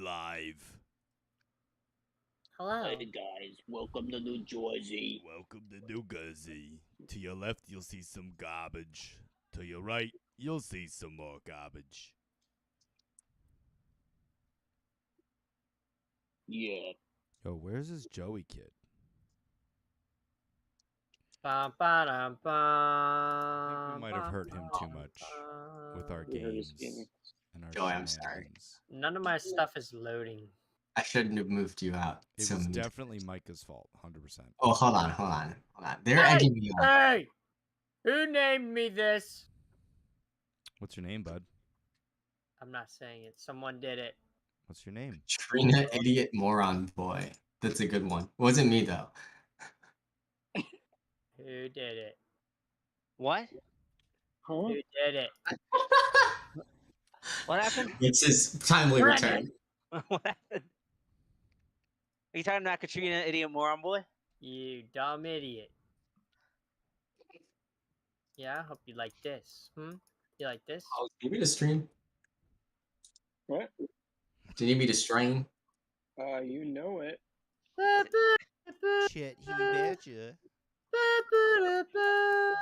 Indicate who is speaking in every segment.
Speaker 1: live.
Speaker 2: Hello.
Speaker 3: Hey guys, welcome to New Jersey.
Speaker 1: Welcome to New Jersey. To your left, you'll see some garbage. To your right, you'll see some more garbage.
Speaker 3: Yeah.
Speaker 1: Yo, where's this Joey kid?
Speaker 2: Bum, ba-dum, bum,
Speaker 1: I think we might have hurt him too much with our
Speaker 3: We heard his
Speaker 1: games
Speaker 3: game.
Speaker 1: and our
Speaker 4: Joey, I'm sorry.
Speaker 1: shenanigans.
Speaker 2: None of my stuff is loading.
Speaker 4: I shouldn't have moved you out.
Speaker 1: It
Speaker 4: so
Speaker 1: was
Speaker 4: many times.
Speaker 1: definitely Micah's fault, 100%.
Speaker 4: Oh, hold on. They're egging me on.
Speaker 2: Hey! Who named me this?
Speaker 1: What's your name, bud?
Speaker 2: I'm not saying it. Someone did it.
Speaker 1: What's your name?
Speaker 4: Trina, idiot, moron, boy. That's a good one. Wasn't me though.
Speaker 2: Who did it?
Speaker 5: What?
Speaker 3: Huh?
Speaker 2: Who did it?
Speaker 5: What happened?
Speaker 4: It's his timely return.
Speaker 5: What happened? Are you talking about Katrina, idiot moron boy?
Speaker 2: You dumb idiot. Yeah, I hope you like this. You like this?
Speaker 4: Oh, do you need me to stream?
Speaker 3: What?
Speaker 4: Do you need me to stream?
Speaker 3: You know it.
Speaker 1: Shit, he betcha.
Speaker 2: What is this?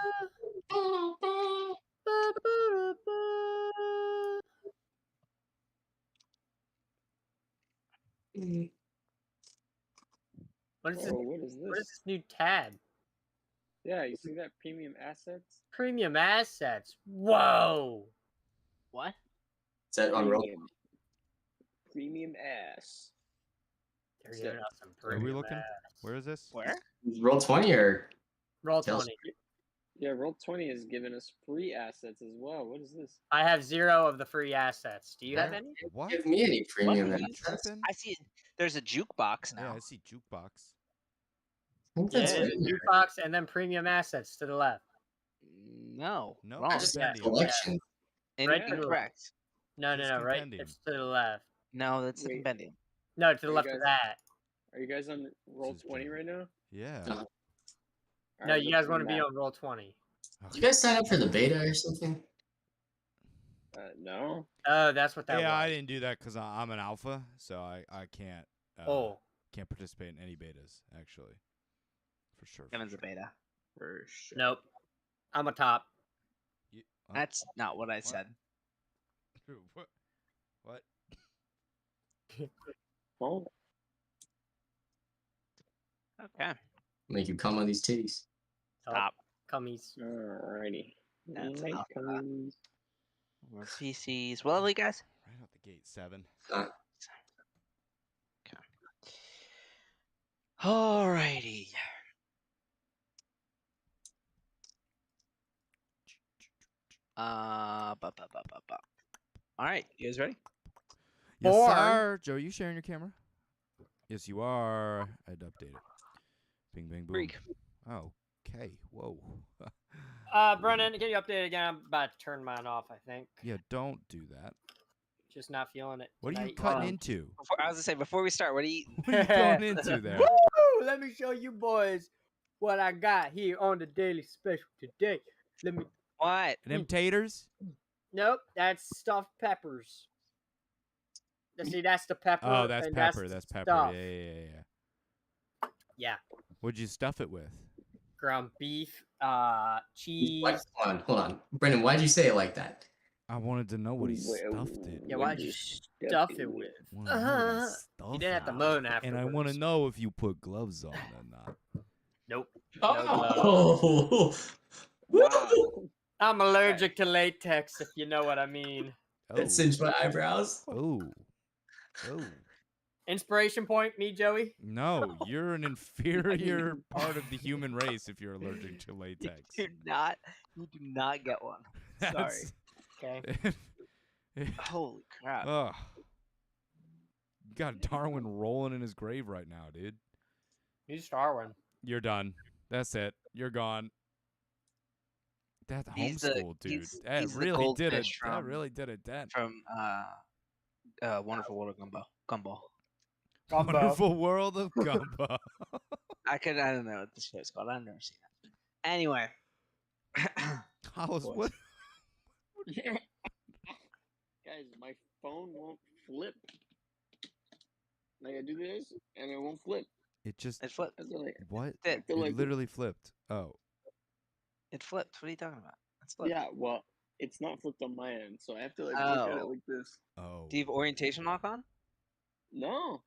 Speaker 3: Whoa, what is
Speaker 2: What is
Speaker 3: this?
Speaker 2: this new tab?
Speaker 3: Yeah, you see that premium assets?
Speaker 2: Premium assets. Whoa!
Speaker 5: What?
Speaker 4: Is that on roll?
Speaker 3: Premium ass.
Speaker 2: They're giving us some
Speaker 1: Are we
Speaker 2: premium
Speaker 1: looking?
Speaker 2: ass.
Speaker 1: Where is this?
Speaker 5: Where?
Speaker 4: Roll 20 or
Speaker 2: Roll
Speaker 4: Tales?
Speaker 2: 20.
Speaker 3: Yeah, Roll20 is giving us free assets as well. What is this?
Speaker 2: I have 0 of the free assets. Do you have
Speaker 1: Where?
Speaker 2: any?
Speaker 1: What?
Speaker 4: give me any premium
Speaker 1: Are you
Speaker 4: assets?
Speaker 1: tripping?
Speaker 5: I see. There's a jukebox
Speaker 1: Yeah,
Speaker 5: now.
Speaker 1: I see jukebox.
Speaker 4: I think
Speaker 2: Yeah,
Speaker 4: that's
Speaker 2: it
Speaker 4: good.
Speaker 2: is jukebox and then premium assets to the left.
Speaker 5: No.
Speaker 1: No,
Speaker 5: Wrong.
Speaker 4: I just
Speaker 2: Yeah,
Speaker 4: got collection.
Speaker 2: Right to the
Speaker 5: Incorrect.
Speaker 2: No,
Speaker 1: This
Speaker 2: right.
Speaker 1: compendium.
Speaker 2: It's to the left.
Speaker 5: No, that's the
Speaker 3: Wait.
Speaker 5: compendium.
Speaker 2: No, to the
Speaker 3: Are you
Speaker 2: left of
Speaker 3: guys-
Speaker 2: that.
Speaker 3: Are you guys on
Speaker 1: This is
Speaker 3: Roll20
Speaker 1: Joey.
Speaker 3: right now?
Speaker 1: Yeah.
Speaker 4: Uh,
Speaker 2: No,
Speaker 3: Alright,
Speaker 2: you
Speaker 3: look
Speaker 2: guys
Speaker 3: for
Speaker 2: want to be
Speaker 3: map.
Speaker 2: on roll 20.
Speaker 4: Did you guys sign up for the beta or something?
Speaker 3: No.
Speaker 2: Oh, that's what that
Speaker 1: Yeah, I
Speaker 2: was.
Speaker 1: didn't do that because I'm an alpha, so I can't can't participate in any betas actually. For sure.
Speaker 5: Kevin's a beta. For sure.
Speaker 2: Nope. I'm a top.
Speaker 5: That's not what I said.
Speaker 1: What? What?
Speaker 3: Oh,
Speaker 5: Okay.
Speaker 4: Make you come on these titties.
Speaker 5: Stop.
Speaker 2: Cummies.
Speaker 3: alrighty.
Speaker 5: That's
Speaker 3: Like,
Speaker 5: enough of that.
Speaker 3: um,
Speaker 5: More PCs. Well, you guys.
Speaker 1: Right out the gate, 7.
Speaker 5: Alrighty. All right, you guys ready?
Speaker 1: Yes,
Speaker 2: Or-
Speaker 1: sir. Joe, you sharing your camera? Yes, you are. I'd update it. Bing, bang, boom.
Speaker 5: Freak.
Speaker 1: Okay. Whoa.
Speaker 2: Brennan, can you update again? I'm about to turn mine off, I think.
Speaker 1: Yeah, don't do that.
Speaker 2: Just not feeling it.
Speaker 1: What are you
Speaker 2: tonight.
Speaker 1: cutting into?
Speaker 5: I was gonna say before we start, what do you?
Speaker 1: What are you going into there?
Speaker 2: Woo! Let me show you boys what I got here on the daily special today. Let me.
Speaker 5: What?
Speaker 1: Them taters?
Speaker 2: Nope, that's stuffed peppers. See, that's the pepper.
Speaker 1: Oh, that's
Speaker 2: and
Speaker 1: pepper. That's pepper.
Speaker 2: stuff.
Speaker 1: Yeah.
Speaker 2: Yeah.
Speaker 1: What'd you stuff it with?
Speaker 2: Ground beef, cheese.
Speaker 4: Hold on. Brendan, why'd you say it like that?
Speaker 1: I wanted to know what he stuffed it.
Speaker 2: Yeah,
Speaker 1: with.
Speaker 2: why'd you stuff it with?
Speaker 1: Wanna know what he
Speaker 2: You didn't have to
Speaker 1: stuffed
Speaker 2: moan
Speaker 1: it.
Speaker 2: afterwards.
Speaker 1: And I want to know if you put gloves on or not.
Speaker 2: Nope.
Speaker 4: Oh,
Speaker 3: wow.
Speaker 2: I'm allergic to latex, if you know what I mean.
Speaker 4: that singed my eyebrows.
Speaker 1: Oh. Oh.
Speaker 2: Inspiration point, me, Joey?
Speaker 1: No, you're an inferior part of the human race if you're allergic to latex.
Speaker 5: You do not get one. Sorry.
Speaker 1: That's-
Speaker 2: Okay.
Speaker 5: Holy crap.
Speaker 1: Ugh. You got Darwin rolling in his grave right now, dude.
Speaker 2: He's Darwin.
Speaker 1: You're done. That's it. You're gone. That
Speaker 5: He's the-
Speaker 1: homeschool, dude.
Speaker 5: he's
Speaker 1: That
Speaker 5: the
Speaker 1: really did it.
Speaker 5: goldfish
Speaker 1: That
Speaker 5: from-
Speaker 1: really did it. That
Speaker 5: From Wonderful World of Gumball.
Speaker 2: Gumbo.
Speaker 1: wonderful world of gumbo.
Speaker 5: I don't know what the show's called. I've never seen it. Anyway.
Speaker 1: Hollis, what?
Speaker 3: Guys, my phone won't flip. Like I do this, and it won't flip.
Speaker 1: It just
Speaker 5: It flipped.
Speaker 1: what?
Speaker 5: It
Speaker 3: feel
Speaker 1: It
Speaker 3: like
Speaker 1: literally flipped. Oh,
Speaker 5: It flipped. What are you talking about? It's flipped.
Speaker 3: yeah. Well, it's not flipped on my end, so I have to like look at it
Speaker 5: Oh.
Speaker 3: like this.
Speaker 1: oh.
Speaker 5: Do you have orientation lock on?
Speaker 3: No.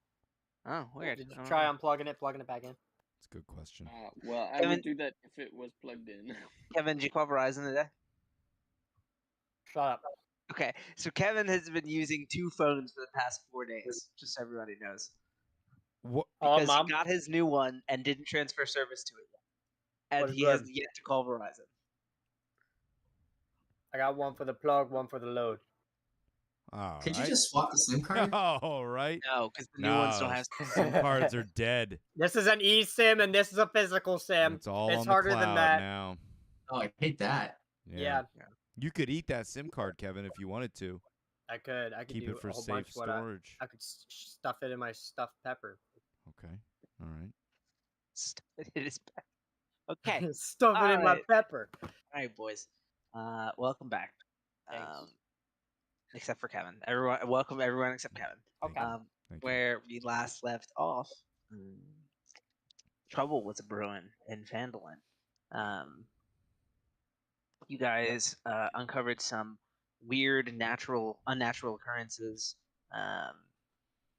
Speaker 5: Oh, weird.
Speaker 2: Did
Speaker 5: I
Speaker 2: you
Speaker 5: don't
Speaker 2: try
Speaker 5: know.
Speaker 2: plugging it back in?
Speaker 1: It's a good question.
Speaker 3: Well, I
Speaker 5: Kevin-
Speaker 3: would do that if it was plugged in.
Speaker 5: Kevin, did you call Verizon today?
Speaker 2: Shut up.
Speaker 5: Okay, so Kevin has been using 2 phones for the past 4 days, just so everybody knows.
Speaker 1: What?
Speaker 2: Oh,
Speaker 5: Because
Speaker 2: Mom.
Speaker 5: he got his new one and didn't transfer service to it yet. And
Speaker 2: What's
Speaker 5: he
Speaker 2: good?
Speaker 5: has yet to call Verizon.
Speaker 2: I got one for the plug, one for the load.
Speaker 1: All
Speaker 4: Could you
Speaker 1: right.
Speaker 4: just swap the SIM card?
Speaker 1: All right.
Speaker 5: No, because the new ones don't
Speaker 1: No,
Speaker 5: have.
Speaker 1: SIM cards are dead.
Speaker 2: This is an eSIM and this is a physical SIM.
Speaker 1: It's all
Speaker 2: It's
Speaker 1: on the
Speaker 2: harder
Speaker 1: cloud
Speaker 2: than that.
Speaker 1: now.
Speaker 4: Oh, I hate that.
Speaker 2: Yeah,
Speaker 1: You could eat that SIM card, Kevin, if you wanted to.
Speaker 2: I could. I could
Speaker 1: Keep
Speaker 2: do
Speaker 1: it for
Speaker 2: a whole
Speaker 1: safe
Speaker 2: bunch.
Speaker 1: storage.
Speaker 2: I could stuff it in my stuffed pepper.
Speaker 1: Okay. All right.
Speaker 5: It is bad. Okay.
Speaker 2: Stuff it in my
Speaker 5: Alright.
Speaker 2: pepper.
Speaker 5: All right, boys. Welcome back.
Speaker 2: Thanks.
Speaker 5: Except for Kevin. Welcome everyone except Kevin.
Speaker 1: Thank
Speaker 2: Okay.
Speaker 1: you. Thank you.
Speaker 5: Where we last left off, trouble was brewing in Phandalin. You guys uncovered some weird unnatural occurrences.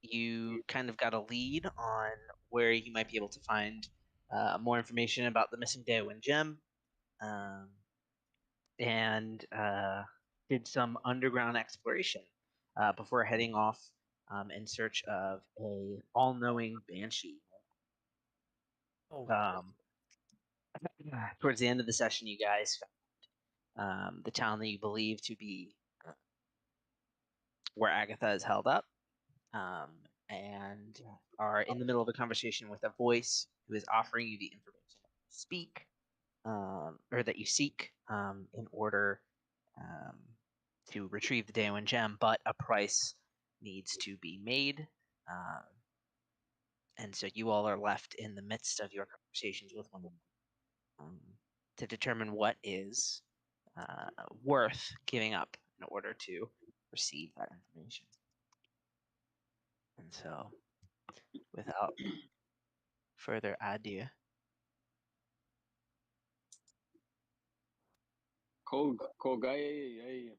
Speaker 5: You kind of got a lead on where you might be able to find more information about the missing Daewin gem, and did some underground exploration before heading off in search of a all-knowing Banshee.
Speaker 2: Oh,
Speaker 5: Towards the end of the session, you guys found the town that you believe to be where Agatha is held up, and are in the middle of a conversation with a voice who is offering you the information that you speak, or that you seek, in order to retrieve the Daewin gem, but a price needs to be made. And so you all are left in the midst of your conversations with one another to determine what is worth giving up in order to receive that information. And so, without further ado,
Speaker 3: Kog, I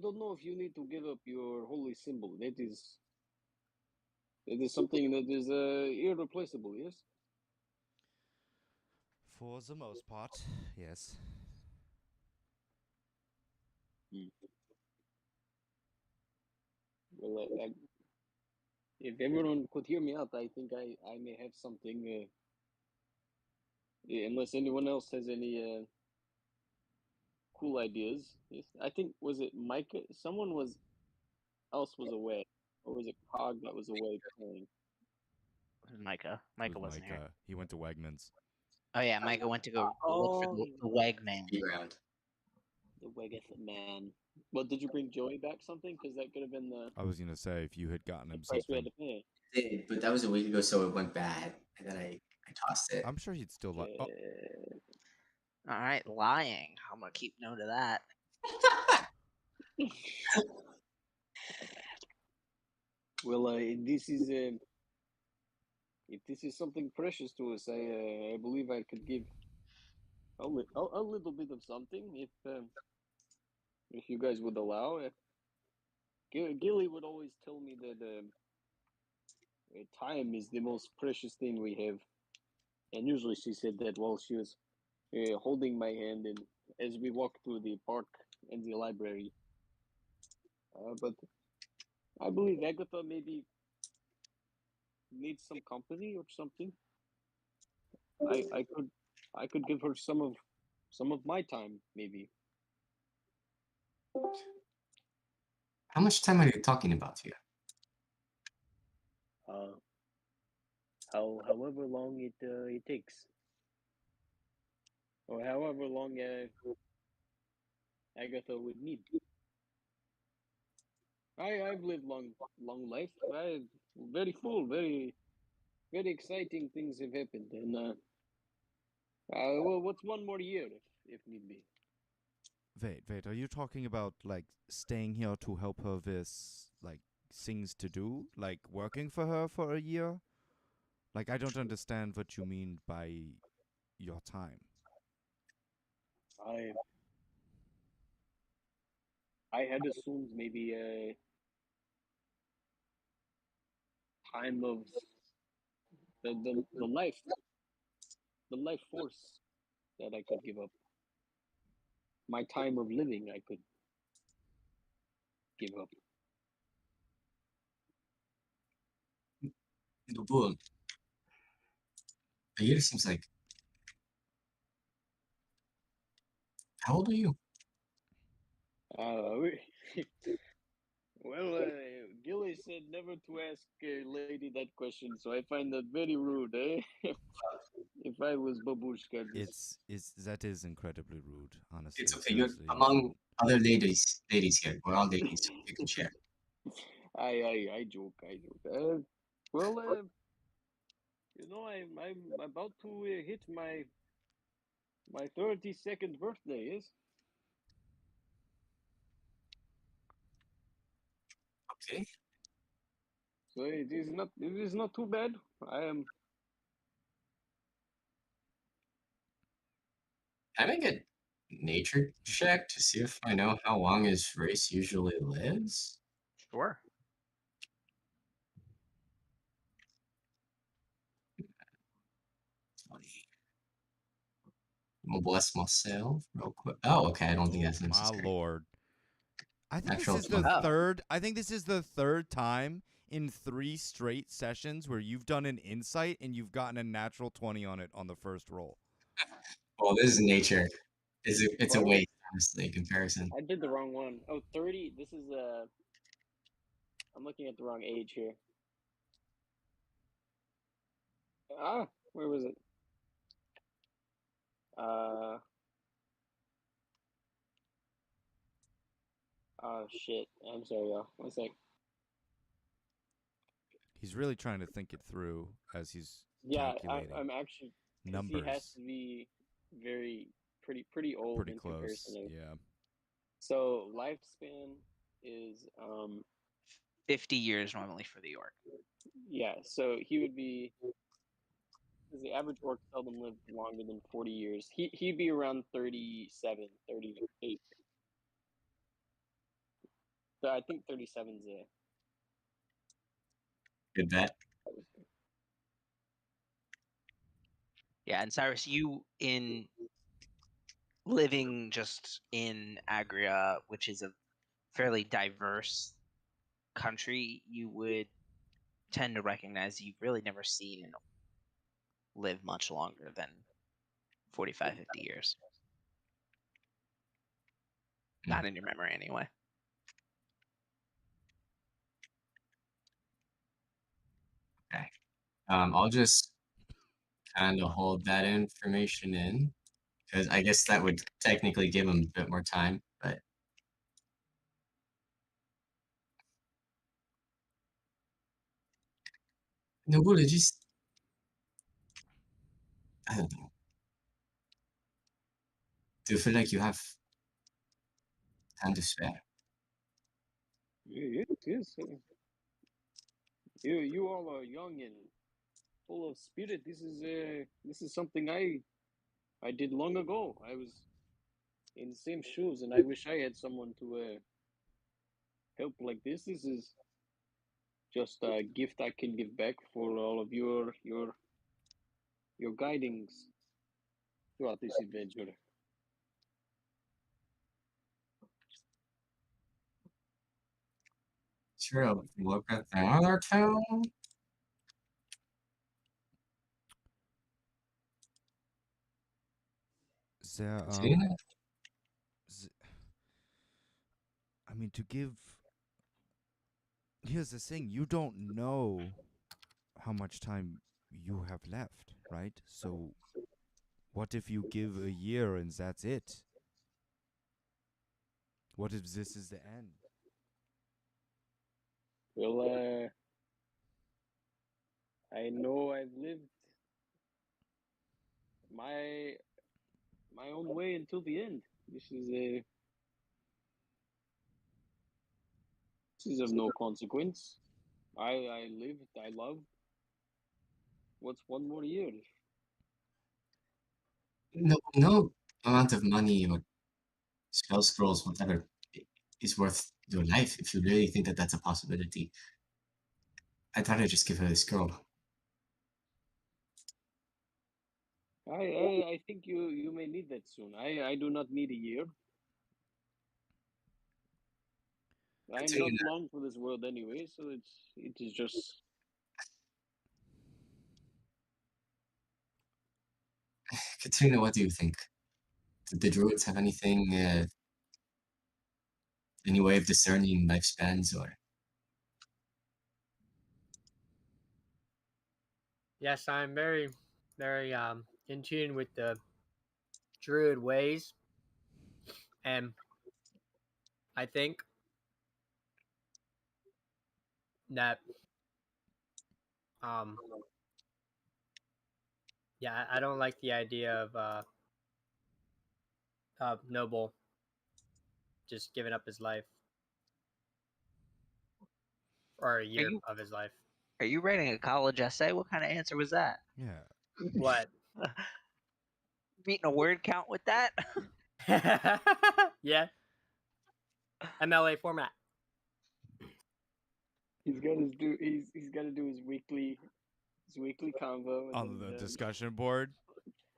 Speaker 3: don't know if you need to give up your holy symbol. That is something that is irreplaceable. Yes.
Speaker 1: For the most part, yes.
Speaker 3: Well, if everyone could hear me out, I think I may have something. Unless anyone else has any cool ideas. Yes. I think was it Micah? Someone else was away, or was it Cog that was away playing?
Speaker 5: Micah.
Speaker 1: It
Speaker 5: Micah
Speaker 1: was
Speaker 5: wasn't here.
Speaker 1: He went to Wegmans.
Speaker 5: Oh yeah, Micah went to go look for the Weg Man.
Speaker 4: Round.
Speaker 3: The Wegeth man. Well, did you bring Joey back something? Because that could have been the
Speaker 1: I was gonna say if you had gotten him
Speaker 3: price we had
Speaker 1: something.
Speaker 3: to pay.
Speaker 4: Did, but that was a week ago, so it went bad, and then I tossed it.
Speaker 1: I'm sure he'd still like. Oh,
Speaker 5: All right, lying. I'm gonna keep note of that.
Speaker 3: Well, this is if this is something precious to us, I believe I could give a little bit of something if you guys would allow. Gilly would always tell me that time is the most precious thing we have, and usually she said that while she was holding my hand and as we walked through the park and the library. But I believe Agatha maybe needs some company or something. I could give her some of my time maybe.
Speaker 4: How much time are you talking about here?
Speaker 3: However long it takes, or however long Agatha would need. I've lived long life. Very full, very exciting things have happened, and well, what's one more year if need be?
Speaker 1: wait. Are you talking about like staying here to help her with like things to do, like working for her for a year? Like, I don't understand what you mean by your time.
Speaker 3: I had assumed maybe a time of the life force that I could give up. My time of living I could give up.
Speaker 4: Bu a year seems like. How old are you?
Speaker 3: Well, Gilly said never to ask a lady that question, so I find that very rude, eh? If I was Babushka,
Speaker 1: That is incredibly rude, honestly.
Speaker 4: It's okay. You're
Speaker 1: Seriously,
Speaker 4: among other ladies here. We're all ladies. So you can share.
Speaker 3: I joke. Well, I'm about to hit my 32nd birthday, yes?
Speaker 4: Okay.
Speaker 3: So it is not too bad. I am.
Speaker 4: Can I make a nature check to see if I know how long his race usually lives?
Speaker 5: Sure.
Speaker 4: I'm gonna bless myself real quick. Oh, okay. I don't think that's
Speaker 1: my
Speaker 4: necessary.
Speaker 1: lord. I think
Speaker 4: Natural
Speaker 1: this is the
Speaker 4: 20.
Speaker 1: third. I think this is the third time in 3 straight sessions where you've done an insight and you've gotten a natural 20 on it on the first roll.
Speaker 4: Well, this is nature. It's a
Speaker 3: Well,
Speaker 4: waste, honestly, in comparison.
Speaker 3: I did the wrong one. Oh, 30. This is I'm looking at the wrong age here. Where was it? Oh shit. I'm sorry, y'all. One sec.
Speaker 1: He's really trying to think it through as he's
Speaker 3: Yeah,
Speaker 1: calculating
Speaker 3: I'm actually because he has
Speaker 1: numbers.
Speaker 3: to be pretty old
Speaker 1: Pretty
Speaker 3: in
Speaker 1: close.
Speaker 3: comparison to.
Speaker 1: Yeah.
Speaker 3: So lifespan is
Speaker 5: 50 years normally for the orc.
Speaker 3: yeah. So he would be because the average orc seldom lived longer than 40 years. He'd be around 37, 38. So I think 37's a.
Speaker 4: Good bet.
Speaker 5: Yeah, and Cyrus, you in living just in Agria, which is a fairly diverse country, you would tend to recognize you've really never seen an live much longer than 45, 50 years. Not in your memory, anyway.
Speaker 4: Okay. I'll just kind of hold that information in because I guess that would technically give him a bit more time, but no, good. Just I don't know. Do you feel like you have time to spare?
Speaker 3: Yes, yes. You all are young and full of spirit. This is something I did long ago. I was in the same shoes, and I wish I had someone to help like this. This is just a gift I can give back for all of your guidings throughout this adventure.
Speaker 4: Sure, look at the other two.
Speaker 1: There,
Speaker 4: See?
Speaker 1: I mean, to give. Here's the thing: you don't know how much time you have left, right? So, what if you give a year and that's it? What if this is the end?
Speaker 3: Well, I know I've lived my own way until the end. This is a This is of no consequence. I lived, I loved. What's one more year?
Speaker 4: No amount of money or spell scrolls, whatever, is worth your life if you really think that that's a possibility. I'd rather just give her the scroll.
Speaker 3: I think you may need that soon. I do not need a year. I am not
Speaker 4: Katrina,
Speaker 3: long for this world anyway, so it is just
Speaker 4: Katrina, what do you think? Did the druids have anything, any way of discerning lifespans or?
Speaker 2: Yes, I'm very, very in tune with the druid ways, and I think that um yeah, I don't like the idea of Noble just giving up his life or a
Speaker 5: Are
Speaker 2: year
Speaker 5: you
Speaker 2: of his life.
Speaker 5: are you writing a college essay? What kind of answer was that?
Speaker 1: Yeah.
Speaker 2: What?
Speaker 5: Meeting a word count with that?
Speaker 2: Yeah, MLA format.
Speaker 3: he's got to do he's got to do his weekly convo and
Speaker 1: On the
Speaker 3: then
Speaker 1: discussion board.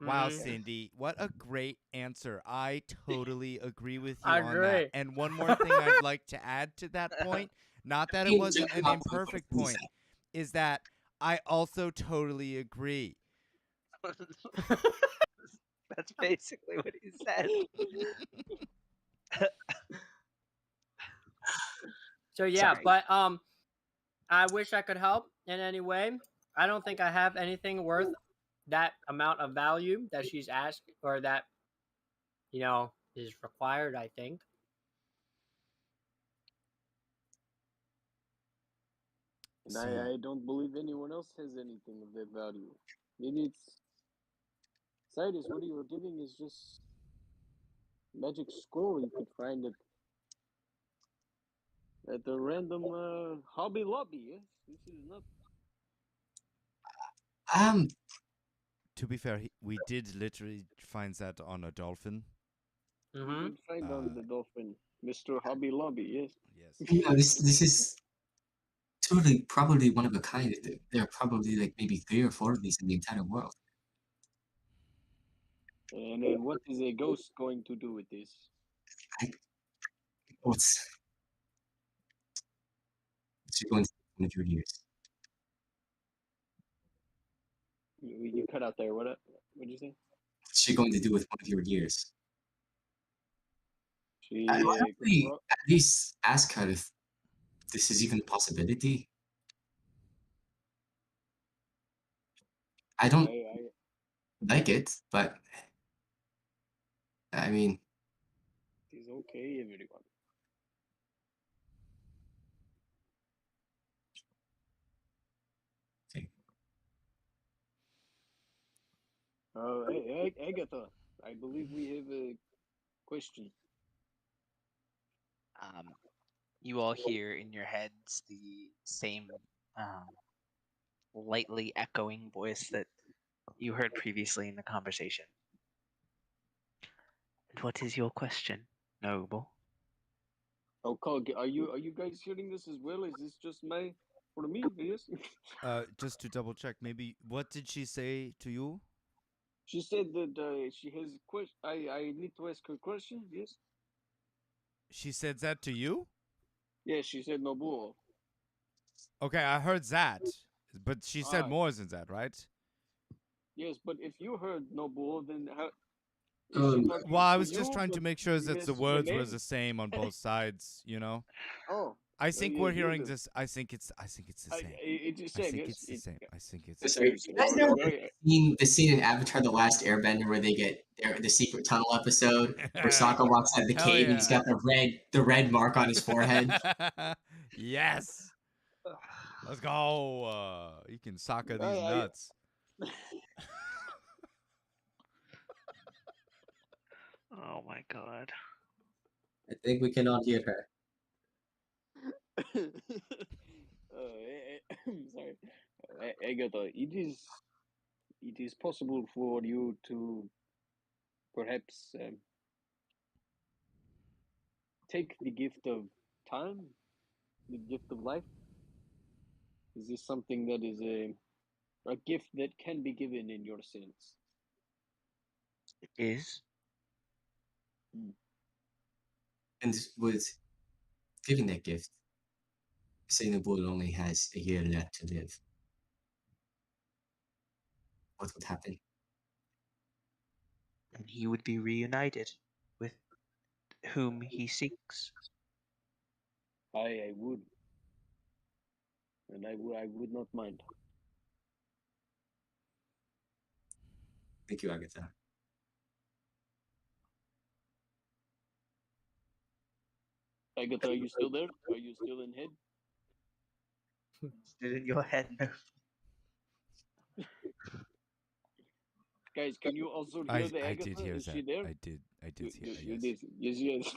Speaker 1: Wow,
Speaker 2: Mhm.
Speaker 1: Cindy, what a great answer. I totally agree with you
Speaker 2: I
Speaker 1: on that.
Speaker 2: agree.
Speaker 1: And one more thing I'd like to add to that point, not that it wasn't an imperfect point, is that I also totally agree.
Speaker 5: That's basically what he said.
Speaker 2: So yeah,
Speaker 5: Sorry.
Speaker 2: but I wish I could help in any way. I don't think I have anything worth that amount of value that she's asked or that is required, I think.
Speaker 3: and
Speaker 1: See,
Speaker 3: I don't believe anyone else has anything of that value. Maybe it's Cyrus, what you were giving is just magic scroll you could find at the random Hobby Lobby. Yes, this is not.
Speaker 4: Um,
Speaker 1: to be fair, we did literally find that on a dolphin.
Speaker 3: We
Speaker 2: Mm-hmm.
Speaker 3: did find on
Speaker 1: Uh,
Speaker 3: the dolphin, Mr. Hobby Lobby. Yes,
Speaker 1: yes.
Speaker 4: you know, this is totally probably one of a kind. There are probably like maybe 3 or 4 of these in the entire world.
Speaker 3: and what is a ghost going to do with this?
Speaker 4: What's she going to do in 100 years?
Speaker 3: You cut out there. What did you say?
Speaker 4: What's she going to do with 100 years?
Speaker 3: She
Speaker 4: Why don't we at least ask her if this is even a possibility? I don't
Speaker 3: I
Speaker 4: like it, but I mean,
Speaker 3: it's okay, everyone.
Speaker 4: okay.
Speaker 3: Hey, Agatha, I believe we have a question.
Speaker 5: You all hear in your heads the same lightly echoing voice that you heard previously in the conversation. And what is your question, Noble?
Speaker 3: Oh, Cog, are you guys hearing this as well? Is this just my for me? Yes.
Speaker 1: Just to double check, maybe what did she say to you?
Speaker 3: She said that she has a question. I need to ask her question. Yes.
Speaker 1: She said that to you?
Speaker 3: Yes, she said no bull.
Speaker 1: Okay, I heard that. But she said
Speaker 3: Ah,
Speaker 1: more than that, right?
Speaker 3: yes, but if you heard no bull, then how is she
Speaker 4: Um,
Speaker 1: Well,
Speaker 3: talking
Speaker 1: I
Speaker 3: to
Speaker 1: was just
Speaker 3: you,
Speaker 1: trying to make sure that the
Speaker 3: Miss
Speaker 1: words were
Speaker 3: Renee?
Speaker 1: the same on both sides, you know?
Speaker 3: Oh,
Speaker 1: I
Speaker 3: no,
Speaker 1: think
Speaker 3: you
Speaker 1: we're
Speaker 3: hear
Speaker 1: hearing
Speaker 3: the.
Speaker 1: this. I think it's the same.
Speaker 3: It's the
Speaker 1: I
Speaker 3: same.
Speaker 1: think
Speaker 3: Yes.
Speaker 1: it's the same. I think it's the
Speaker 4: sorry,
Speaker 1: same.
Speaker 4: you guys never seen the scene in Avatar: The Last Airbender where they get the secret tunnel episode where Sokka walks out of the
Speaker 1: Hell
Speaker 4: cave and he's
Speaker 1: yeah.
Speaker 4: got the red mark on his forehead?
Speaker 1: Yes. Let's go. You can soccer these
Speaker 3: I
Speaker 1: nuts.
Speaker 5: Oh my god.
Speaker 4: I think we can all hear her.
Speaker 3: Sorry, Agatha. It is possible for you to perhaps take the gift of time, the gift of life. Is this something that is a gift that can be given in your sense?
Speaker 5: It is.
Speaker 4: And with giving that gift, say the bull only has a year left to live. What would happen?
Speaker 5: And he would be reunited with whom he seeks.
Speaker 3: I would, and I would not mind.
Speaker 4: Thank you, Agatha.
Speaker 3: Agatha, are you still there? Are you still in head?
Speaker 5: Still in your head, no.
Speaker 3: Guys, can you also hear the
Speaker 1: I
Speaker 3: Agatha?
Speaker 1: did hear
Speaker 3: Is
Speaker 1: that.
Speaker 3: she there?
Speaker 1: I did hear.
Speaker 3: You
Speaker 1: Yes.
Speaker 3: did. Yes, yes.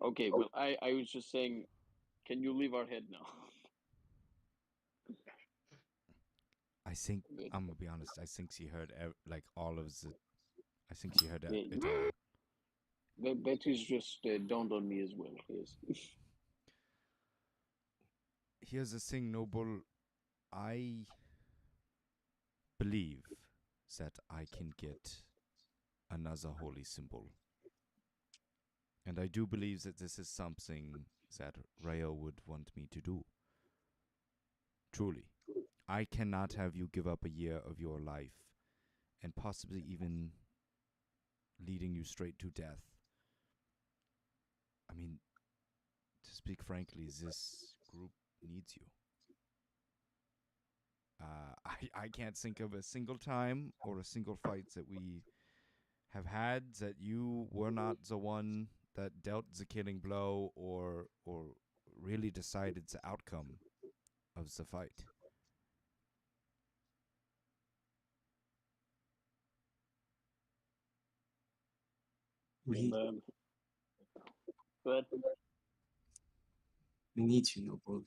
Speaker 3: Okay, well, I was just saying, can you leave our head now?
Speaker 1: I think
Speaker 3: Good.
Speaker 1: I'm gonna be honest. I think she heard like all of the. I think she heard
Speaker 3: Yeah,
Speaker 1: it all.
Speaker 3: that is just dawned on me as well. Yes.
Speaker 1: Here's the thing, Noble. I believe that I can get another holy symbol, and I do believe that this is something that Rayo would want me to do. Truly, I cannot have you give up a year of your life, and possibly even leading you straight to death. I mean, to speak frankly, this group needs you. I can't think of a single time or a single fight that we have had that you were not the one that dealt the killing blow or really decided the outcome of the fight.
Speaker 4: We,
Speaker 3: But
Speaker 4: we need you, Noble.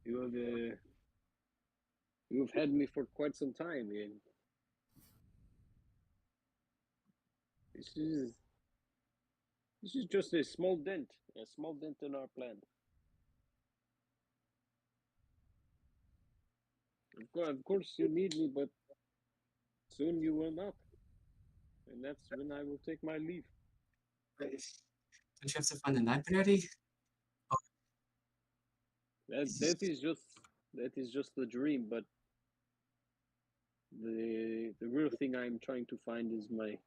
Speaker 3: you have you've had me for quite some time, and this is this is just a small dent in our plan. Of course, you need me, but soon you will not, and that's when I will take my leave.
Speaker 4: Don't you have to find a library?
Speaker 3: That is just the dream, but the real thing I'm trying to find is my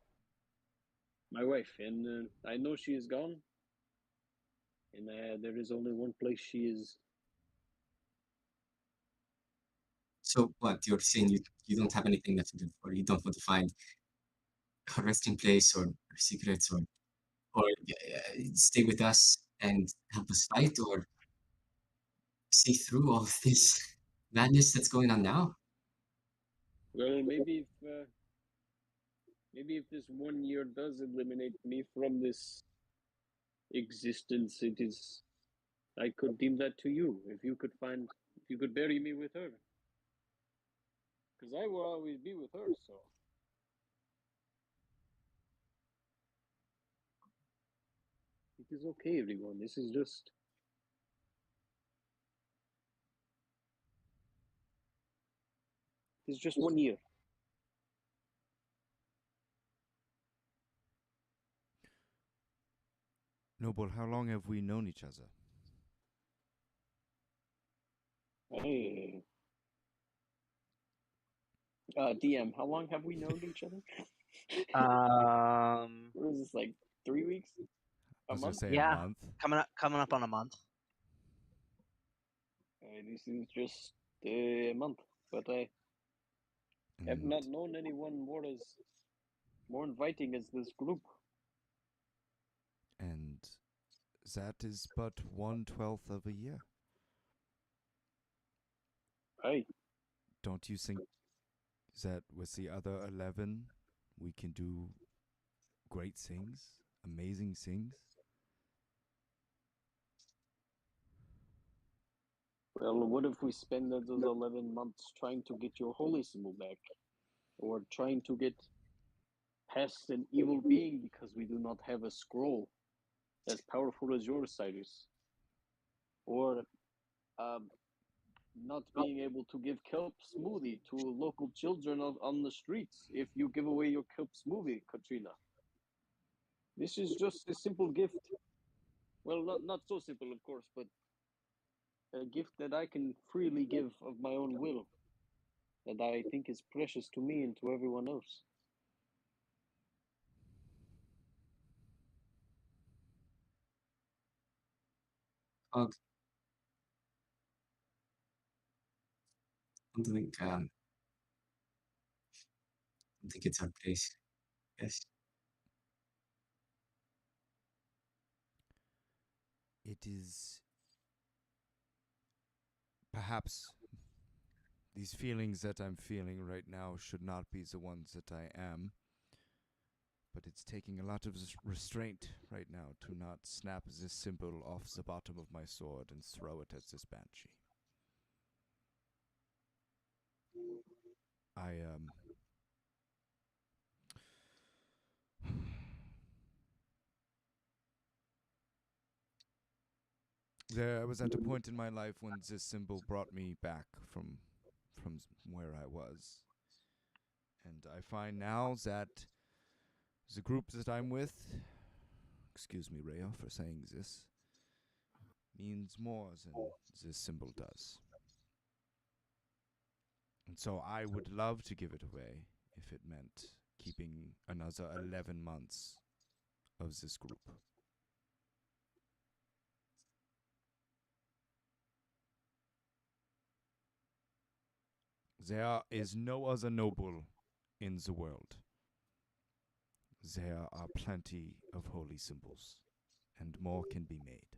Speaker 3: wife, and I know she is gone, and there is only one place she is.
Speaker 4: So what? You're saying you don't have anything left to do, or you don't want to find a resting place or secrets, or stay with us and help us fight, or see through all of this madness that's going on now?
Speaker 3: Well, maybe if this 1 year does eliminate me from this existence, it is I could deem that to you if you could bury me with her, because I will always be with her. So it is okay, everyone. This is just 1 year.
Speaker 1: Noble, how long have we known each other?
Speaker 3: Hey. DM, how long have we known each other? What is this, like 3 weeks?
Speaker 1: I
Speaker 3: A
Speaker 1: was gonna
Speaker 3: month?
Speaker 1: say
Speaker 5: Yeah.
Speaker 1: a month.
Speaker 5: Coming up on a month.
Speaker 3: This is just a month, but I have
Speaker 1: And
Speaker 3: not known anyone more inviting as this group.
Speaker 1: and that is but 1/12 of a year.
Speaker 3: Hey,
Speaker 1: Don't you think that with the other 11 we can do great things, amazing things.
Speaker 3: Well, what if we spend those 11 months trying to get your holy symbol back? Or trying to get past an evil being because we do not have a scroll as powerful as yours, Cyrus? Or not being able to give kelp smoothie to local children on the streets if you give away your kelp smoothie, Katrina? This is just a simple gift. Well, not so simple, of course, but a gift that I can freely give of my own will, that I think is precious to me and to everyone else.
Speaker 4: Og, I don't think it's our place. Yes.
Speaker 1: It is perhaps these feelings that I'm feeling right now should not be the ones that I am. But it's taking a lot of restraint right now to not snap this symbol off the bottom of my sword and throw it at this banshee. I was at a point in my life when this symbol brought me back from where I was. And I find now that the group that I'm with, excuse me, Rhea, for saying this, means more than this symbol does. And so I would love to give it away if it meant keeping another 11 months of this group. There is no other noble in the world. There are plenty of holy symbols, and more can be made.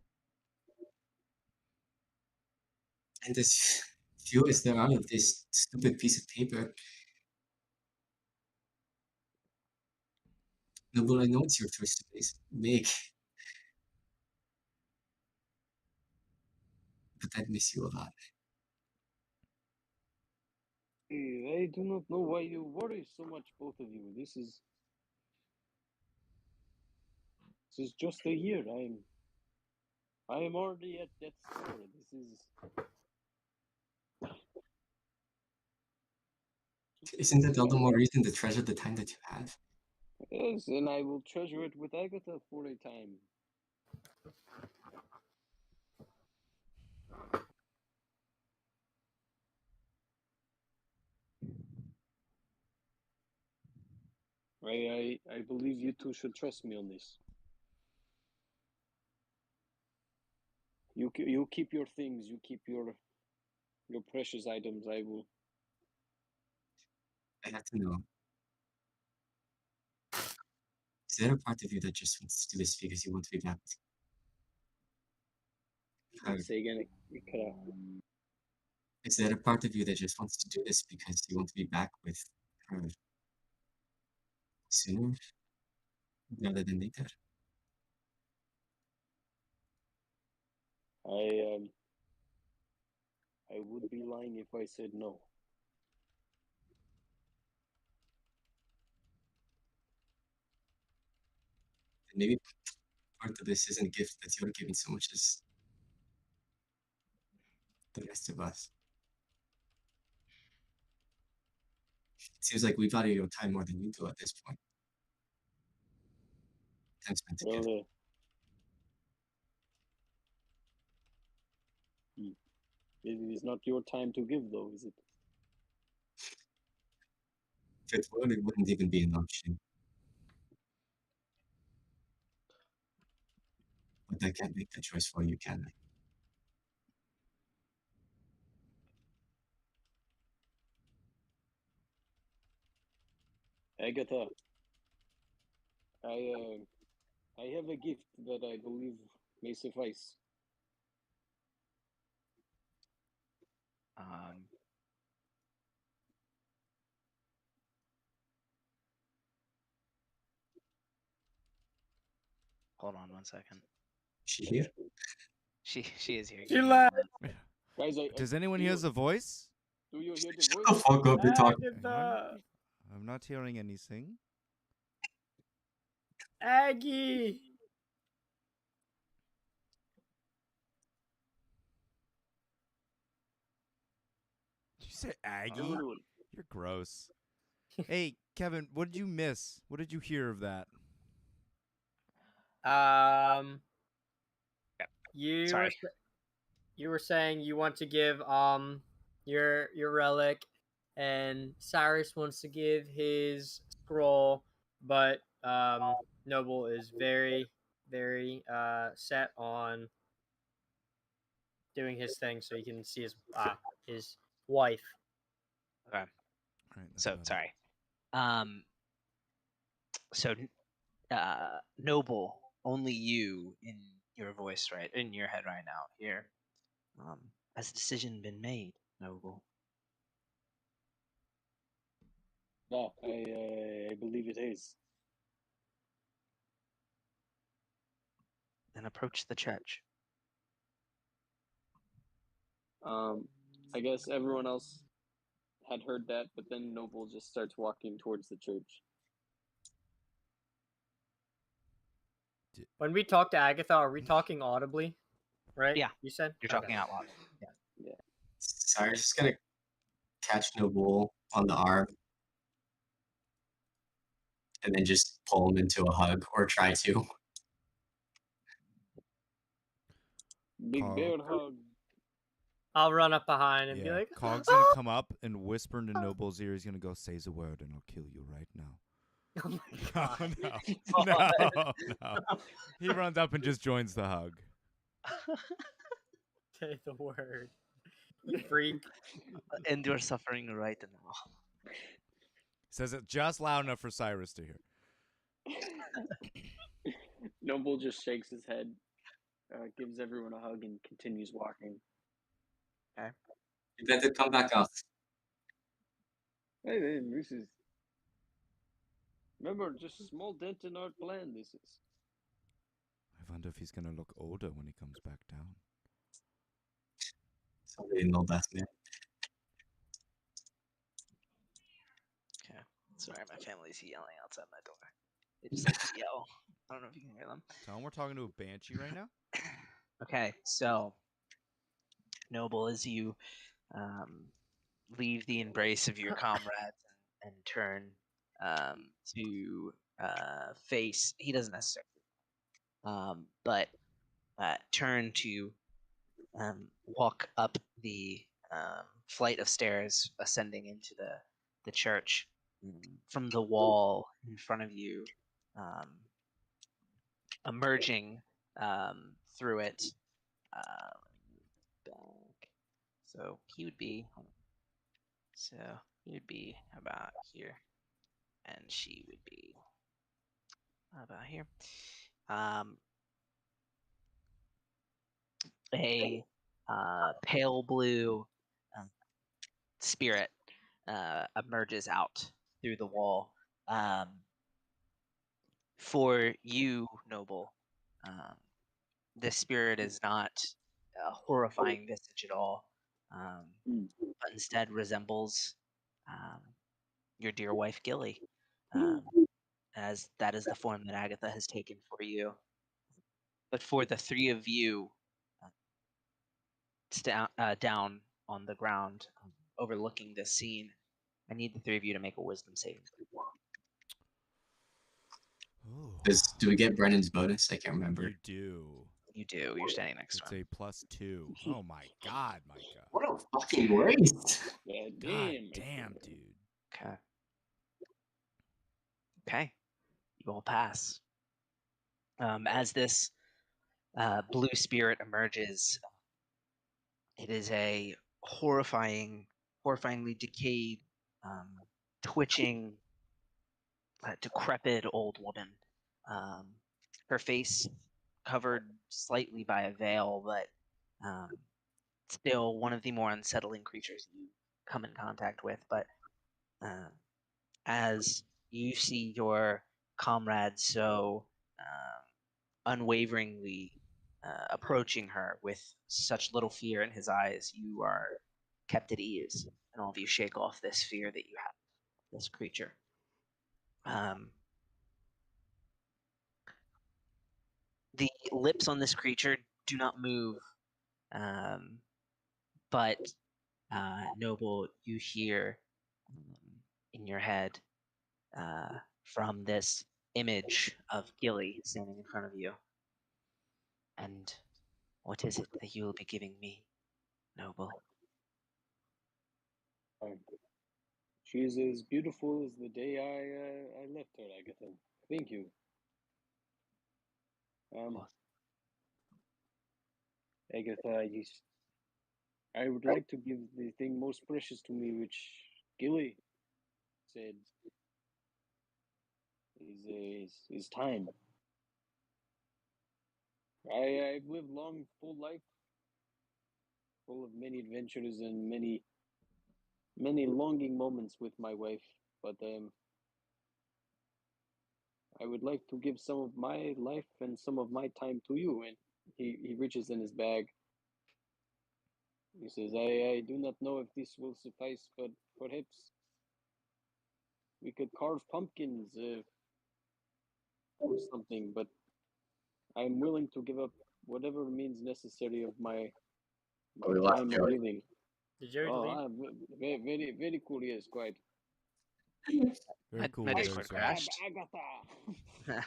Speaker 4: And as few as there are of this stupid piece of paper, Noble, I know it's your choice to make, but I'd miss you a lot.
Speaker 3: I do not know why you worry so much, both of you. This is just a year. I am already at death's door. This is.
Speaker 4: Isn't that all the more reason to treasure the time that you have?
Speaker 3: Yes, and I will treasure it with Agatha for a time. I believe you two should trust me on this. You keep your things. You keep your precious items. I will.
Speaker 4: I have to know. Is there a part of you that just wants to do this because you want to be back with her?
Speaker 3: Say again. You cut out.
Speaker 4: Is there a part of you that just wants to do this because you want to be back with her sooner rather than later?
Speaker 3: I would be lying if I said no.
Speaker 4: Maybe part of this isn't a gift that you're giving so much as the rest of us. It seems like we value your time more than you do at this point. Time spent together.
Speaker 3: Well, it is not your time to give, though, is it?
Speaker 4: If it were, it wouldn't even be an option. But I can't make that choice for you, can I?
Speaker 3: Agatha, I have a gift that I believe may suffice.
Speaker 5: Hold on 1 second.
Speaker 4: She here?
Speaker 5: She is here.
Speaker 2: She
Speaker 5: Give me
Speaker 2: left.
Speaker 5: one-
Speaker 3: Guys,
Speaker 1: Does anyone hear the voice?
Speaker 3: Do you hear the
Speaker 4: Shut
Speaker 3: voice?
Speaker 4: the fuck up, you're talking.
Speaker 2: Agatha.
Speaker 1: I'm not hearing anything.
Speaker 2: Aggie.
Speaker 1: Did you say Aggie?
Speaker 3: Everyone.
Speaker 1: You're gross. Hey, Kevin, what did you miss? What did you hear of that?
Speaker 2: You
Speaker 5: Sorry.
Speaker 2: were you were saying you want to give your relic, and Cyrus wants to give his scroll, but Noble is very set on doing his thing so he can see his wife.
Speaker 5: Okay.
Speaker 1: All right, that's
Speaker 5: So
Speaker 1: about it.
Speaker 5: sorry. So Noble, only you in your voice in your head right now here. Has a decision been made, Noble?
Speaker 3: No, I believe it is.
Speaker 5: Then approach the church.
Speaker 3: I guess everyone else had heard that, but then Noble just starts walking towards the church.
Speaker 2: When we talk to Agatha, are we talking audibly? Right?
Speaker 5: Yeah.
Speaker 2: You said
Speaker 5: You're
Speaker 2: Okay.
Speaker 5: talking out loud.
Speaker 4: Cyrus is gonna catch Noble on the arm and then just pull him into a hug, or try to.
Speaker 3: Big
Speaker 1: Cog.
Speaker 3: bear hug.
Speaker 2: I'll run up behind and be
Speaker 1: Yeah,
Speaker 2: like,
Speaker 1: Cog's gonna come up and whisper into Noble's ear. He's gonna go, "Say the word, and I'll kill you right now."
Speaker 2: "Oh my
Speaker 1: No,
Speaker 2: god!"
Speaker 1: no. He runs up and just joins the hug.
Speaker 2: Say the word, you freak.
Speaker 5: End your suffering right now.
Speaker 1: Says it just loud enough for Cyrus to hear.
Speaker 3: Noble just shakes his head, gives everyone a hug, and continues walking.
Speaker 4: You better come back out.
Speaker 3: Hey, then, this is. Remember, just a small dent in our plan, this is.
Speaker 1: I wonder if he's gonna look older when he comes back down.
Speaker 4: Somebody know that, man.
Speaker 5: Okay. Sorry, my family's yelling outside my door. They just like to yell. I don't know if you can hear them.
Speaker 1: Tell him we're talking to a banshee right now.
Speaker 5: Okay, so Noble, as you leave the embrace of your comrades and turn to face, he doesn't necessarily, but turn to walk up the flight of stairs ascending into the church. From the wall in front of you, emerging through it. Back. So he would be. So he would be about here, and she would be about here. A pale blue spirit emerges out through the wall. For you, Noble, this spirit is not a horrifying visage at all, but instead resembles your dear wife Gilly, as that is the form that Agatha has taken for you. But for the three of you, down on the ground, overlooking this scene, I need the three of you to make a wisdom saving throw.
Speaker 1: Oh,
Speaker 4: Do we get Brennan's bonus? I can't remember.
Speaker 1: you do.
Speaker 5: You do. You're standing next
Speaker 1: It's
Speaker 5: to him.
Speaker 1: a +2. Oh my god, Micah.
Speaker 4: What a fucking waste!
Speaker 3: God
Speaker 1: God
Speaker 3: damn.
Speaker 1: damn, dude.
Speaker 5: Okay. Okay. You all pass. As this blue spirit emerges, it is a horrifyingly decayed, twitching, decrepit old woman. Her face covered slightly by a veil, but still one of the more unsettling creatures you come in contact with. But as you see your comrade so unwaveringly approaching her with such little fear in his eyes, you are kept at ease, and all of you shake off this fear that you have, this creature. The lips on this creature do not move, but Noble, you hear in your head from this image of Gilly standing in front of you. And what is it that you will be giving me, Noble?
Speaker 3: She's as beautiful as the day I left her, Agatha. Thank you. Agatha, I would like to give the thing most precious to me, which Gilly said is time. I've lived long, full life, full of many adventures and many longing moments with my wife. But I would like to give some of my life and some of my time to you. And he reaches in his bag. He says, I do not know if this will suffice, but perhaps we could carve pumpkins or something. But I'm willing to give up whatever means necessary of my time of living.
Speaker 2: Did Jerry leave?
Speaker 3: Very, very, very curious, quite.
Speaker 1: Very cool.
Speaker 5: My
Speaker 1: Very
Speaker 5: Discord
Speaker 1: cool.
Speaker 5: crashed.
Speaker 3: Agatha.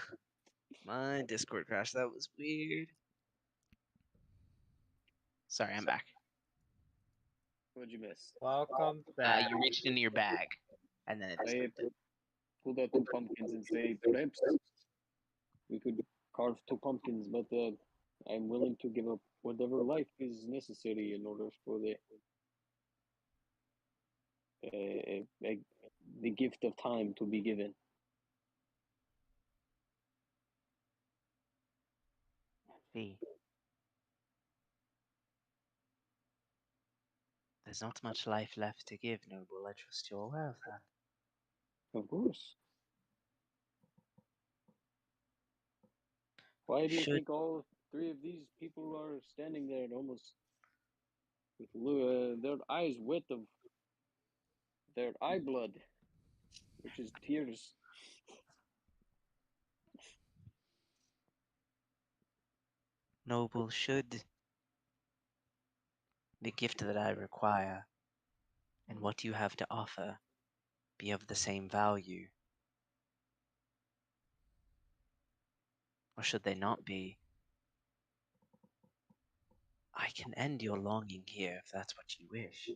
Speaker 5: My Discord crashed. That was weird. Sorry, I'm back.
Speaker 3: What'd you miss?
Speaker 2: Welcome back.
Speaker 5: You reached into your bag, and then it
Speaker 3: I
Speaker 5: disappeared.
Speaker 3: pulled out 2 pumpkins and say, perhaps we could carve 2 pumpkins, but I'm willing to give up whatever life is necessary in order for the gift of time to be given.
Speaker 5: See. There's not much life left to give, Noble. I trust you're aware of that.
Speaker 3: Of course. Why do you think all 3 of these people are standing there almost with their eyes wet of their eye blood, which is tears?
Speaker 5: Noble, should the gift that I require and what you have to offer be of the same value? Or should they not be? I can end your longing here if that's what you wish.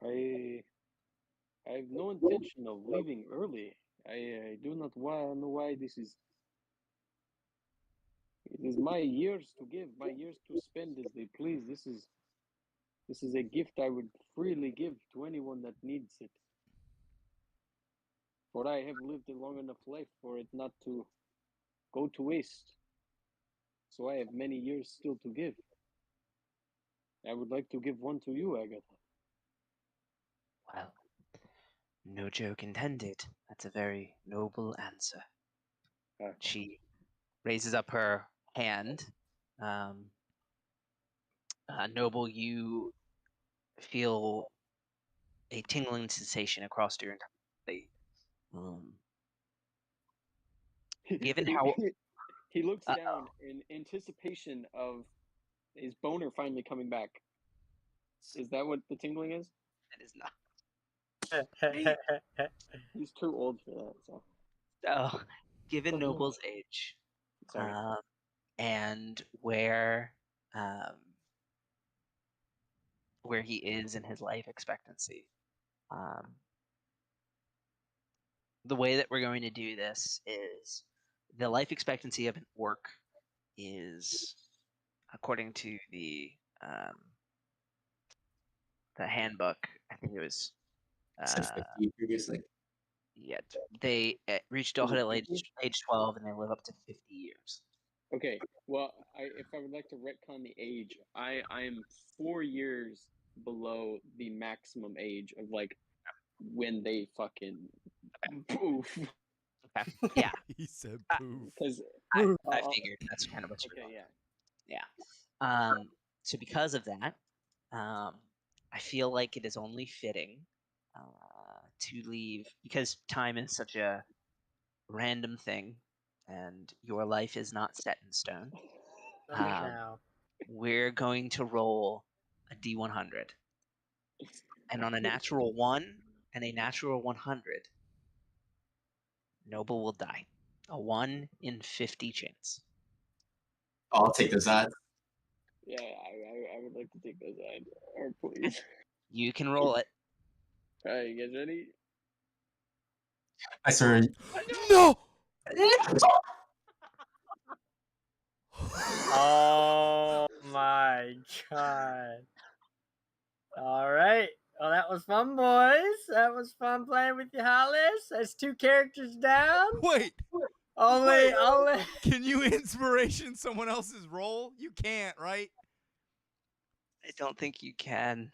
Speaker 3: I have no intention of leaving early. I do not know why this is. It is my years to give, my years to spend as they please. This is a gift I would freely give to anyone that needs it. For I have lived a long enough life for it not to go to waste. So I have many years still to give. I would like to give one to you, Agatha.
Speaker 5: Well, no joke intended. That's a very noble answer. She raises up her hand. Noble, you feel a tingling sensation across your entire body. Given how
Speaker 3: he looks down in anticipation of his boner finally coming back. Is that what the tingling is?
Speaker 5: it is not.
Speaker 3: He's too old for that. So,
Speaker 5: Given Noble's age, and where he is in his life expectancy, the way that we're going to do this is the life expectancy of an orc is, according to the handbook, I think it was.
Speaker 4: Said 50 previously.
Speaker 5: Yeah, they reach adulthood at age 12, and they live up to 50 years.
Speaker 3: Okay, well, if I would like to retcon the age, I am 4 years below the maximum age of like when they fucking poof.
Speaker 5: Okay. Yeah,
Speaker 1: He said
Speaker 5: Uh,
Speaker 1: poof.
Speaker 3: Because
Speaker 5: I figured that's kind of what you were
Speaker 3: okay,
Speaker 5: going.
Speaker 3: yeah.
Speaker 5: Yeah. So because of that, I feel like it is only fitting to leave, because time is such a random thing, and your life is not set in stone.
Speaker 2: Let me
Speaker 5: Um,
Speaker 2: now.
Speaker 5: We're going to roll a D100, and on a natural 1 and a natural 100, Noble will die. A 1 in 50 chance.
Speaker 4: I'll take those odds.
Speaker 3: Yeah, I would like to take those odds. Or please.
Speaker 5: You can roll it.
Speaker 3: Alright, you guys ready?
Speaker 4: I swear.
Speaker 1: No.
Speaker 2: Oh my god. All right. Well, that was fun, boys. That was fun playing with you, Hollis. That's 2 characters down.
Speaker 1: Wait.
Speaker 2: Only.
Speaker 1: Can you inspiration someone else's roll? You can't, right?
Speaker 5: I don't think you can.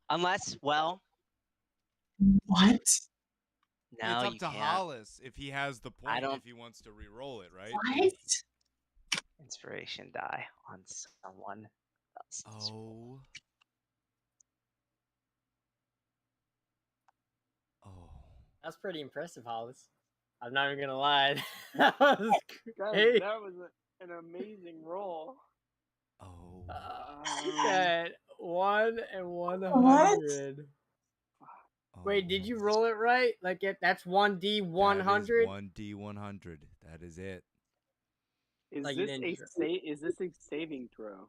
Speaker 5: Unless, well,
Speaker 4: What?
Speaker 5: no,
Speaker 1: it's up
Speaker 5: you
Speaker 1: to
Speaker 5: can't.
Speaker 1: Hollis if he has the point,
Speaker 5: don't-
Speaker 1: if he wants to re-roll it, right?
Speaker 4: What?
Speaker 5: Inspiration die on someone else.
Speaker 1: Oh. Oh.
Speaker 2: That's pretty impressive, Hollis. I'm not even gonna lie. That was
Speaker 3: Guys,
Speaker 2: great.
Speaker 3: that was an amazing roll.
Speaker 1: Oh.
Speaker 2: Okay, 1 and 100. Wait, did you roll it right? Like that's 1D100?
Speaker 1: 1D100. That is it.
Speaker 3: Is
Speaker 2: Like you
Speaker 3: this
Speaker 2: didn't
Speaker 3: a
Speaker 2: just-
Speaker 3: is this a saving throw?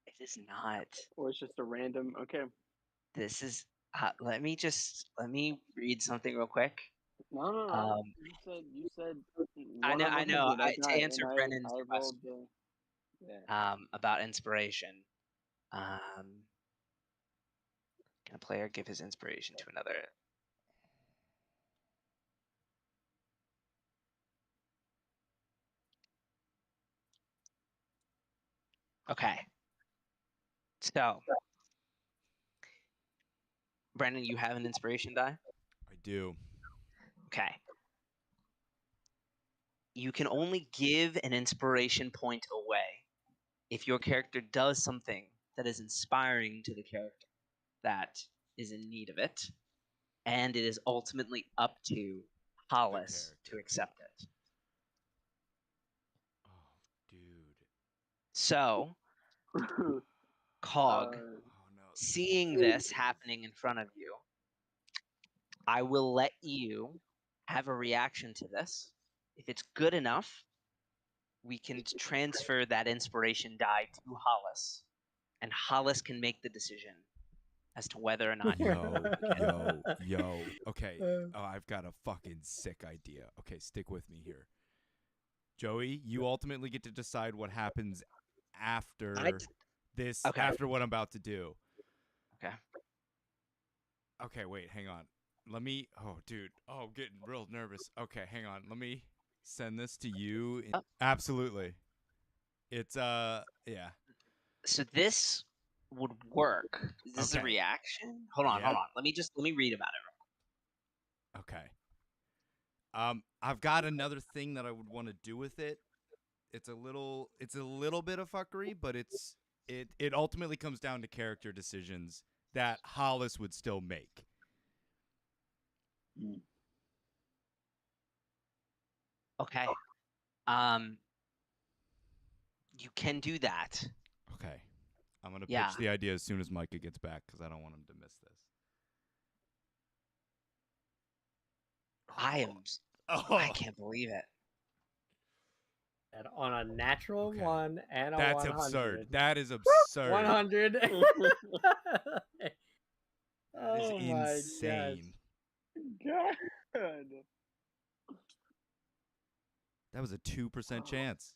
Speaker 5: It is not.
Speaker 3: Or it's just a random okay.
Speaker 5: This is. Let me read something real quick.
Speaker 3: No. You said
Speaker 5: I know.
Speaker 3: 100,
Speaker 5: To
Speaker 3: die,
Speaker 5: answer
Speaker 3: and
Speaker 5: Brennan's
Speaker 3: I rolled
Speaker 5: question,
Speaker 3: yeah.
Speaker 5: about inspiration. Can a player give his inspiration to another? Okay. So, Brendan, you have an inspiration die?
Speaker 1: I do.
Speaker 5: Okay. You can only give an inspiration point away if your character does something that is inspiring to the character that is in need of it, and it is ultimately up to Hollis to
Speaker 1: character.
Speaker 5: accept it.
Speaker 1: Oh, dude.
Speaker 5: So, Cog,
Speaker 3: Uh,
Speaker 1: Oh no.
Speaker 5: seeing this happening in front of you, I will let you have a reaction to this. If it's good enough, we can transfer that inspiration die to Hollis, and Hollis can make the decision as to whether or not.
Speaker 1: Yo. Okay. Oh, I've got a fucking sick idea. Okay, stick with me here. Joey, you ultimately get to decide what happens after this,
Speaker 5: Okay.
Speaker 1: after what I'm about to do.
Speaker 5: Okay.
Speaker 1: Okay, wait, hang on. Let me, oh, dude. Oh, I'm getting real nervous. Okay, hang on. Let me send this to you.
Speaker 5: Oh.
Speaker 1: Absolutely. It's, yeah.
Speaker 5: So this would work. Is this a
Speaker 1: Okay.
Speaker 5: reaction? Hold on.
Speaker 1: Yep.
Speaker 5: Let me read about it.
Speaker 1: Okay. I've got another thing that I would want to do with it. It's a little bit of fuckery, but it ultimately comes down to character decisions that Hollis would still make.
Speaker 5: Okay. You can do that.
Speaker 1: Okay. I'm going to
Speaker 5: Yeah.
Speaker 1: pitch the idea as soon as Micah gets back because I don't want him to miss this.
Speaker 5: I can't believe it.
Speaker 2: And on a natural
Speaker 1: Okay.
Speaker 2: 1 and a
Speaker 1: That's
Speaker 2: 100.
Speaker 1: absurd. That is absurd.
Speaker 2: 100.
Speaker 1: That
Speaker 2: Oh
Speaker 1: is
Speaker 2: my
Speaker 1: insane.
Speaker 3: God.
Speaker 1: That was a 2% chance.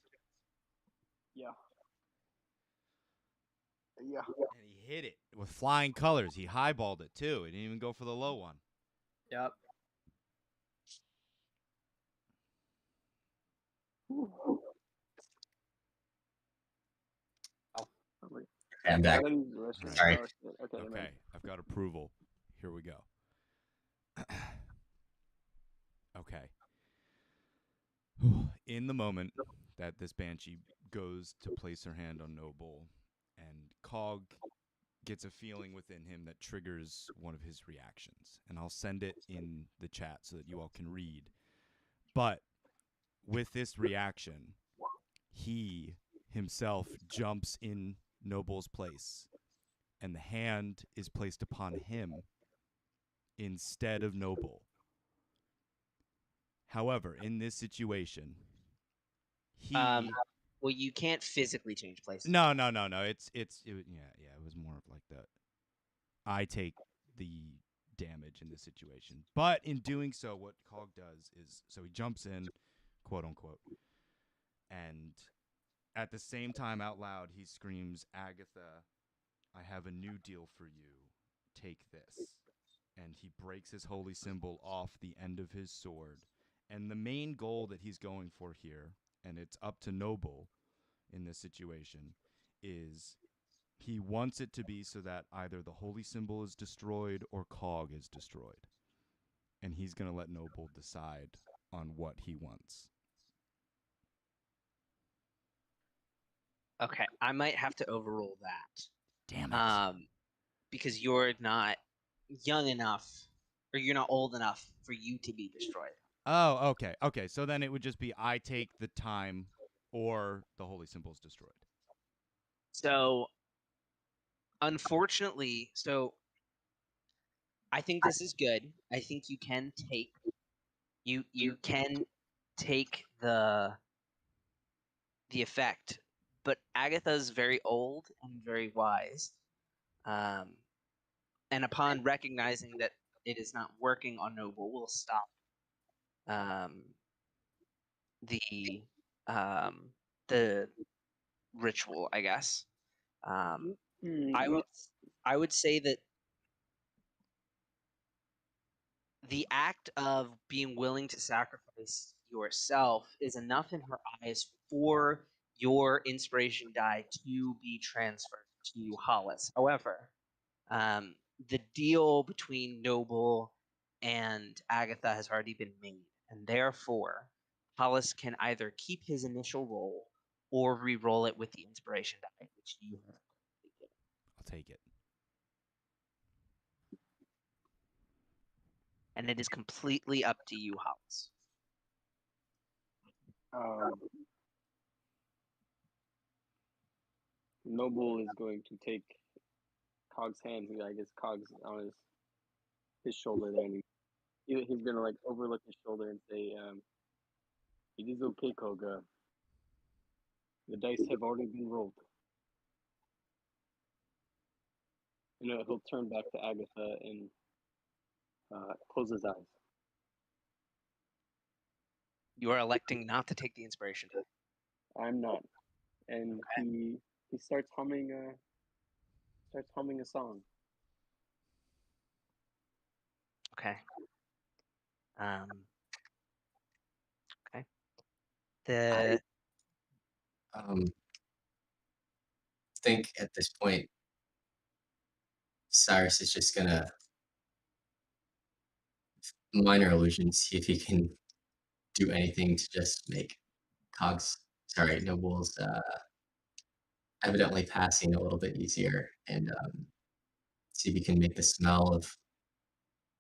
Speaker 3: Yeah.
Speaker 1: And he hit it with flying colors. He highballed it too. He didn't even go for the low one.
Speaker 2: Yep.
Speaker 4: I'm back. Sorry.
Speaker 3: Okay.
Speaker 1: Okay, I've got approval. Here we go. In the moment that this Banshee goes to place her hand on Noble, and Cog gets a feeling within him that triggers one of his reactions. And I'll send it in the chat so that you all can read. But with this reaction, he himself jumps in Noble's place, and the hand is placed upon him instead of Noble. However, in this situation, he
Speaker 5: Well, you can't physically change places.
Speaker 1: no. It was more of like that. I take the damage in this situation, but in doing so, what Cog does is so he jumps in, quote unquote, and at the same time, out loud, he screams, "Agatha, I have a new deal for you. Take this." And he breaks his holy symbol off the end of his sword. And the main goal that he's going for here, and it's up to Noble in this situation, is he wants it to be so that either the holy symbol is destroyed or Cog is destroyed. And he's going to let Noble decide on what he wants.
Speaker 5: Okay, I might have to overrule that.
Speaker 1: Damn it.
Speaker 5: Because you're not young enough, or you're not old enough for you to be destroyed.
Speaker 1: Oh, okay. Okay, so then it would just be I take the time or the holy symbol is destroyed.
Speaker 5: So, unfortunately, I think this is good. I think you can take the effect, but Agatha's very old and very wise. And upon recognizing that it is not working on Noble, will stop the ritual, I guess. I would say that the act of being willing to sacrifice yourself is enough in her eyes for your inspiration die to be transferred to Hollis. However, the deal between Noble and Agatha has already been made, and therefore Hollis can either keep his initial roll or re-roll it with the inspiration die, which you have.
Speaker 1: I'll take it.
Speaker 5: And it is completely up to you, Hollis.
Speaker 3: Noble is going to take Cog's hand. I guess Cog's on his shoulder there, and he's gonna like overlook his shoulder and say, "It is okay, Cog. The dice have already been rolled." You know, he'll turn back to Agatha and close his eyes.
Speaker 5: You are electing not to take the inspiration die.
Speaker 3: I'm not, and he starts humming a song.
Speaker 5: Okay. Okay. The
Speaker 4: think at this point, Cyrus is just gonna minor illusions, see if he can do anything to just make Noble's evidently passing a little bit easier, and see if he can make the smell of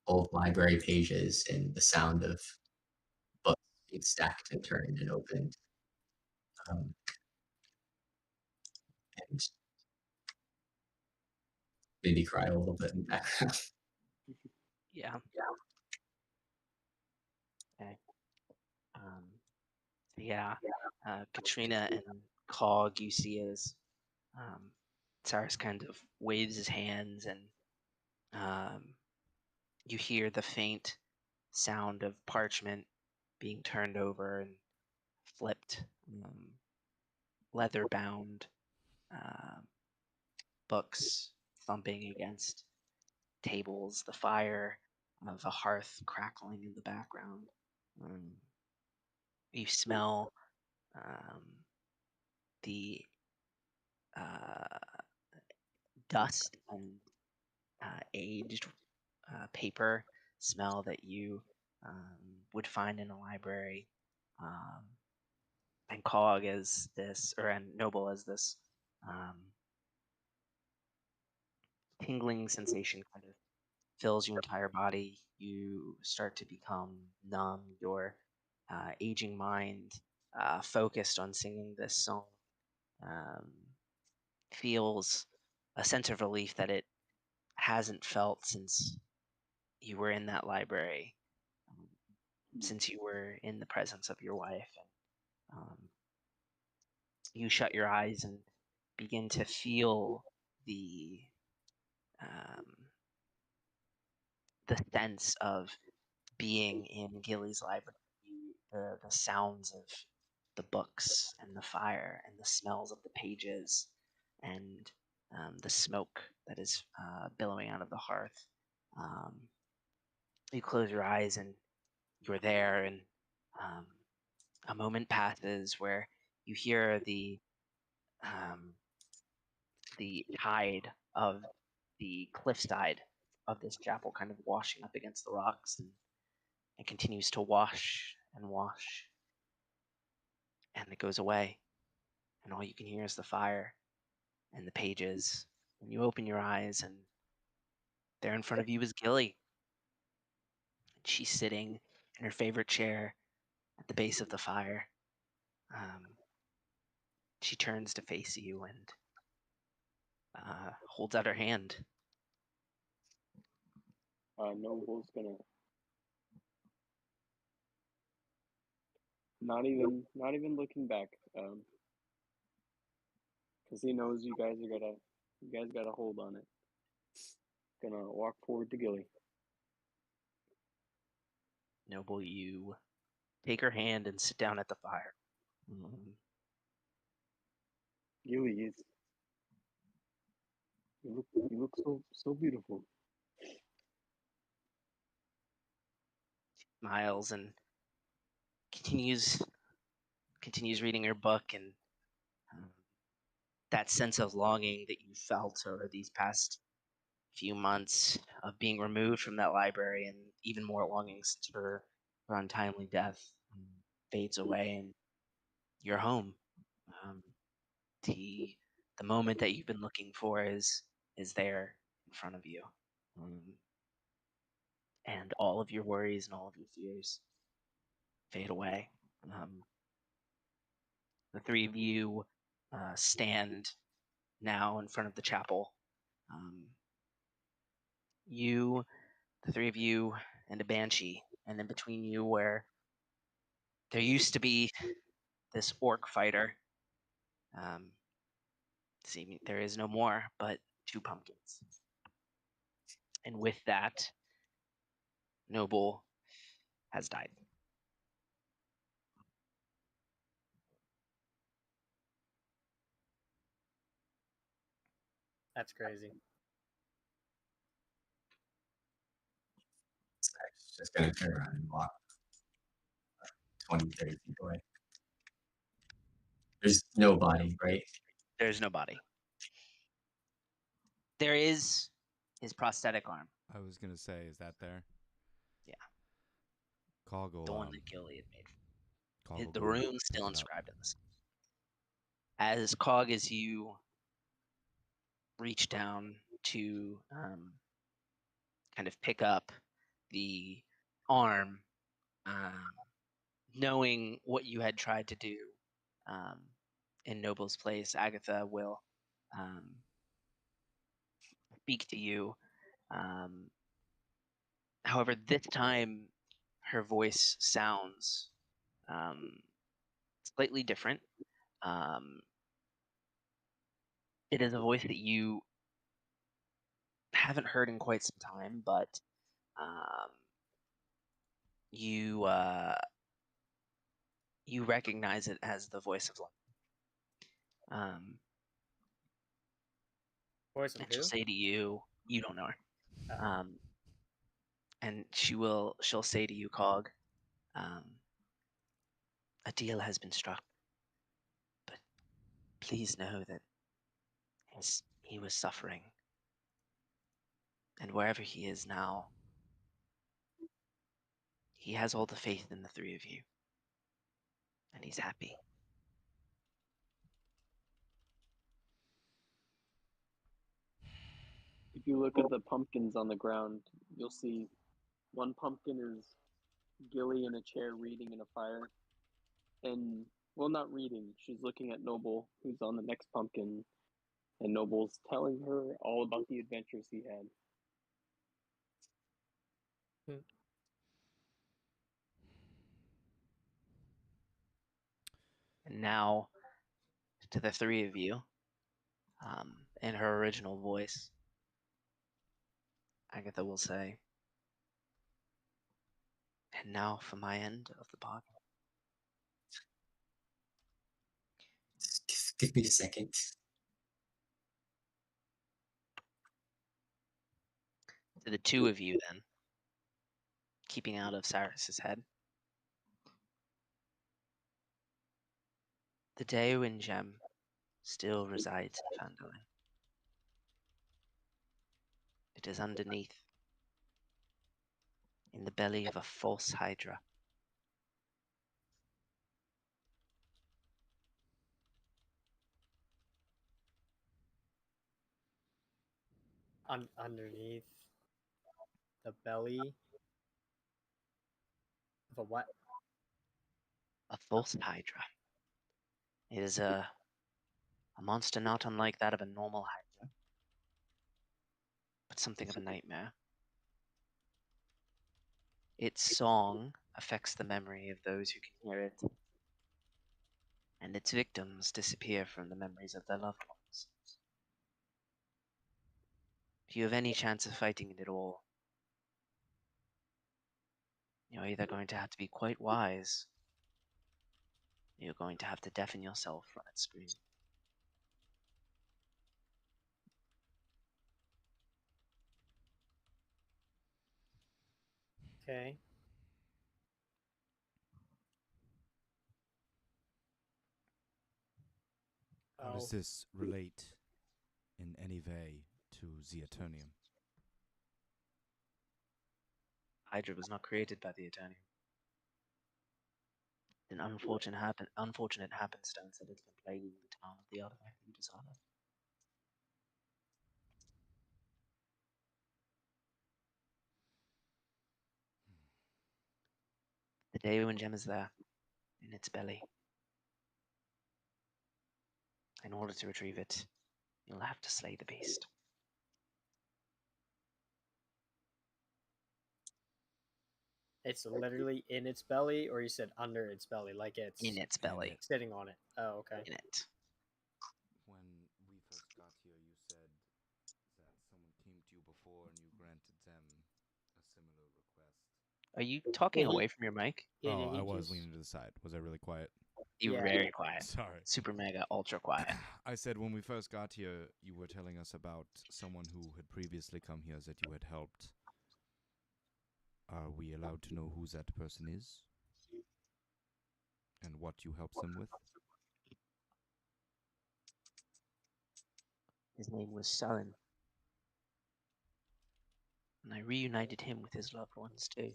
Speaker 4: old library pages and the sound of books being stacked and turned and opened, and maybe cry a little bit in the background.
Speaker 5: Yeah. Okay. Yeah. Katrina and Cog, you see as Cyrus kind of waves his hands, and you hear the faint sound of parchment being turned over and flipped, leather-bound books thumping against tables, the fire of a hearth crackling in the background. You smell the dust and aged paper smell that you would find in a library And Cog as this, and Noble as this tingling sensation kind of fills your entire body. You start to become numb. Your aging mind, focused on singing this song, feels a sense of relief that it hasn't felt since you were in that library, since you were in the presence of your wife. And you shut your eyes and begin to feel the sense of being in Gilly's library, the sounds of the books and the fire and the smells of the pages and the smoke that is billowing out of the hearth. You close your eyes and you're there, and a moment passes where you hear the tide of the cliffside of this chapel kind of washing up against the rocks, and it continues to wash and wash, and it goes away, and all you can hear is the fire and the pages. And you open your eyes, and there in front of you is Gilly. And she's sitting in her favorite chair at the base of the fire. She turns to face you and holds out her hand.
Speaker 3: Noble's gonna not even looking back, because he knows you guys gotta hold on it. Gonna walk forward to Gilly.
Speaker 5: Noble, you take her hand and sit down at the fire.
Speaker 3: Gilly, you look so beautiful.
Speaker 5: Smiles and continues reading her book, and that sense of longing that you felt over these past few months of being removed from that library, and even more longing since her untimely death, fades away, and you're home. The moment that you've been looking for is there in front of you, and all of your worries and all of your fears fade away. The three of you stand now in front of the chapel. The three of you, and a Banshee, and in between you, where there used to be this orc fighter. See, there is no more, but 2 pumpkins. And with that, Noble has died.
Speaker 2: That's crazy.
Speaker 4: It's just gonna turn around and walk 20, 30 feet away. There's no body, right?
Speaker 5: There's no body. There is his prosthetic arm.
Speaker 1: I was gonna say, is that there?
Speaker 5: Yeah.
Speaker 1: Coggle.
Speaker 5: The one that Gilly had made.
Speaker 1: Coggle
Speaker 5: The
Speaker 1: go
Speaker 5: rune's
Speaker 1: pick
Speaker 5: still
Speaker 1: it up.
Speaker 5: inscribed in this. As Cog, as you reach down to kind of pick up the arm, knowing what you had tried to do in Noble's place, Agatha will speak to you. However, this time her voice sounds slightly different. It is a voice that you haven't heard in quite some time, but you recognize it as the voice of life.
Speaker 2: Voice of
Speaker 5: And
Speaker 2: who?
Speaker 5: she'll say to you, you don't know her.
Speaker 2: Oh.
Speaker 5: And she'll say to you, Cog, a deal has been struck, but please know that he was suffering, and wherever he is now, he has all the faith in the three of you. and he's happy.
Speaker 3: If you look at the pumpkins on the ground, you'll see one pumpkin is Gilly in a chair reading in a fire. And, well, not reading. She's looking at Noble, who's on the next pumpkin. And Noble's telling her all about the adventures he had.
Speaker 5: And now, to the three of you, in her original voice, Agatha will say, "And now for my end of the bargain."
Speaker 4: Give me a second.
Speaker 5: To the two of you, then, keeping out of Cyrus's head, the Daewin gem still resides in Phandalin. It is underneath, in the belly of a false hydra.
Speaker 2: Underneath the belly of a what?
Speaker 5: A false hydra. It is a monster not unlike that of a normal hydra, but something of a nightmare. Its song affects the memory of those who can hear it, and its victims disappear from the memories of their loved ones. If you have any chance of fighting it at all, you're either going to have to be quite wise, or you're going to have to deafen yourself from its scream.
Speaker 2: Okay.
Speaker 1: How does
Speaker 2: Oh,
Speaker 1: this relate in any way to the Eternium?
Speaker 5: Hydra was not created by the Eternium. An unfortunate happenstance that has been plaguing the town of the artifact that you dishonored. The Daewin gem is there, in its belly. In order to retrieve it, you'll have to slay the beast.
Speaker 2: it's literally in its belly, or you said under its belly, like it's
Speaker 5: In its belly.
Speaker 1: it.
Speaker 2: sitting on it. Oh, okay.
Speaker 5: In it.
Speaker 1: When we first got here, you said that someone came to you before and you granted them a similar request.
Speaker 5: Are you talking
Speaker 2: Well, he-
Speaker 5: away from your mic?
Speaker 2: Yeah,
Speaker 1: Oh,
Speaker 2: he
Speaker 1: I was
Speaker 2: just-
Speaker 1: leaning to the side. Was I really quiet?
Speaker 5: You're
Speaker 2: Yeah.
Speaker 5: very quiet.
Speaker 1: Sorry.
Speaker 5: Super mega ultra quiet.
Speaker 1: I said when we first got here, you were telling us about someone who had previously come here that you had helped. Are we allowed to know who that person is? And what you helped them with?
Speaker 5: His name was Siren. And I reunited him with his loved ones too.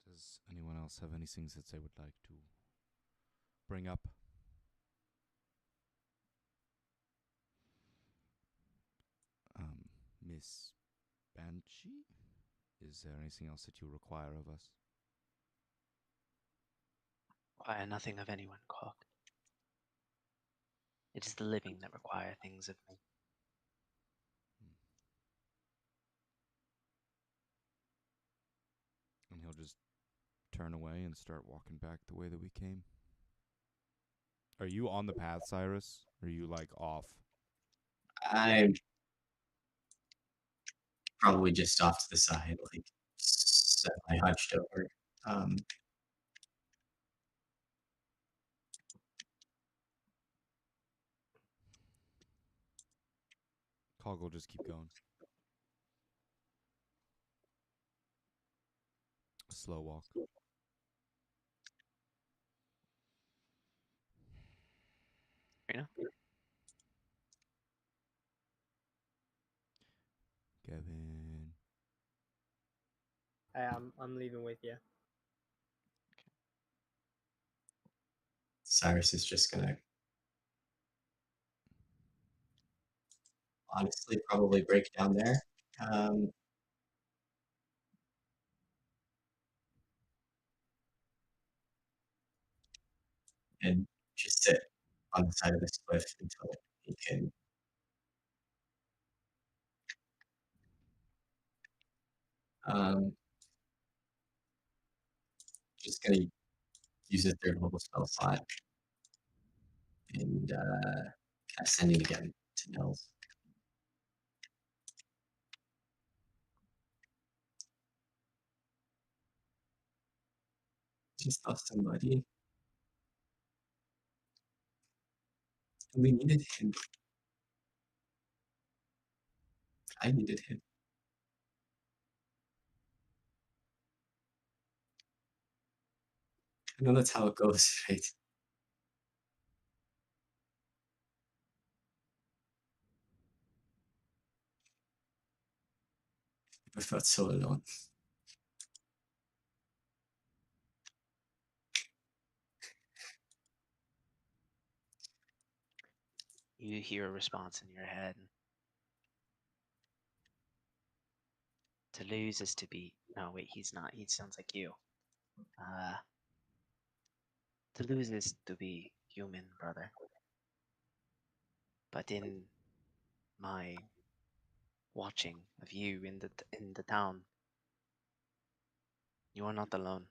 Speaker 1: Does anyone else have any things that they would like to bring up? Miss Banshee? Is there anything else that you require of us?
Speaker 5: Require nothing of anyone, Cork. It is the living that require things of me.
Speaker 1: And he'll just turn away and start walking back the way that we came. Are you on the path, Cyrus? Or are you like off?
Speaker 4: I'm probably just off to the side, like semi hunched over.
Speaker 1: Cog will just keep going. A slow walk.
Speaker 2: I'm leaving with you.
Speaker 4: Cyrus is just gonna honestly probably break down there. And just sit on the side of this cliff until he can just gonna use a third level spell slot and cast sending again to Nils. Just off somebody. And we needed him. I needed him. I know that's how it goes, right? I felt so alone.
Speaker 5: You hear a response in your head. To lose is to be. No, wait, he's not. He sounds like you. To lose is to be human, brother. But in my watching of you in the town, you are not alone.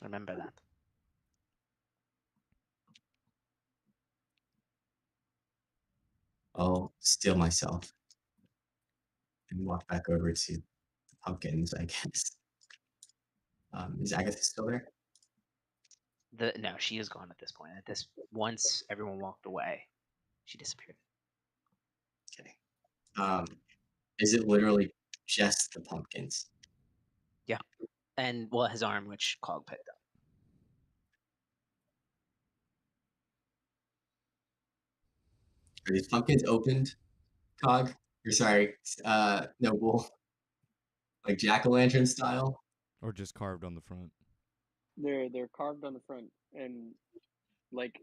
Speaker 5: Remember that.
Speaker 4: I'll steel myself and walk back over to the pumpkins, I guess. Is Agatha still there?
Speaker 5: No, she is gone at this point. Once everyone walked away, she disappeared.
Speaker 4: Okay. Is it literally just the pumpkins?
Speaker 5: Yeah, and well, his arm, which Cog picked up.
Speaker 4: Are these pumpkins opened, Cog? Or sorry, Noble? Like jack-o'-lantern style?
Speaker 1: Or just carved on the front.
Speaker 3: They're carved on the front, and like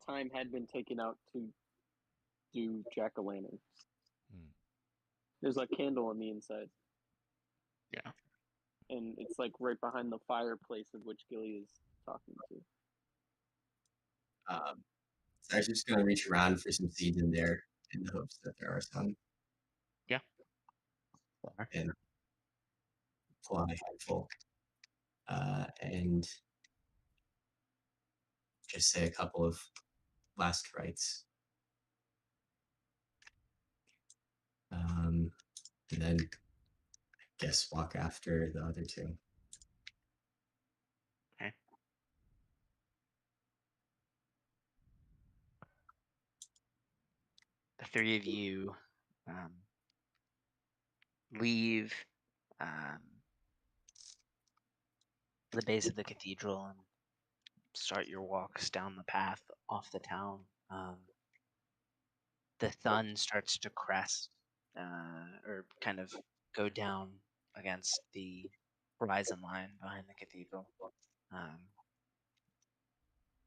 Speaker 3: time had been taken out to do jack-o'-lanterns.
Speaker 1: Hmm.
Speaker 3: There's a candle on the inside.
Speaker 5: Yeah.
Speaker 3: And it's like right behind the fireplace of which Gilly is talking to.
Speaker 4: So I was just gonna reach around for some seeds in there in the hopes that there are some.
Speaker 5: Yeah.
Speaker 4: And pull out a handful. And just say a couple of last rites. And then I guess walk after the other two.
Speaker 5: Okay. The three of you leave the base of the cathedral and start your walks down the path off the town. The sun starts to crest or kind of go down against the horizon line behind the cathedral.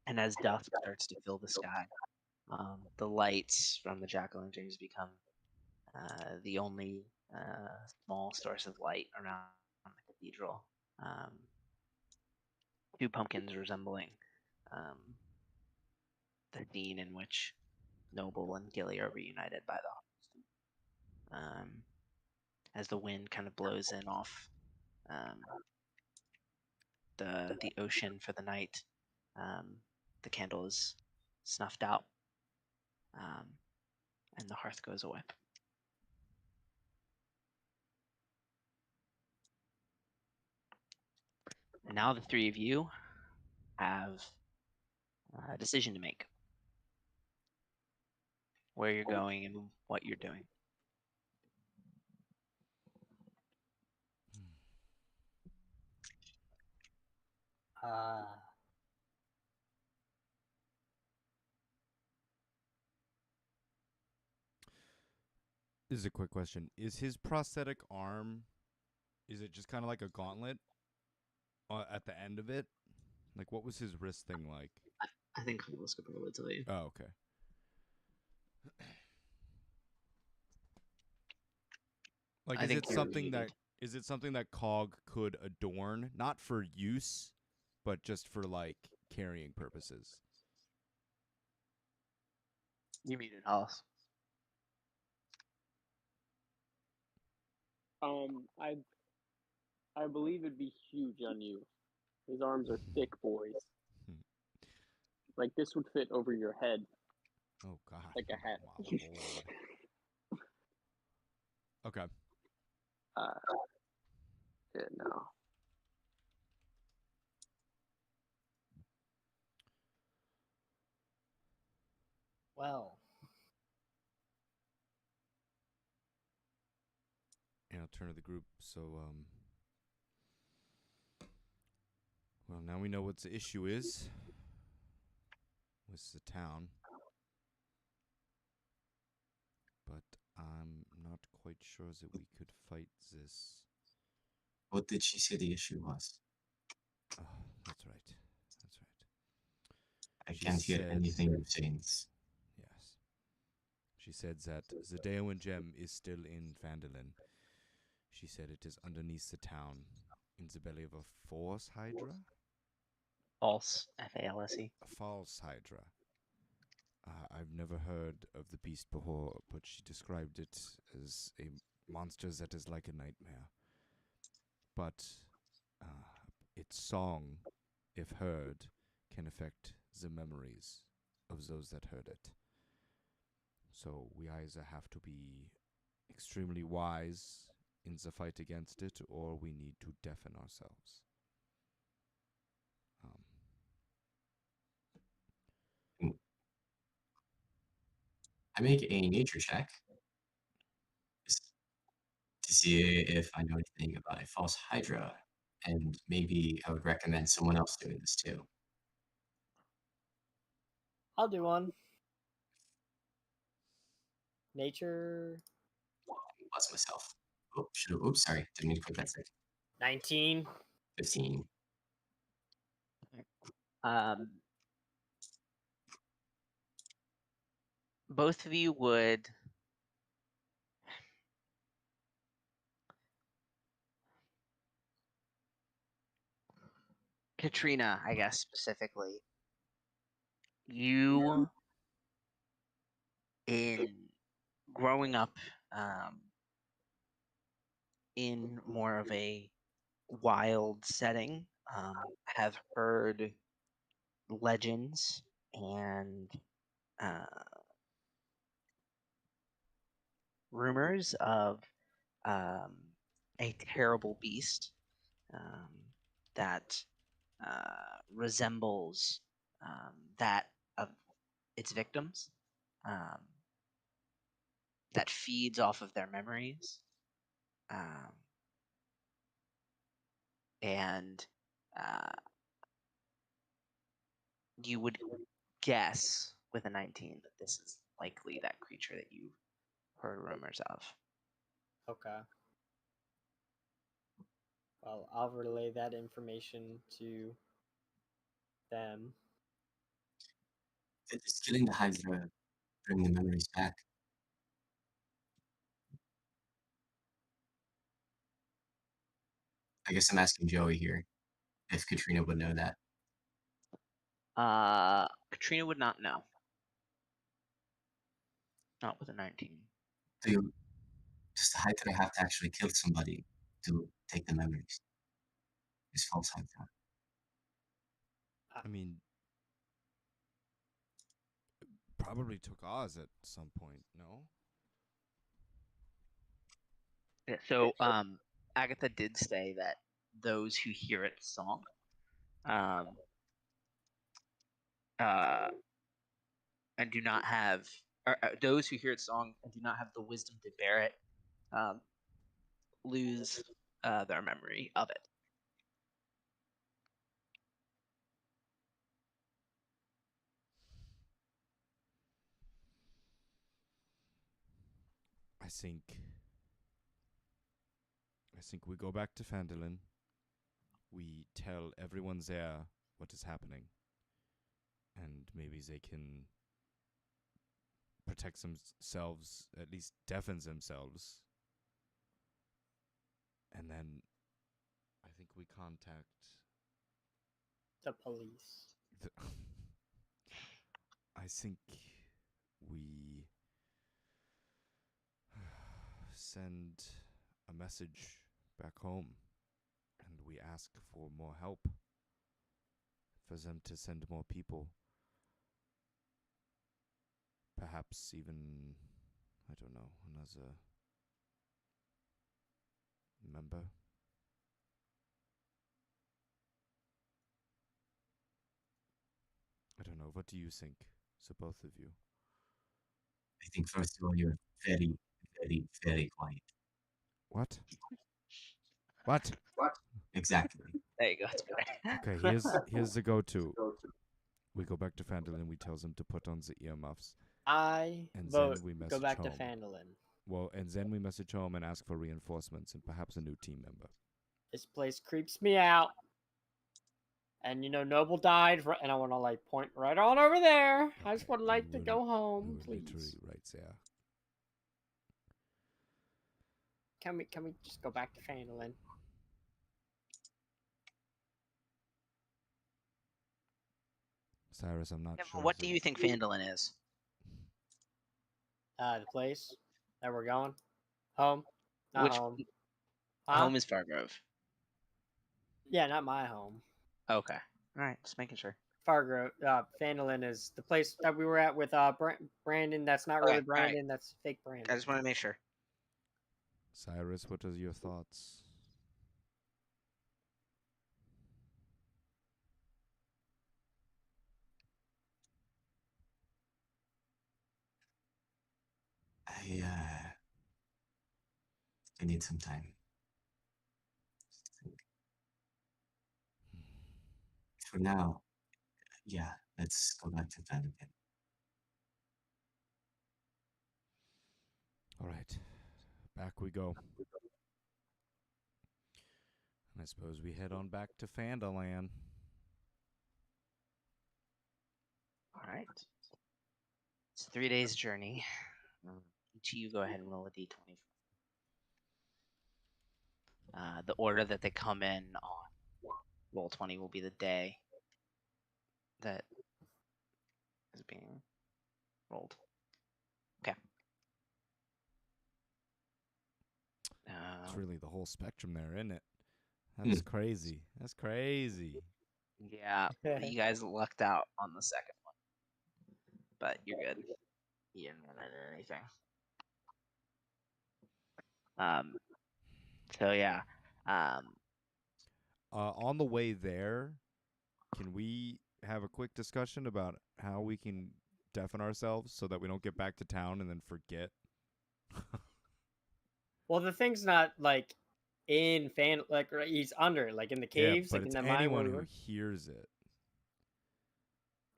Speaker 5: And as dusk starts to fill the sky, the lights from the jack-o'-lanterns become the only small source of light around the cathedral. Two pumpkins resembling the scene in which Noble and Gilly are reunited by the harvest. As the wind kind of blows in off the ocean for the night, the candle is snuffed out, and the hearth goes away. And now the three of you have a decision to make. Where you're going and what you're doing.
Speaker 1: This is a quick question. Is his prosthetic arm, is it just kind of like a gauntlet at the end of it? Like, what was his wrist thing like?
Speaker 5: I think Carlos could probably tell you.
Speaker 1: Oh, okay. Like,
Speaker 5: I
Speaker 1: is
Speaker 5: think
Speaker 1: it
Speaker 5: you're
Speaker 1: something that
Speaker 5: muted.
Speaker 1: is it something that Cog could adorn, not for use, but just for like carrying purposes?
Speaker 5: You muted Hollis.
Speaker 3: I believe it'd be huge on you. His arms are thick, boys. Like this would fit over your head
Speaker 1: Oh God.
Speaker 3: like a hat.
Speaker 1: My lord. Okay.
Speaker 3: Yeah, no.
Speaker 2: Well,
Speaker 1: And I'll turn to the group. So, well, now we know what the issue is with the town, but I'm not quite sure that we could fight this.
Speaker 4: What did she say the issue was?
Speaker 1: Oh, that's right. That's right.
Speaker 4: I
Speaker 1: She
Speaker 4: can't hear
Speaker 1: said-
Speaker 4: anything you're saying.
Speaker 1: Yes. She said that the Daewon gem is still in Vandalin. She said it is underneath the town, in the belly of a false hydra?
Speaker 5: False. False.
Speaker 1: A false hydra. I've never heard of the beast before, but she described it as a monster that is like a nightmare. But its song, if heard, can affect the memories of those that heard it. So we either have to be extremely wise in the fight against it, or we need to deafen ourselves.
Speaker 4: I make a nature check just to see if I know anything about a false hydra, and maybe I would recommend someone else doing this too.
Speaker 2: I'll do one. Nature
Speaker 4: Bless myself. Oh, oops, sorry. Didn't mean to click that stick.
Speaker 2: 19.
Speaker 4: 15.
Speaker 5: Both of you would Katrina, I guess specifically. You in growing up in more of a wild setting, have heard legends and rumors of a terrible beast that resembles that of its victims, that feeds off of their memories, and you would guess with a 19 that this is likely that creature that you heard rumors of.
Speaker 2: Okay. Well, I'll relay that information to them.
Speaker 4: Just killing the hydra, bring the memories back. I guess I'm asking Joey here if Katrina would know that.
Speaker 5: Katrina would not know. Not with a 19.
Speaker 4: Does the hydra have to actually kill somebody to take the memories? Is false hydra.
Speaker 1: I mean, probably took Oz at some point, no?
Speaker 5: Yeah, so Agatha did say that those who hear its song and do not have, or those who hear its song and do not have the wisdom to bear it, lose their memory of it.
Speaker 1: I I think we go back to Phandalin. We tell everyone there what is happening, and maybe they can protect themselves, at least deafen themselves. And then I think we contact
Speaker 2: The police.
Speaker 1: the I think we send a message back home and we ask for more help, for them to send more people. Perhaps even, I don't know, another member. I don't know. What do you think? So both of you.
Speaker 4: I think first of all, you're very, very, very quiet.
Speaker 1: What? What?
Speaker 4: Exactly.
Speaker 5: There you go. It's better.
Speaker 1: Okay, here's the go-to. We go back to Phandalin and we tell them to put on the earmuffs.
Speaker 2: I
Speaker 1: And
Speaker 2: vote
Speaker 1: then we
Speaker 2: go
Speaker 1: message
Speaker 2: back to
Speaker 1: home.
Speaker 2: Phandalin.
Speaker 1: Well, and then we message home and ask for reinforcements and perhaps a new team member.
Speaker 2: This place creeps me out. And Noble died, and I want to like point right on over there. I just
Speaker 1: Okay,
Speaker 2: would
Speaker 1: we
Speaker 2: like to
Speaker 1: will-
Speaker 2: go
Speaker 1: We
Speaker 2: home,
Speaker 1: were literally
Speaker 2: please.
Speaker 1: right there.
Speaker 2: Can we just go back to Phandalin?
Speaker 1: Cyrus, I'm not
Speaker 5: Yeah,
Speaker 1: sure.
Speaker 5: what do you think Phandalin is?
Speaker 2: The place that we're going, home, not
Speaker 5: Which
Speaker 2: home. Huh?
Speaker 5: home is Fargrove?
Speaker 2: Yeah, not my home.
Speaker 5: Okay. All right. Just making sure.
Speaker 2: Fargo, Phandalin is the place that we were at with Brandon. That's not
Speaker 5: Okay,
Speaker 2: really
Speaker 5: all right.
Speaker 2: Brandon. That's fake Brandon.
Speaker 5: I just want to make sure.
Speaker 1: Cyrus, what are your thoughts?
Speaker 4: I need some time. For now, yeah, let's go back to Phandalin.
Speaker 1: All right, back we go. And I suppose we head on back to Phandalin.
Speaker 5: All right. It's 3 days journey. Each of you go ahead and roll a d20. The order that they come in on roll 20 will be the day that is being rolled. Okay.
Speaker 1: It's really the whole spectrum there, isn't it? That's crazy. That's crazy.
Speaker 5: Yeah, you guys lucked out on the second one, but you're good. You didn't run into anything. So yeah.
Speaker 1: On the way there, can we have a quick discussion about how we can deafen ourselves so that we don't get back to town and then forget?
Speaker 2: Well, the thing's not like in like he's under, like in the caves,
Speaker 1: but
Speaker 2: like in
Speaker 1: it's
Speaker 2: the mine.
Speaker 1: anyone
Speaker 2: Where we
Speaker 1: who
Speaker 2: were.
Speaker 1: hears it.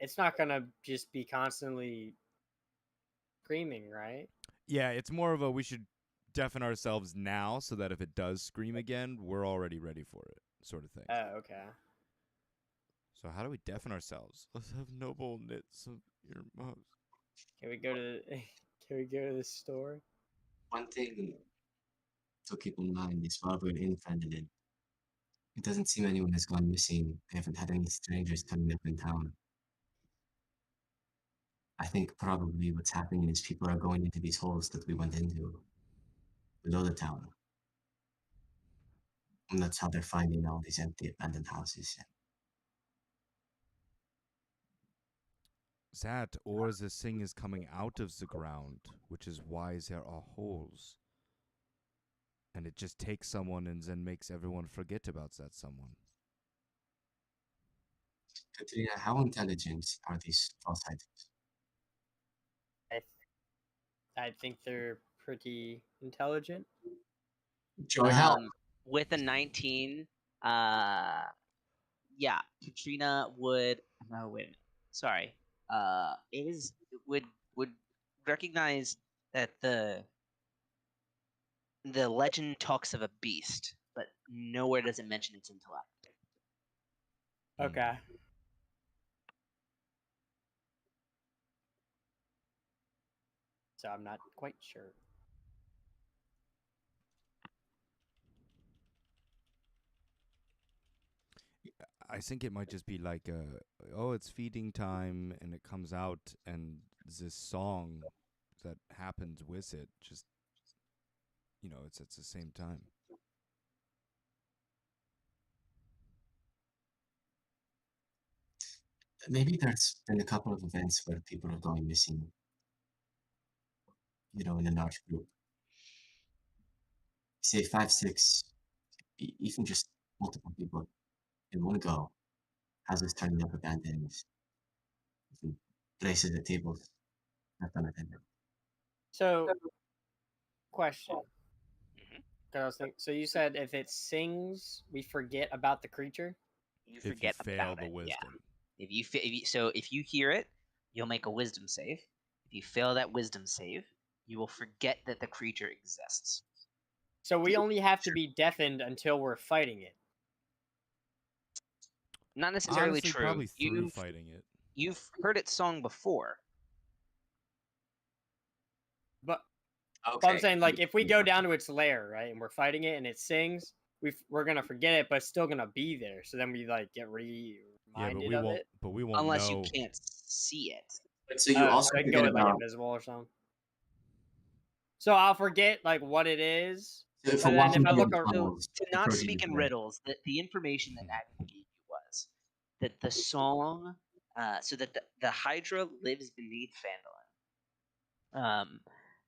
Speaker 2: It's not gonna just be constantly screaming, right?
Speaker 1: Yeah, it's more of a we should deafen ourselves now so that if it does scream again, we're already ready for it, sort of thing.
Speaker 2: Oh, okay.
Speaker 1: So how do we deafen ourselves? Let's have Noble knit some earmuffs.
Speaker 2: Can we go to the store?
Speaker 4: One thing to keep in mind is while we're in Phandalin, it doesn't seem anyone has gone missing. They haven't had any strangers coming up in town. I think probably what's happening is people are going into these holes that we went into below the town. And that's how they're finding all these empty abandoned houses.
Speaker 1: That or this thing is coming out of the ground, which is why there are holes. And it just takes someone and then makes everyone forget about that someone.
Speaker 4: Katrina, how intelligent are these false items?
Speaker 2: I think they're pretty intelligent.
Speaker 4: Joy, help!
Speaker 5: With a 19, yeah, Katrina would. No, wait a minute. Sorry. It would recognize that the The legend talks of a beast, but nowhere does it mention its intellect.
Speaker 2: Okay. So I'm not quite sure.
Speaker 1: I think it might just be like, oh, it's feeding time, and it comes out, and this song that happens with it, just, it's at the same time.
Speaker 4: Maybe there's been a couple of events where people are going missing, in a large group. Say 5, 6, even just multiple people in one go. Houses turning up abandoned, even places at tables left unattended.
Speaker 2: So, question.
Speaker 5: Mhm.
Speaker 2: 'Cause I was thinking, so you said if it sings, we forget about the creature?
Speaker 5: You
Speaker 1: If you
Speaker 5: forget
Speaker 1: fail
Speaker 5: about
Speaker 1: the
Speaker 5: it.
Speaker 1: wisdom.
Speaker 5: Yeah. If you hear it, you'll make a wisdom save. If you fail that wisdom save, you will forget that the creature exists.
Speaker 2: So we only have to be deafened until we're fighting it.
Speaker 5: Not necessarily
Speaker 1: Honestly,
Speaker 5: true.
Speaker 1: probably through fighting it.
Speaker 5: You've heard its song before.
Speaker 2: But
Speaker 4: Okay.
Speaker 2: I'm saying, like, if we go down to its lair, right, and we're fighting it and it sings, we're gonna forget it, but it's still gonna be there. So then we like get reminded
Speaker 1: Yeah, but we
Speaker 2: of
Speaker 1: won't.
Speaker 2: it.
Speaker 1: But we won't
Speaker 5: Unless
Speaker 1: know.
Speaker 5: you can't see it.
Speaker 4: But so you also
Speaker 2: So I can
Speaker 4: forget
Speaker 2: go like
Speaker 4: about.
Speaker 2: invisible or something. So I'll forget like what it is.
Speaker 4: So if
Speaker 2: But
Speaker 4: we're
Speaker 2: then
Speaker 4: walking
Speaker 2: if I
Speaker 4: through
Speaker 2: look
Speaker 4: the
Speaker 2: ar-
Speaker 4: tunnels,
Speaker 5: To not
Speaker 4: approaching
Speaker 5: speak
Speaker 4: the
Speaker 5: in
Speaker 4: door.
Speaker 5: riddles, the information that Agria gave you was that the song, so that the Hydra lives beneath Phandalin,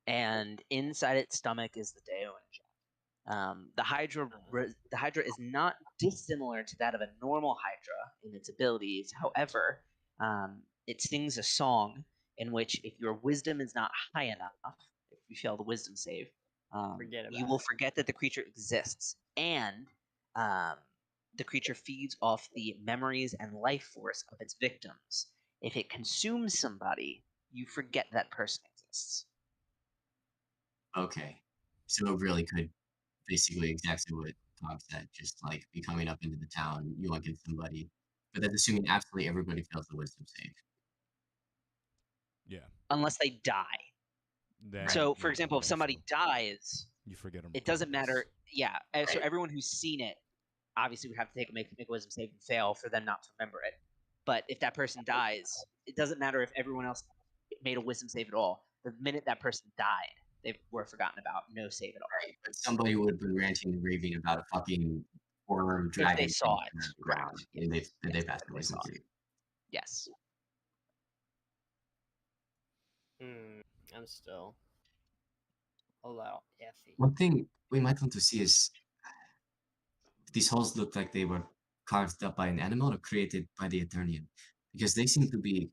Speaker 5: and inside its stomach is the Daoin. The Hydra is not dissimilar to that of a normal Hydra in its abilities. However, it sings a song in which, if your wisdom is not high enough, if you fail the wisdom save,
Speaker 2: Forget
Speaker 5: you
Speaker 2: about
Speaker 5: will
Speaker 2: it.
Speaker 5: forget that the creature exists, and the creature feeds off the memories and life force of its victims. If it consumes somebody, you forget that person exists.
Speaker 4: Okay. So it really could basically exactly what Tom said, just like be coming up into the town, you want to get somebody. But that's assuming absolutely everybody fails the wisdom save.
Speaker 1: Yeah.
Speaker 5: Unless they die.
Speaker 1: Then.
Speaker 5: So, for
Speaker 1: yeah,
Speaker 5: example, if
Speaker 1: okay,
Speaker 5: somebody
Speaker 1: so
Speaker 5: dies,
Speaker 1: you forget them.
Speaker 5: it doesn't matter. Yeah. So
Speaker 4: Right.
Speaker 5: everyone who's seen it, obviously, would have to make a wisdom save and fail for them not to remember it. But if that person dies, it doesn't matter if everyone else made a wisdom save at all. The minute that person died, they were forgotten about. No save at all.
Speaker 4: Right. But somebody would have been ranting and raving about a fucking worm
Speaker 5: If
Speaker 4: dragging
Speaker 5: they saw
Speaker 4: things
Speaker 5: it,
Speaker 4: around the ground,
Speaker 5: correct.
Speaker 4: and
Speaker 5: Yes.
Speaker 4: they
Speaker 5: Yes,
Speaker 4: passed
Speaker 5: if
Speaker 4: the
Speaker 5: they
Speaker 4: wisdom
Speaker 5: saw it.
Speaker 4: save.
Speaker 5: Yes.
Speaker 2: I'm still a little iffy.
Speaker 4: One thing we might want to see is these holes look like they were carved up by an animal or created by the Eternian, because they seem to be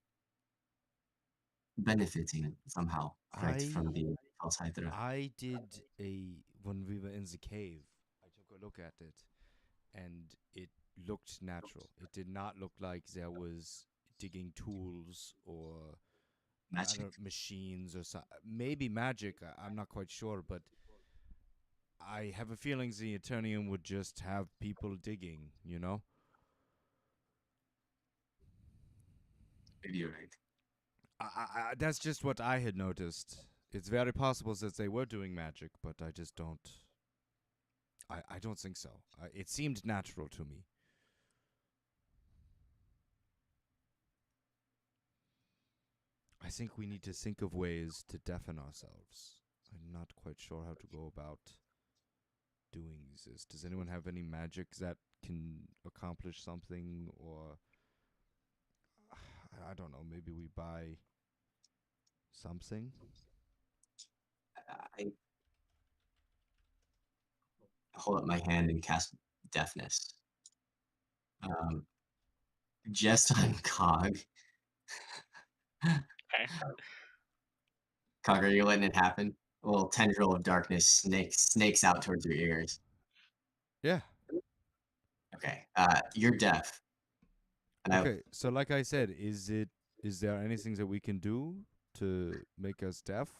Speaker 4: benefiting somehow, correct, from the false Hydra.
Speaker 1: I did when we were in the cave. I took a look at it, and it looked natural. It did not look like there was digging tools or
Speaker 4: Magic.
Speaker 1: machines or maybe magic. I'm not quite sure, but I have a feeling the Eternium would just have people digging.
Speaker 4: Maybe you're right.
Speaker 1: That's just what I had noticed. It's very possible that they were doing magic, but I just don't. I don't think so. It seemed natural to me. I think we need to think of ways to deafen ourselves. I'm not quite sure how to go about doing this. Does anyone have any magic that can accomplish something, or I don't know, maybe we buy something?
Speaker 4: I hold up my hand and cast deafness. Just on Cog.
Speaker 5: Okay.
Speaker 4: Cog, are you letting it happen? A little tendril of darkness snakes out towards your ears.
Speaker 1: Yeah.
Speaker 4: Okay. You're deaf.
Speaker 1: Okay, so like I said, is there anything that we can do to make us deaf?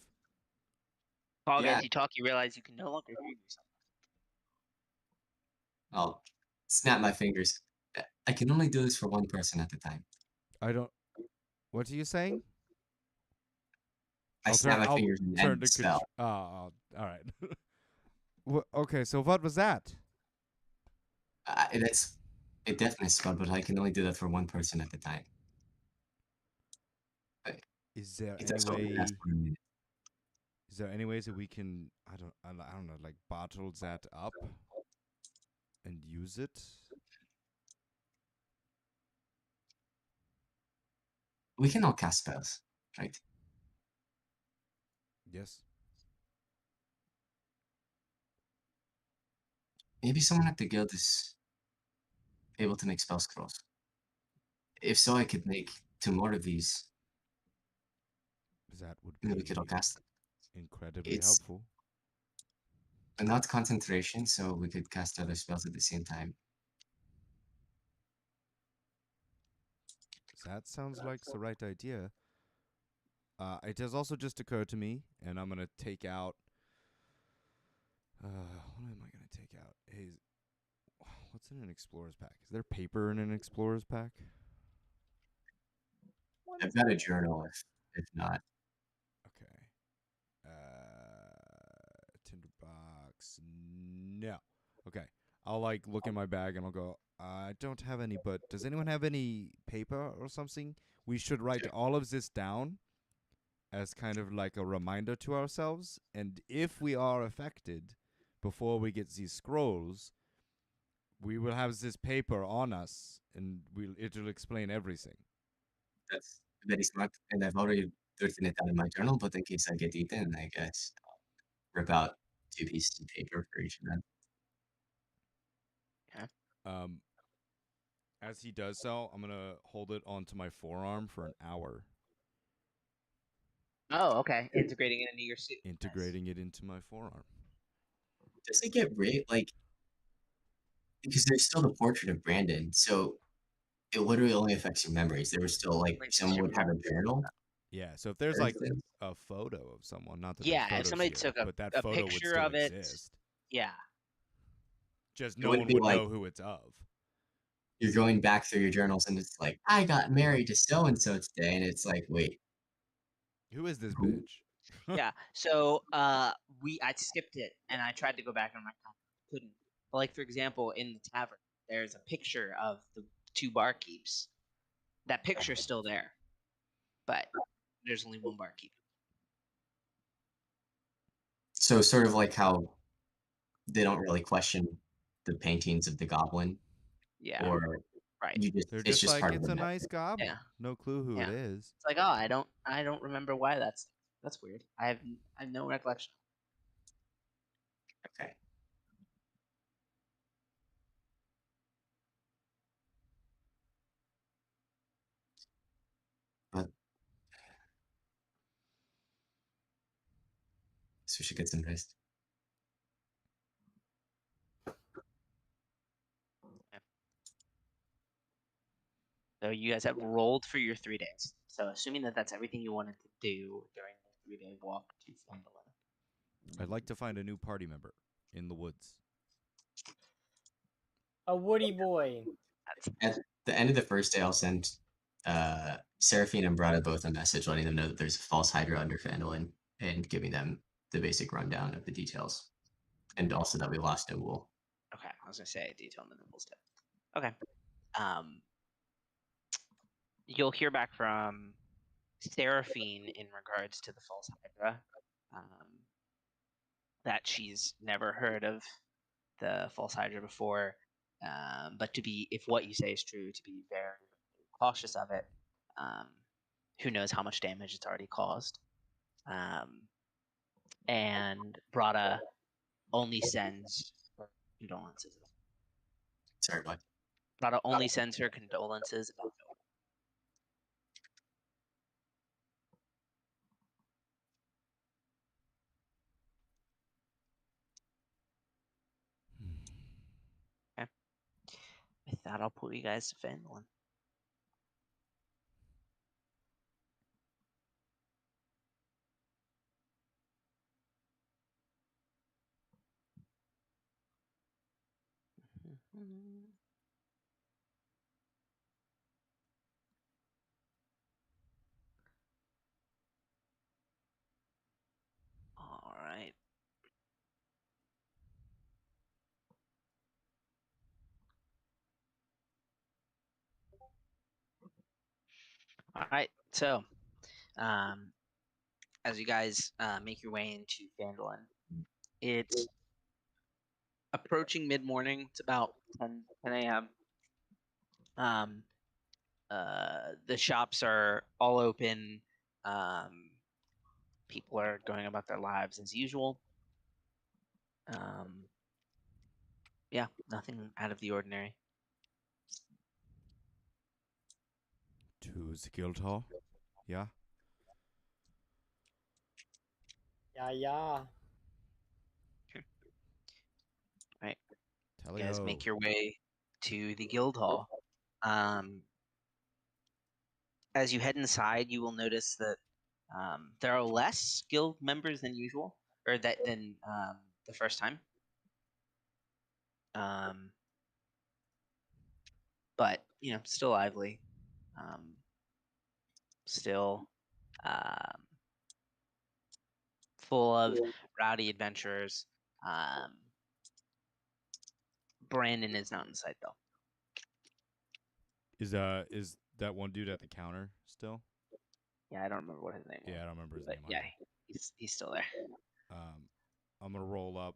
Speaker 5: Fog,
Speaker 4: Yeah.
Speaker 5: as you talk, you realize you can no longer hear yourself.
Speaker 4: I'll snap my fingers. I can only do this for one person at a time.
Speaker 1: I don't. What are you saying?
Speaker 4: I snap my
Speaker 1: I'll
Speaker 4: fingers and
Speaker 1: turn
Speaker 4: end
Speaker 1: the
Speaker 4: the spell.
Speaker 1: all right. Okay, so what was that?
Speaker 4: That's a deafness spell, but I can only do that for one person at a time.
Speaker 1: Is there
Speaker 4: It
Speaker 1: any
Speaker 4: does only last
Speaker 1: way?
Speaker 4: for a minute.
Speaker 1: Is there any ways that we can? I don't know, like bottle that up and use it?
Speaker 4: We can all cast spells, right?
Speaker 1: Yes.
Speaker 4: Maybe someone at the guild is able to make spell scrolls. If so, I could make 2 more of these,
Speaker 1: That would
Speaker 4: and then we could all
Speaker 1: be
Speaker 4: cast them.
Speaker 1: incredibly
Speaker 4: It's
Speaker 1: helpful.
Speaker 4: not concentration, so we could cast other spells at the same time.
Speaker 1: That sounds like the right idea. It has also just occurred to me, and I'm gonna take out. What am I gonna take out? Hey, what's in an explorer's pack? Is there paper in an explorer's pack?
Speaker 4: I've got a journal if not.
Speaker 1: Okay. Tinderbox. No. Okay. I'll like look in my bag and I'll go. I don't have any, but does anyone have any paper or something? We should write all of this down as kind of like a reminder to ourselves. And if we are affected before we get these scrolls, we will have this paper on us, and it'll explain everything.
Speaker 4: That's very smart, and I've already written it down in my journal, but in case I get eaten, I guess I'll rip out 2 pieces of paper for each of them.
Speaker 1: As he does so, I'm gonna hold it onto my forearm for an hour.
Speaker 5: Oh, okay. Integrating it into your suit.
Speaker 1: Integrating it into my forearm.
Speaker 4: Does it get like, because there's still the portrait of Brandon, so it literally only affects your memories. There was still like
Speaker 5: Like,
Speaker 4: someone would have a journal.
Speaker 1: Yeah, so if there's
Speaker 4: for
Speaker 1: like
Speaker 4: instance.
Speaker 1: a photo of someone, not that
Speaker 5: Yeah,
Speaker 1: there's
Speaker 5: if
Speaker 1: photos
Speaker 5: somebody
Speaker 1: here,
Speaker 5: took
Speaker 1: but that
Speaker 5: a
Speaker 1: photo would
Speaker 5: picture
Speaker 1: still
Speaker 5: of it,
Speaker 1: exist.
Speaker 5: yeah.
Speaker 1: Just
Speaker 4: It
Speaker 1: no
Speaker 4: wouldn't
Speaker 1: one
Speaker 4: be
Speaker 1: would
Speaker 4: like
Speaker 1: know who it's of.
Speaker 4: you're going back through your journals and it's like, I got married to so and so today, and it's like, wait,
Speaker 1: Who is this
Speaker 4: Who?
Speaker 1: bitch?
Speaker 5: Yeah. So I skipped it and I tried to go back and I couldn't. But like for example, in the tavern, there's a picture of the 2 barkeeps. That picture's still there, but there's only 1 barkeep.
Speaker 4: so sort of like how they don't really question the paintings of the goblin,
Speaker 5: Yeah.
Speaker 4: or
Speaker 5: Right.
Speaker 1: They're
Speaker 4: it's just
Speaker 1: like,
Speaker 4: part of
Speaker 1: it's
Speaker 4: the
Speaker 1: a
Speaker 4: method.
Speaker 1: nice goblin.
Speaker 5: Yeah.
Speaker 1: No clue who it
Speaker 5: Yeah.
Speaker 1: is.
Speaker 5: It's like, oh, I don't remember why that's weird. I have no recollection.
Speaker 4: Okay. But so we should get some rest.
Speaker 5: So you guys have rolled for your 3 days. So assuming that that's everything you wanted to do during the 3-day walk to Fandolin.
Speaker 1: I'd like to find a new party member in the woods.
Speaker 2: A woody boy.
Speaker 4: At the end of the first day, I'll send Seraphine and Brada both a message letting them know that there's a false Hydra under Fandolin and giving them the basic rundown of the details. And also that we lost Nibul.
Speaker 5: Okay, I was gonna say detail on the nimble step. Okay. You'll hear back from Seraphine in regards to the false Hydra. That she's never heard of the false Hydra before, but if what you say is true, to be very cautious of it. Who knows how much damage it's already caused? And Brada only sends her condolences.
Speaker 4: Sorry, what?
Speaker 5: Brada only sends her condolences about no. Okay. With that, I'll pull you guys to Fandolin. All right. All right. So, as you guys make your way into Phandalin, it's approaching mid-morning. It's about 10 a.m. The shops are all open. People are going about their lives as usual. Yeah, nothing out of the ordinary.
Speaker 1: To the guild hall? Yeah?
Speaker 2: Yeah.
Speaker 5: Right.
Speaker 1: Tally
Speaker 5: You guys
Speaker 1: ho.
Speaker 5: make your way to the guild hall. As you head inside, you will notice that there are less guild members than usual, or than the first time. But still lively. Still full of rowdy adventurers. Brandon is not in sight though.
Speaker 1: Is that one dude at the counter still?
Speaker 5: Yeah, I don't remember what his name was.
Speaker 1: Yeah, I don't remember his
Speaker 5: But
Speaker 1: name
Speaker 5: yeah,
Speaker 1: either.
Speaker 5: he's still there.
Speaker 1: I'm gonna roll up.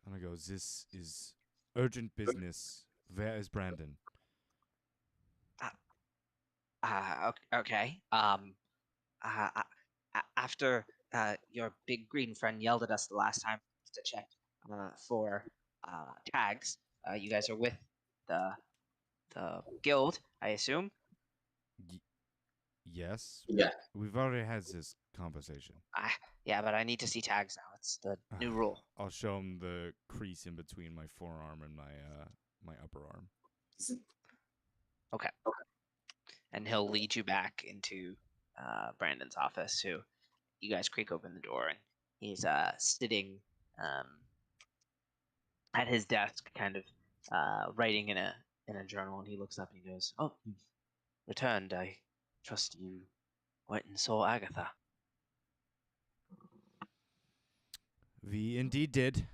Speaker 1: I'm gonna go, this is urgent business. Where is Brandon?
Speaker 5: Okay. After your big green friend yelled at us the last time to check for tags, you guys are with the guild, I assume.
Speaker 1: Yes.
Speaker 4: Yeah.
Speaker 1: We've already had this conversation.
Speaker 5: Yeah, but I need to see tags now. It's the new rule.
Speaker 1: I'll show him the crease in between my forearm and my upper arm.
Speaker 5: Okay. And he'll lead you back into Brandon's office. Who you guys creak open the door, and he's sitting at his desk, kind of writing in a journal. And he looks up and he goes, "Oh, you've returned. I trust you went and saw Agatha."
Speaker 1: We indeed did.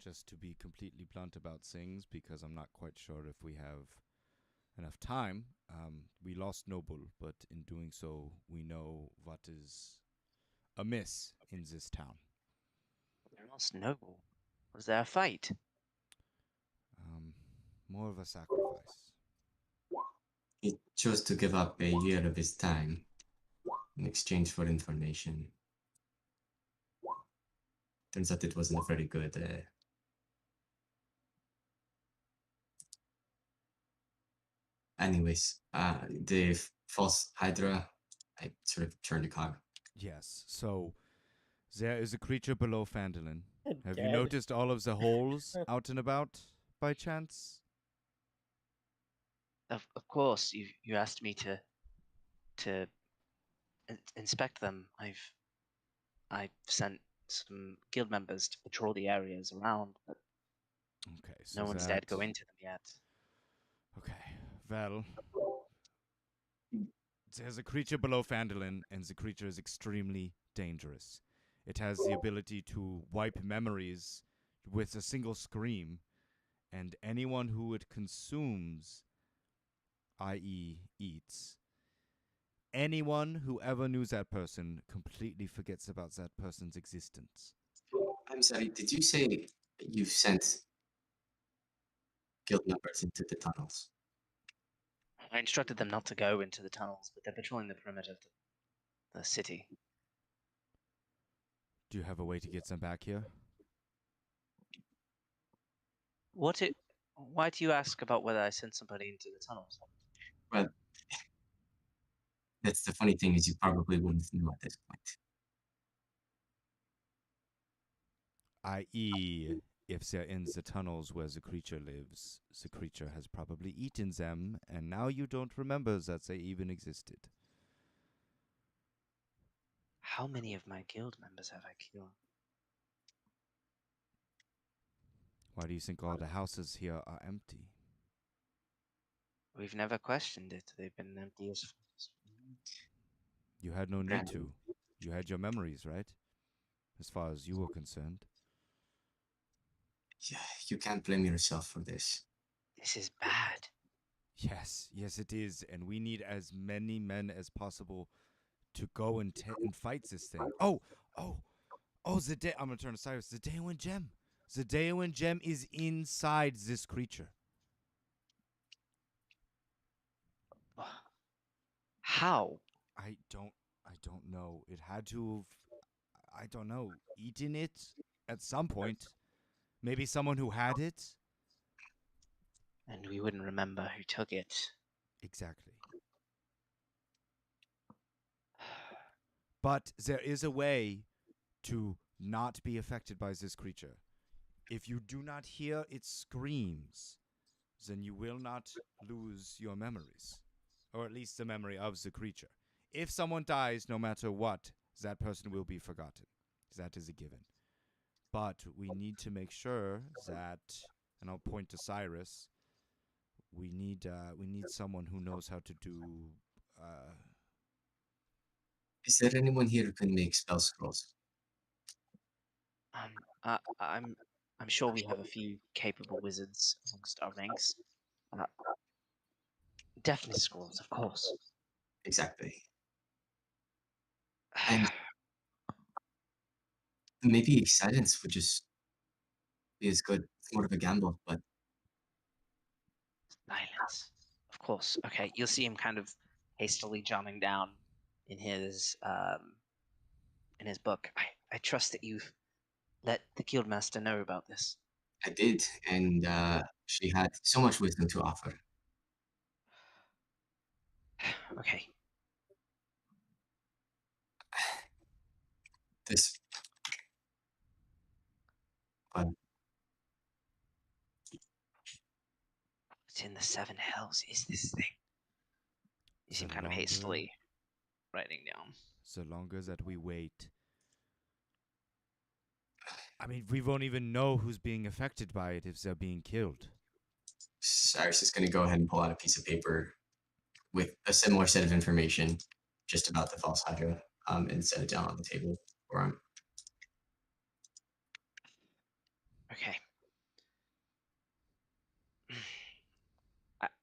Speaker 1: Just to be completely blunt about things, because I'm not quite sure if we have enough time. We lost Noble, but in doing so, we know what is amiss in this town.
Speaker 5: You lost Noble. Was there a fight?
Speaker 1: More of a sacrifice.
Speaker 4: He chose to give up a year of his time in exchange for information. Turns out it wasn't a very good. Anyways, the false Hydra, I sort of turned the cog.
Speaker 1: Yes, so there is a creature below Phandalin. Have you
Speaker 2: Dead.
Speaker 1: noticed all of the holes out and about by chance?
Speaker 5: Of course, you asked me to inspect them. I've sent some guild members to patrol the areas around, but
Speaker 1: Okay, so
Speaker 5: no one's dared go into them yet.
Speaker 1: Okay, well, there's a creature below Phandalin, and the creature is extremely dangerous. It has the ability to wipe memories with a single scream, and anyone who it consumes, i.e., eats, anyone who ever knew that person completely forgets about that person's existence.
Speaker 4: I'm sorry, did you say you've sent guild members into the tunnels?
Speaker 5: I instructed them not to go into the tunnels, but they're patrolling the perimeter of the city.
Speaker 1: Do you have a way to get them back here?
Speaker 5: Why do you ask about whether I sent somebody into the tunnels?
Speaker 4: Well, that's the funny thing is you probably wouldn't know at this point.
Speaker 1: I.e., if they're in the tunnels where the creature lives, the creature has probably eaten them, and now you don't remember that they even existed.
Speaker 5: How many of my guild members have I killed?
Speaker 1: Why do you think all the houses here are empty?
Speaker 5: We've never questioned it. They've been empty as.
Speaker 1: You had no need
Speaker 4: Right.
Speaker 1: to. You had your memories, right? As far as you were concerned.
Speaker 4: Yeah, you can't blame yourself for this.
Speaker 5: This is bad.
Speaker 1: Yes, yes, it is. And we need as many men as possible to go and fight this thing. Oh, Zade. I'm going to turn to Cyrus. Zadeoan gem. Zadeoan gem is inside this creature.
Speaker 5: How?
Speaker 1: I don't know. It had to have, I don't know, eaten it at some point. Maybe someone who had it.
Speaker 5: And we wouldn't remember who took it.
Speaker 1: Exactly. But there is a way to not be affected by this creature. If you do not hear its screams, then you will not lose your memories, or at least the memory of the creature. If someone dies, no matter what, that person will be forgotten. That is a given. But we need to make sure that, and I'll point to Cyrus, we need someone who knows how to do.
Speaker 4: Is there anyone here who can make spell scrolls?
Speaker 5: I'm sure we have a few capable wizards amongst our ranks. Definitely scrolls, of course.
Speaker 4: Exactly. And maybe silence would just be as good. It's more of a gamble, but
Speaker 5: Silence. Of course. Okay, you'll see him kind of hastily jotting down in his book. I trust that you've let the guildmaster know about this.
Speaker 4: I did, and she had so much wisdom to offer.
Speaker 5: Okay.
Speaker 4: This, but
Speaker 5: What in the seven hells is this thing? You seem
Speaker 1: The
Speaker 5: kind of
Speaker 1: longer-
Speaker 5: hastily writing down.
Speaker 1: So longer that we wait. I mean, we won't even know who's being affected by it if they're being killed.
Speaker 4: Cyrus is going to go ahead and pull out a piece of paper with a similar set of information just about the false Hydra and set it down on the table for him.
Speaker 5: Okay.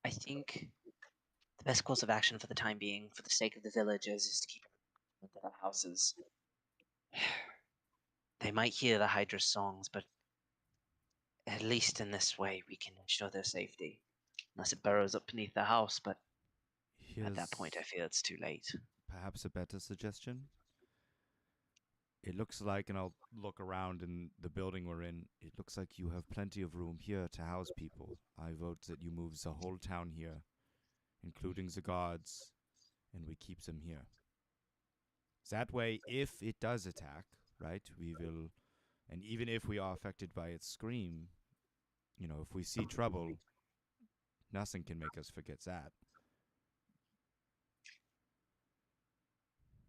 Speaker 5: I think the best course of action for the time being, for the sake of the villagers, is to keep them at their houses. They might hear the Hydra's songs, but at least in this way we can ensure their safety. Unless it burrows up beneath the house, but at that point I feel it's too late.
Speaker 1: Perhaps a better suggestion? It looks like, and I'll look around in the building we're in, it looks like you have plenty of room here to house people. I vote that you move the whole town here, including the guards, and we keep them here. That way, if it does attack, right, we will, and even if we are affected by its scream, you know, if we see trouble, nothing can make us forget that.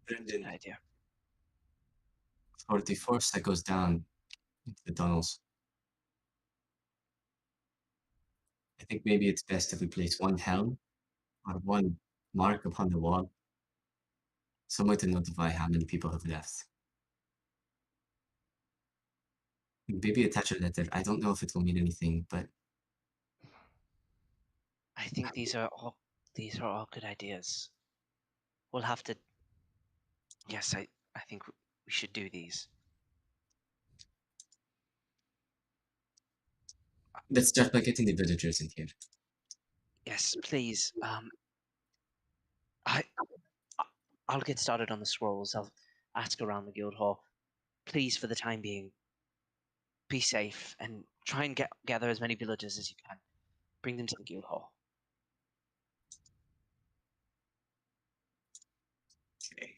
Speaker 4: Brendan,
Speaker 5: Good idea.
Speaker 4: for the force that goes down into the tunnels, I think maybe it's best if we place one helm or one mark upon the wall, somewhere to notify how many people have left. Maybe attach a letter. I don't know if it will mean anything, but
Speaker 5: I think these are all good ideas. We'll have to. Yes, I think we should do these.
Speaker 4: let's start by getting the villagers in here.
Speaker 5: Yes, please. I I'll get started on the scrolls. I'll ask around the guild hall. Please, for the time being, be safe and try and gather as many villagers as you can. Bring them to the guild hall.
Speaker 4: Okay.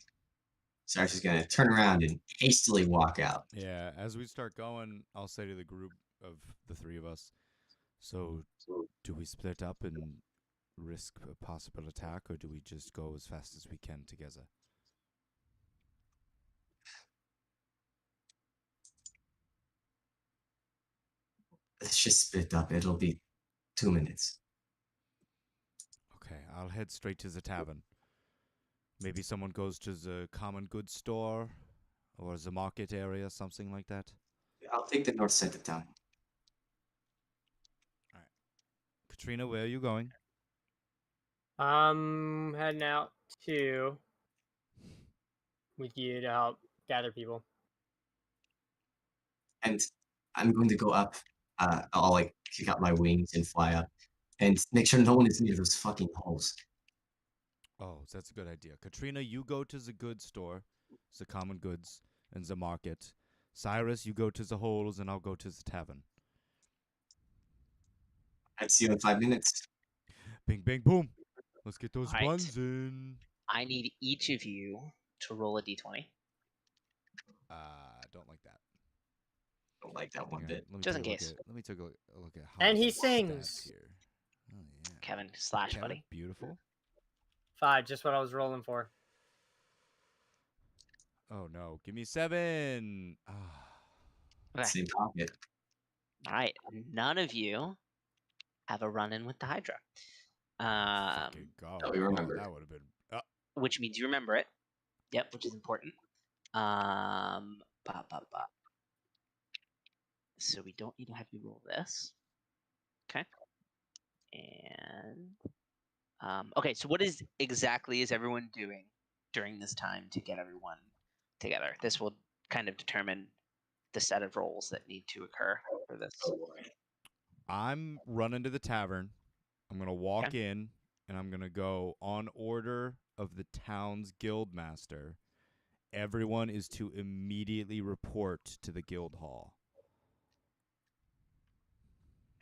Speaker 4: Cyrus is going to turn around and hastily walk out.
Speaker 1: Yeah, as we start going, I'll say to the group of the three of us, so do we split up and risk a possible attack, or do we just go as fast as we can together?
Speaker 4: Let's just split up. It'll be 2 minutes.
Speaker 1: Okay, I'll head straight to the tavern. Maybe someone goes to the common goods store or the market area, something like that.
Speaker 4: I'll take the north side of town.
Speaker 1: Katrina, where are you going?
Speaker 2: I'm heading out to with you to help gather people.
Speaker 4: And I'm going to go up. I'll like kick out my wings and fly up, and make sure no one is near those fucking holes.
Speaker 1: Oh, that's a good idea. Katrina, you go to the goods store, the common goods, and the market. Cyrus, you go to the holes, and I'll go to the tavern.
Speaker 4: I'd see you in 5 minutes.
Speaker 1: Bing, bang, boom. Let's get those
Speaker 5: All right.
Speaker 1: buns in.
Speaker 5: I need each of you to roll a d20.
Speaker 1: Don't like that.
Speaker 4: Don't like that one
Speaker 1: Hang on,
Speaker 4: bit.
Speaker 1: let me
Speaker 5: Just
Speaker 1: take
Speaker 5: in
Speaker 1: a look
Speaker 5: case.
Speaker 1: Let me take a look at how
Speaker 2: And he
Speaker 1: it's stacked
Speaker 2: sings.
Speaker 1: here. Oh yeah.
Speaker 5: Kevin slash
Speaker 1: Kevin,
Speaker 5: buddy.
Speaker 1: beautiful.
Speaker 2: 5, just what I was rolling for.
Speaker 1: Oh no, give me 7. Ah.
Speaker 5: Okay.
Speaker 4: Same pocket.
Speaker 5: All right. None of you have a run-in with the Hydra.
Speaker 1: Fucking go.
Speaker 4: we remembered.
Speaker 1: That would have been.
Speaker 5: Which means you remember it. Yep, which is important. Ba, ba, ba. So we don't need to have you roll this. Okay. And okay, so what exactly is everyone doing during this time to get everyone together? This will kind of determine the set of rolls that need to occur for this.
Speaker 1: I'm running to the tavern. I'm gonna walk in, and I'm gonna go on order of the town's guildmaster. Everyone is to immediately report to the guild hall.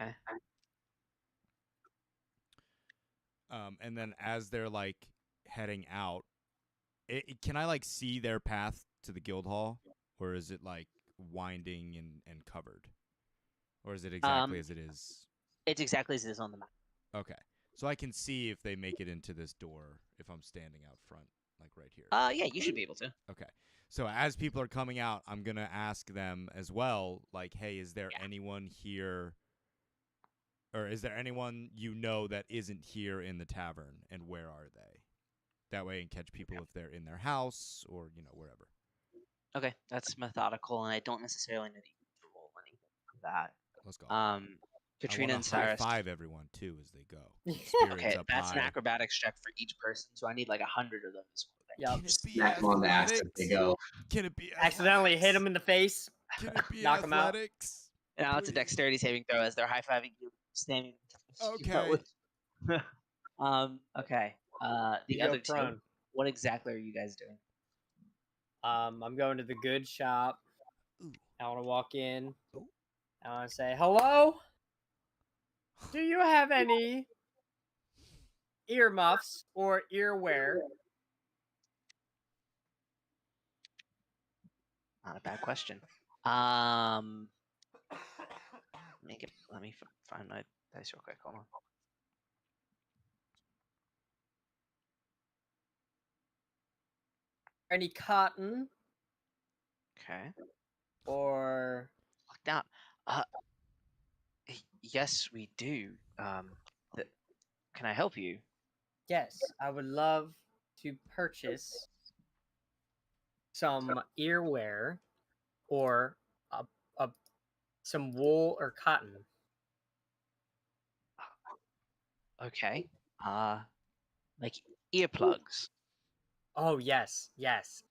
Speaker 5: Okay.
Speaker 1: And then as they're like heading out, can I like see their path to the guild hall, or is it like winding and covered, or is it exactly as it is?
Speaker 5: It's exactly as it is on the map.
Speaker 1: Okay, so I can see if they make it into this door if I'm standing out front, like right here.
Speaker 5: Yeah, you should be able to.
Speaker 1: Okay. So as people are coming out, I'm going to ask them as well, like, hey, is there anyone here, or is there anyone you know that isn't here in the tavern, and where are they? That way I can catch people if they're in their house or, wherever.
Speaker 5: Okay, that's methodical, and I don't necessarily need you to roll anything for that.
Speaker 1: Let's go.
Speaker 5: Katrina
Speaker 1: I
Speaker 5: and
Speaker 1: want to high
Speaker 5: Cyrus.
Speaker 1: five everyone, too, as they go.
Speaker 5: Okay,
Speaker 1: Spirits up
Speaker 5: that's an
Speaker 1: high.
Speaker 5: acrobatics check for each person, so I need like 100 of them.
Speaker 2: Yep.
Speaker 1: Can it be
Speaker 4: Smack them on the ass as they go.
Speaker 1: Can it be
Speaker 2: Accidentally hit him in the face.
Speaker 1: Can it be
Speaker 2: Knock 'em out.
Speaker 1: athletics?
Speaker 5: Now it's a
Speaker 1: Please.
Speaker 5: dexterity saving throw as they're high-fiving you, standing.
Speaker 1: Okay.
Speaker 5: Okay. The
Speaker 2: You
Speaker 5: other
Speaker 2: go prone.
Speaker 5: two. What exactly are you guys doing?
Speaker 2: I'm going to the goods shop.
Speaker 1: Ooh.
Speaker 2: I want to walk in.
Speaker 1: Ooh.
Speaker 2: I want to say, hello? Do you have any earmuffs or earwear?
Speaker 5: Not a bad question. Let me find my dice real quick. Hold on.
Speaker 2: Any cotton
Speaker 5: Okay.
Speaker 2: or
Speaker 5: Locked out. Yes, we do. Can I help you?
Speaker 2: yes, I would love to purchase some earwear or some wool or cotton.
Speaker 5: Okay. Like earplugs.
Speaker 2: Oh yes, yes,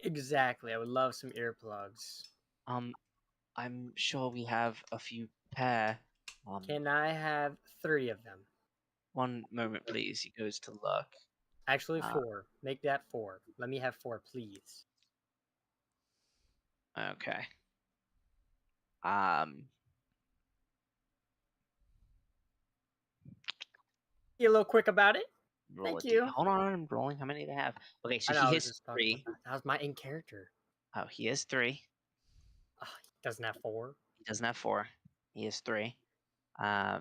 Speaker 2: exactly. I would love some earplugs.
Speaker 5: I'm sure we have a few pair.
Speaker 2: Can I have 3 of them?
Speaker 5: One moment, please. He goes to look.
Speaker 2: Actually, 4. Make that 4. Let me have 4, please.
Speaker 5: Okay.
Speaker 2: Be a little quick about it.
Speaker 5: Roll
Speaker 2: Thank
Speaker 5: a D.
Speaker 2: you.
Speaker 5: Hold on, I'm rolling. How many do they have? Okay, so
Speaker 2: I know, I
Speaker 5: he
Speaker 2: was
Speaker 5: has
Speaker 2: just talking
Speaker 5: 3.
Speaker 2: about that. That was my in character.
Speaker 5: Oh, he has 3.
Speaker 2: Oh, he doesn't have 4.
Speaker 5: He doesn't have 4. He has 3.
Speaker 2: Okay.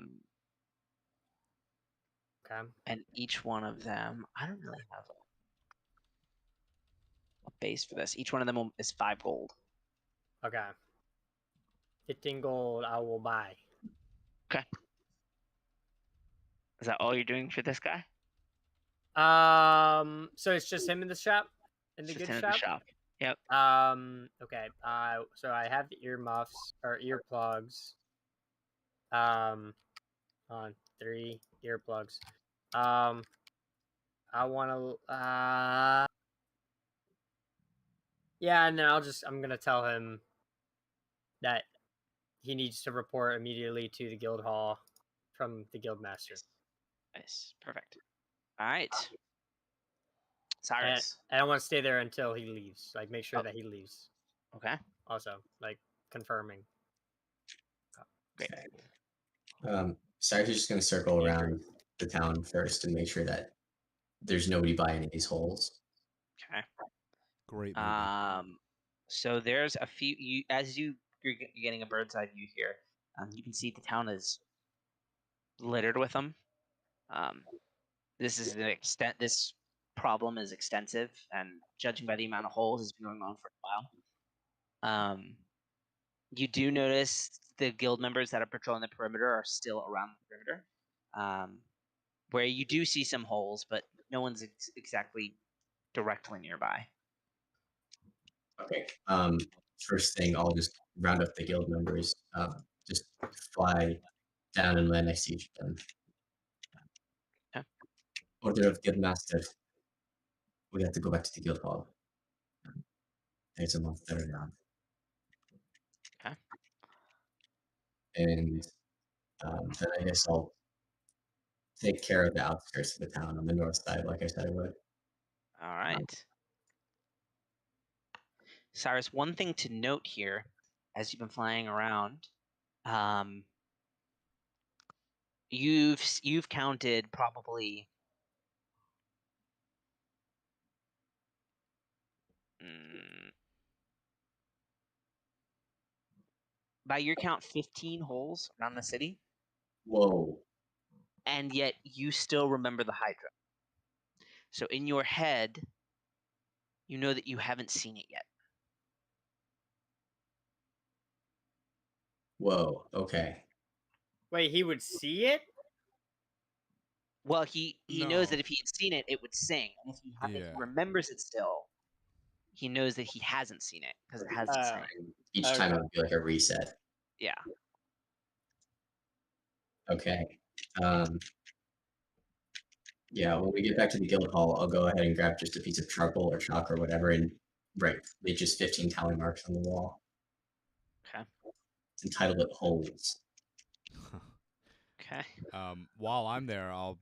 Speaker 5: And each one of them, I don't really have a base for this. Each one of them is 5 gold.
Speaker 2: Okay. 15 gold I will buy.
Speaker 5: Is that all you're doing for this guy?
Speaker 2: So it's just him in the shop? In the
Speaker 5: It's just
Speaker 2: good
Speaker 5: him in the shop. Yep.
Speaker 2: Okay. So I have the earmuffs or earplugs. On 3 earplugs. I want to. Yeah, and then I'm gonna tell him that he needs to report immediately to the guild hall from the guild master.
Speaker 5: Nice. Perfect. All right.
Speaker 2: And
Speaker 5: Cyrus.
Speaker 2: I want to stay there until he leaves. Like, make sure that he leaves.
Speaker 5: Okay.
Speaker 2: Also, like, confirming.
Speaker 5: Great.
Speaker 4: Cyrus is just going to circle around the town first and make sure that there's nobody by any of these holes.
Speaker 5: Okay.
Speaker 1: Great movie.
Speaker 5: So there's a few. You're getting a bird's eye view here. You can see the town is littered with them. This is an extent. This problem is extensive, and judging by the amount of holes, it's been going on for a while. You do notice the guild members that are patrolling the perimeter are still around the perimeter, where you do see some holes, but no one's exactly directly nearby.
Speaker 4: Okay. First thing, I'll just round up the guild members. Just fly down and land next to each of them.
Speaker 5: Okay.
Speaker 4: Order of guild master. We have to go back to the guild hall. There's a month there now.
Speaker 5: Okay.
Speaker 4: And then I guess I'll take care of the outskirts of the town on the north side, like I said I would.
Speaker 5: All right. Cyrus, one thing to note here, as you've been flying around, you've counted probably by your count 15 holes around the city.
Speaker 4: Whoa.
Speaker 5: And yet you still remember the Hydra. So in your head, you know that you haven't seen it yet.
Speaker 4: Whoa. Okay.
Speaker 2: Wait, he would see it?
Speaker 5: Well, he knows that
Speaker 1: No.
Speaker 5: if he had seen it, it would sing. And if he
Speaker 1: Yeah.
Speaker 5: remembers it still, he knows that he hasn't seen it because it hasn't sang.
Speaker 4: Each time it would be like a reset.
Speaker 5: Yeah.
Speaker 4: Okay. Yeah, when we get back to the guild hall, I'll go ahead and grab just a piece of charcoal or chalk or whatever and write just 15 tally marks on the wall.
Speaker 5: Okay.
Speaker 4: It's entitled Holes.
Speaker 5: Okay.
Speaker 1: While I'm there, I'll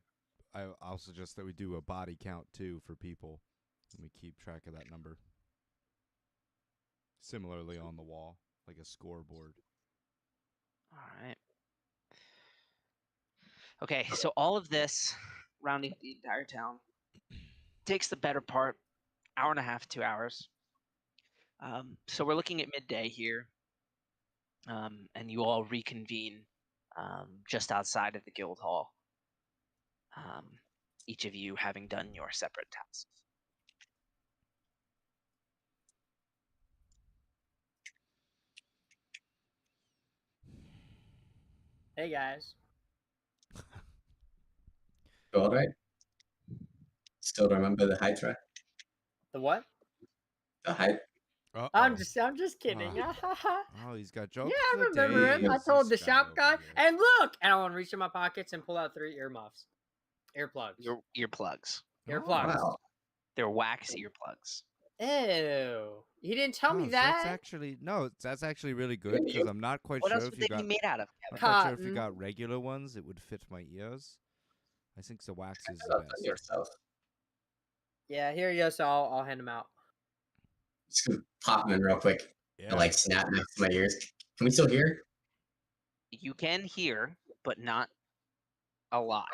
Speaker 1: suggest that we do a body count too for people, and we keep track of that number. Similarly on the wall, like a scoreboard.
Speaker 5: All right. Okay, so all of this, rounding the entire town, takes the better part, 1.5 to 2 hours. So we're looking at midday here, and you all reconvene just outside of the guild hall, each of you having done your separate tasks.
Speaker 2: Hey, guys.
Speaker 4: All right. Still remember the Hydra?
Speaker 2: The what?
Speaker 4: The Hydra?
Speaker 1: Uh-oh.
Speaker 2: I'm just kidding.
Speaker 1: Oh, he's got jokes.
Speaker 2: Yeah, I
Speaker 1: for
Speaker 2: remember him. I
Speaker 1: days,
Speaker 2: told the
Speaker 1: this
Speaker 2: shop
Speaker 1: over
Speaker 2: guy,
Speaker 1: here.
Speaker 2: and look, and I want to reach in my pockets and pull out 3 earmuffs, earplugs.
Speaker 5: Your earplugs.
Speaker 2: Earplugs.
Speaker 4: Wow.
Speaker 5: They're wax earplugs.
Speaker 2: Ew! He didn't tell me
Speaker 1: Oh,
Speaker 2: that.
Speaker 1: That's actually really good because I'm not quite
Speaker 5: What
Speaker 1: sure
Speaker 5: else
Speaker 1: if
Speaker 5: would
Speaker 1: you
Speaker 5: they
Speaker 1: got.
Speaker 5: be made out of?
Speaker 1: I'm
Speaker 5: Kevin?
Speaker 1: not quite sure if you
Speaker 2: Cotton.
Speaker 1: got regular ones, it would fit my ears. I think the wax is
Speaker 4: Shut
Speaker 1: the
Speaker 4: up,
Speaker 1: best.
Speaker 4: yourself.
Speaker 2: Yeah, here you go. So I'll hand them out.
Speaker 4: Just gonna pop them in real quick.
Speaker 1: Yeah.
Speaker 4: And like snap next to my ears. Can we still hear?
Speaker 5: You can hear, but not a lot.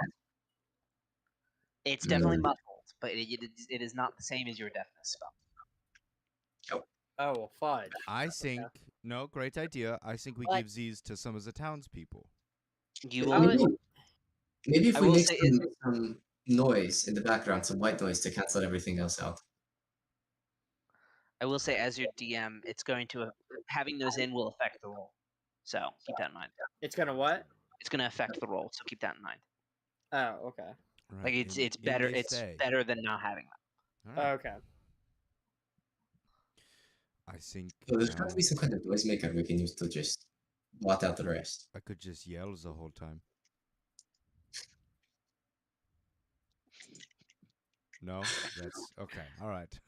Speaker 5: It's definitely muffled, but it is not the same as your deafness spell.
Speaker 2: Oh, well, fudge.
Speaker 1: I think no, great idea. I think we
Speaker 2: What?
Speaker 1: give these to some of the townspeople.
Speaker 5: You
Speaker 2: I
Speaker 5: will.
Speaker 2: would-
Speaker 4: Maybe if
Speaker 5: I
Speaker 4: we
Speaker 5: will
Speaker 4: make
Speaker 5: say
Speaker 4: some noise in the background, some white noise to cancel everything else out.
Speaker 5: I will say, as your DM, it's going to having those in will affect the roll. So keep that in mind.
Speaker 2: It's gonna what?
Speaker 5: It's going to affect the roll, so keep that in mind.
Speaker 2: Oh, okay.
Speaker 1: Right.
Speaker 5: Like it's
Speaker 1: in
Speaker 5: better.
Speaker 1: they
Speaker 5: It's
Speaker 1: say.
Speaker 5: better than not having that.
Speaker 1: All right.
Speaker 2: Okay.
Speaker 1: I think
Speaker 4: So there's got to be some kind of noisemaker we can use to just blot out the rest.
Speaker 1: I could just yell the whole time. No, that's okay. All right.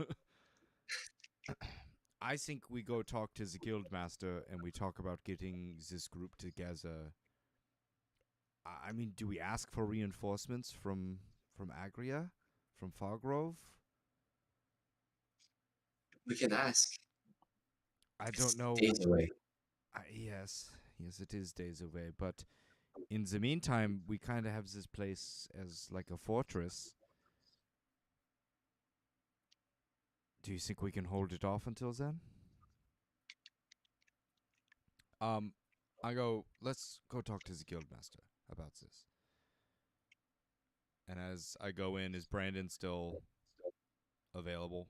Speaker 1: I think we go talk to the guild master and we talk about getting this group together. I mean, do we ask for reinforcements from Agria, from Fargrove?
Speaker 4: We can ask.
Speaker 1: I don't know.
Speaker 4: Days away.
Speaker 1: Yes, it is days away. But in the meantime, we kind of have this place as like a fortress. Do you think we can hold it off until then? I go, let's go talk to the guildmaster about this. And as I go in, is Brandon still available?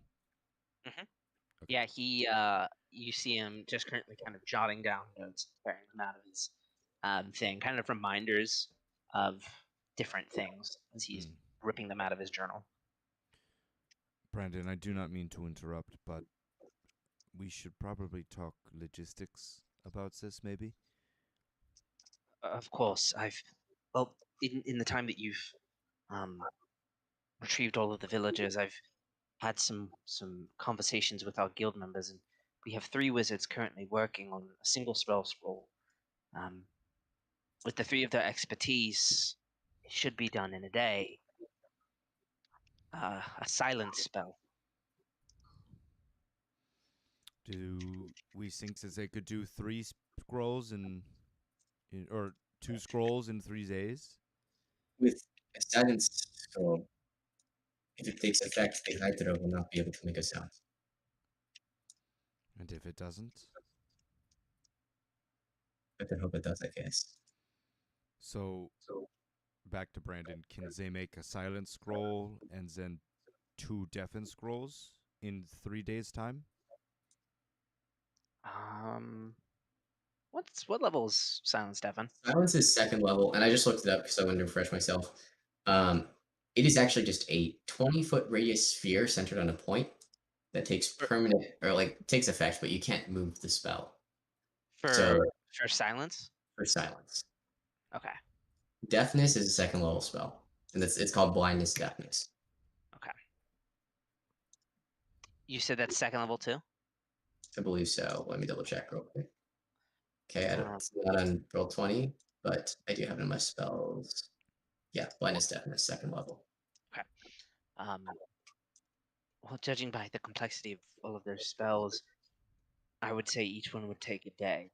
Speaker 5: Mm-hmm.
Speaker 1: Okay.
Speaker 5: Yeah, he. You see him just currently kind of jotting down notes, preparing them out of his thing, kind of reminders of different things as he's ripping them out of his journal.
Speaker 1: Brandon, I do not mean to interrupt, but we should probably talk logistics about this, maybe?
Speaker 5: Of course, in the time that you've retrieved all of the villagers, I've had some conversations with our guild members, and we have 3 wizards currently working on a single spell scroll. With the 3 of their expertise, it should be done in a day. A silence spell.
Speaker 1: Do we think that they could do 3 scrolls or 2 scrolls in 3 days?
Speaker 4: With a silence scroll, if it takes effect, the Hydra will not be able to make a sound.
Speaker 1: And if it doesn't?
Speaker 4: But I hope it does, I guess.
Speaker 1: So, back to Brandon, can they make a silent scroll and then 2 deafen scrolls in 3 days' time?
Speaker 5: What level is silence, Stefan?
Speaker 4: Silence is 2nd level, and I just looked it up because I wanted to refresh myself. It is actually just a 20-foot radius sphere centered on a point that takes permanent, or like takes effect, but you can't move the spell.
Speaker 5: For silence?
Speaker 4: For silence.
Speaker 5: Okay.
Speaker 4: Deafness is a 2nd level spell, and it's called blindness deafness.
Speaker 5: Okay. You said that's 2nd level too?
Speaker 4: I believe so. Let me double check real quick. Okay, it's not on roll 20, but I do have it in my spells. Yeah, blindness deafness, 2nd level.
Speaker 5: Okay. Well, judging by the complexity of all of their spells, I would say each one would take a day.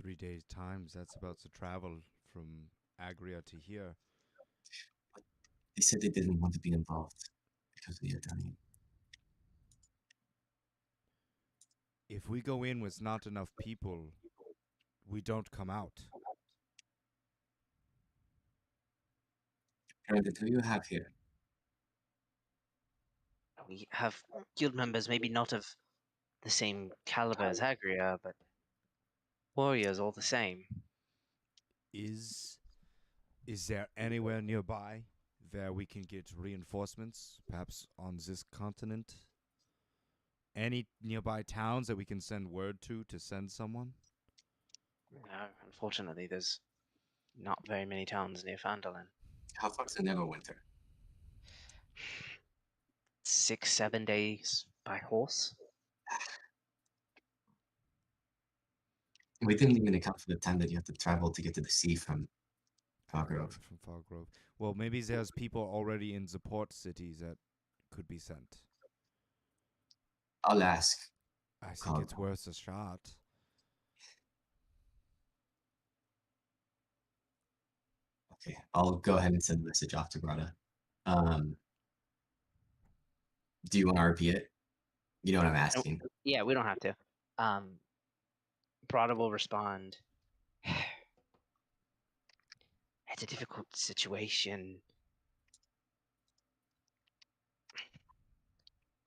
Speaker 1: 3 days' times, that's about to travel from Agria to here.
Speaker 4: They said they didn't want to be involved because we are dying.
Speaker 1: If we go in with not enough people, we don't come out.
Speaker 4: Brandon, who do you have here?
Speaker 5: We have guild members, maybe not of the same caliber as Agria, but warriors all the same.
Speaker 1: Is there anywhere nearby where we can get reinforcements, perhaps on this continent? Any nearby towns that we can send word to send someone?
Speaker 5: No, unfortunately, there's not very many towns near Phandalin.
Speaker 4: How far is the Neverwinter?
Speaker 5: 6-7 days by horse.
Speaker 4: We didn't even account for the time that you have to travel to get to the sea from Fargrove.
Speaker 1: From Fargrove. Well, maybe there's people already in the port cities that could be sent.
Speaker 4: I'll ask.
Speaker 1: I think it's worth a shot.
Speaker 4: Okay, I'll go ahead and send a message off to Grata. Do you want to repeat it? You know what I'm asking.
Speaker 5: Yeah, we don't have to. Grata will respond. It's a difficult situation.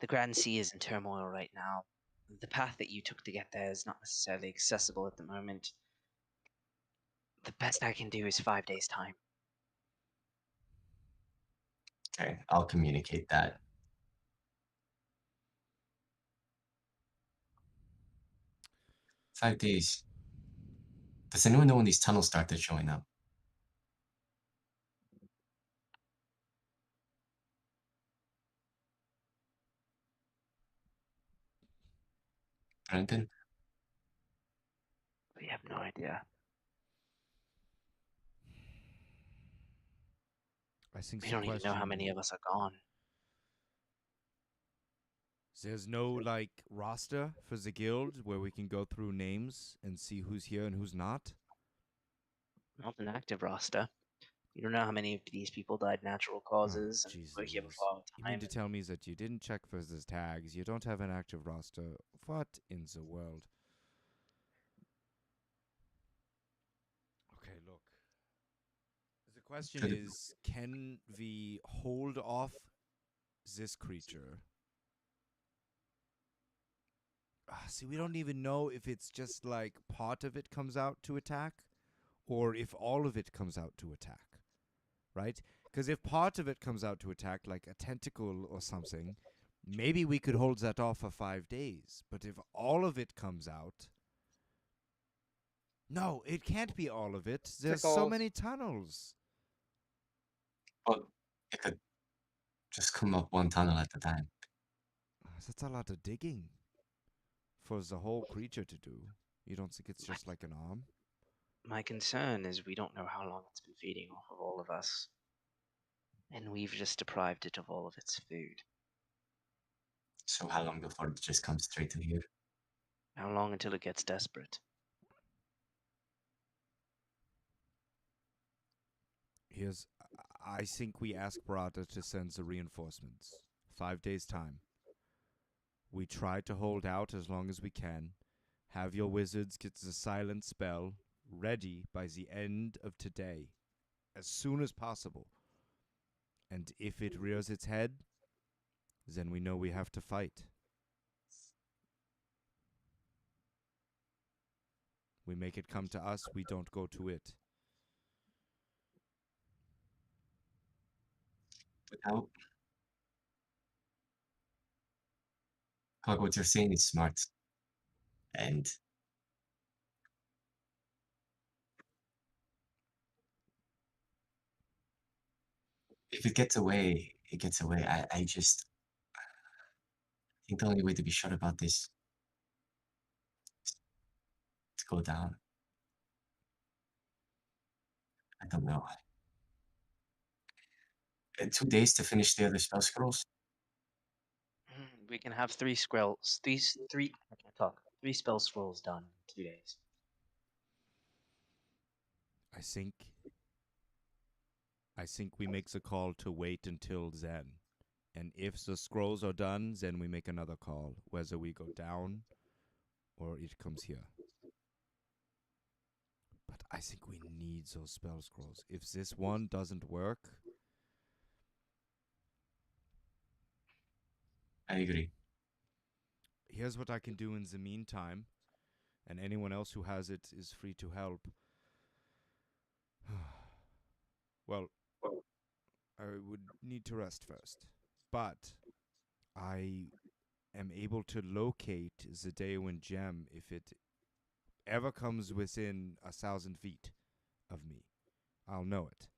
Speaker 5: The Grand Sea is in turmoil right now. the path that you took to get there is not necessarily accessible at the moment. The best I can do is 5 days' time.
Speaker 4: Okay, I'll communicate that. "5 days. Does anyone know when these tunnels started showing up?" Brenton?
Speaker 5: We have no idea.
Speaker 1: I think
Speaker 5: We
Speaker 1: the
Speaker 5: don't even know how
Speaker 1: question-
Speaker 5: many of us are gone.
Speaker 1: There's no like roster for the guild where we can go through names and see who's here and who's not.
Speaker 5: Not an active roster. You don't know how many of these people died natural causes and
Speaker 1: Jeez
Speaker 5: were here
Speaker 1: Louise.
Speaker 5: before our
Speaker 1: You mean
Speaker 5: time.
Speaker 1: to tell me that you didn't check for these tags? You don't have an active roster? What in the world? Okay, look. The question
Speaker 4: Could-
Speaker 1: is, can we hold off this creature? See, we don't even know if it's just like part of it comes out to attack or if all of it comes out to attack, right? Because if part of it comes out to attack, like a tentacle or something, maybe we could hold that off for 5 days. But if all of it comes out... No, it can't be all of it. There's so
Speaker 2: Tickles.
Speaker 1: many tunnels.
Speaker 4: Well, it could just come up one tunnel at a time.
Speaker 1: That's a lot of digging for the whole creature to do. You don't think it's just like an arm?
Speaker 5: My concern is we don't know how long it's been feeding off of all of us. And we've just deprived it of all of its food.
Speaker 4: So how long before it just comes straight to here?
Speaker 5: How long until it gets desperate?
Speaker 1: Here's... I think we ask Barada to send the reinforcements. 5 days' time. We try to hold out as long as we can. Have your wizards get the silent spell ready by the end of today. As soon as possible. And if it rears its head, then we know we have to fight. We make it come to us, we don't go to it.
Speaker 4: Without Hog, what you're saying is smart. And if it gets away, it gets away. I just think the only way to be sure about this is to go down. I don't know. 2 days to finish the other spell scrolls?
Speaker 5: We can have 3 scrolls. I can't talk. 3 spell scrolls done in 2 days.
Speaker 1: I think we make the call to wait until then. And if the scrolls are done, then we make another call, whether we go down or it comes here. But I think we need those spell scrolls. If this one doesn't work...
Speaker 4: I agree.
Speaker 1: Here's what I can do in the meantime, and anyone else who has it is free to help. Well, I would need to rest first, but I am able to locate the Daewin gem if it ever comes within 1,000 feet of me. I'll know it.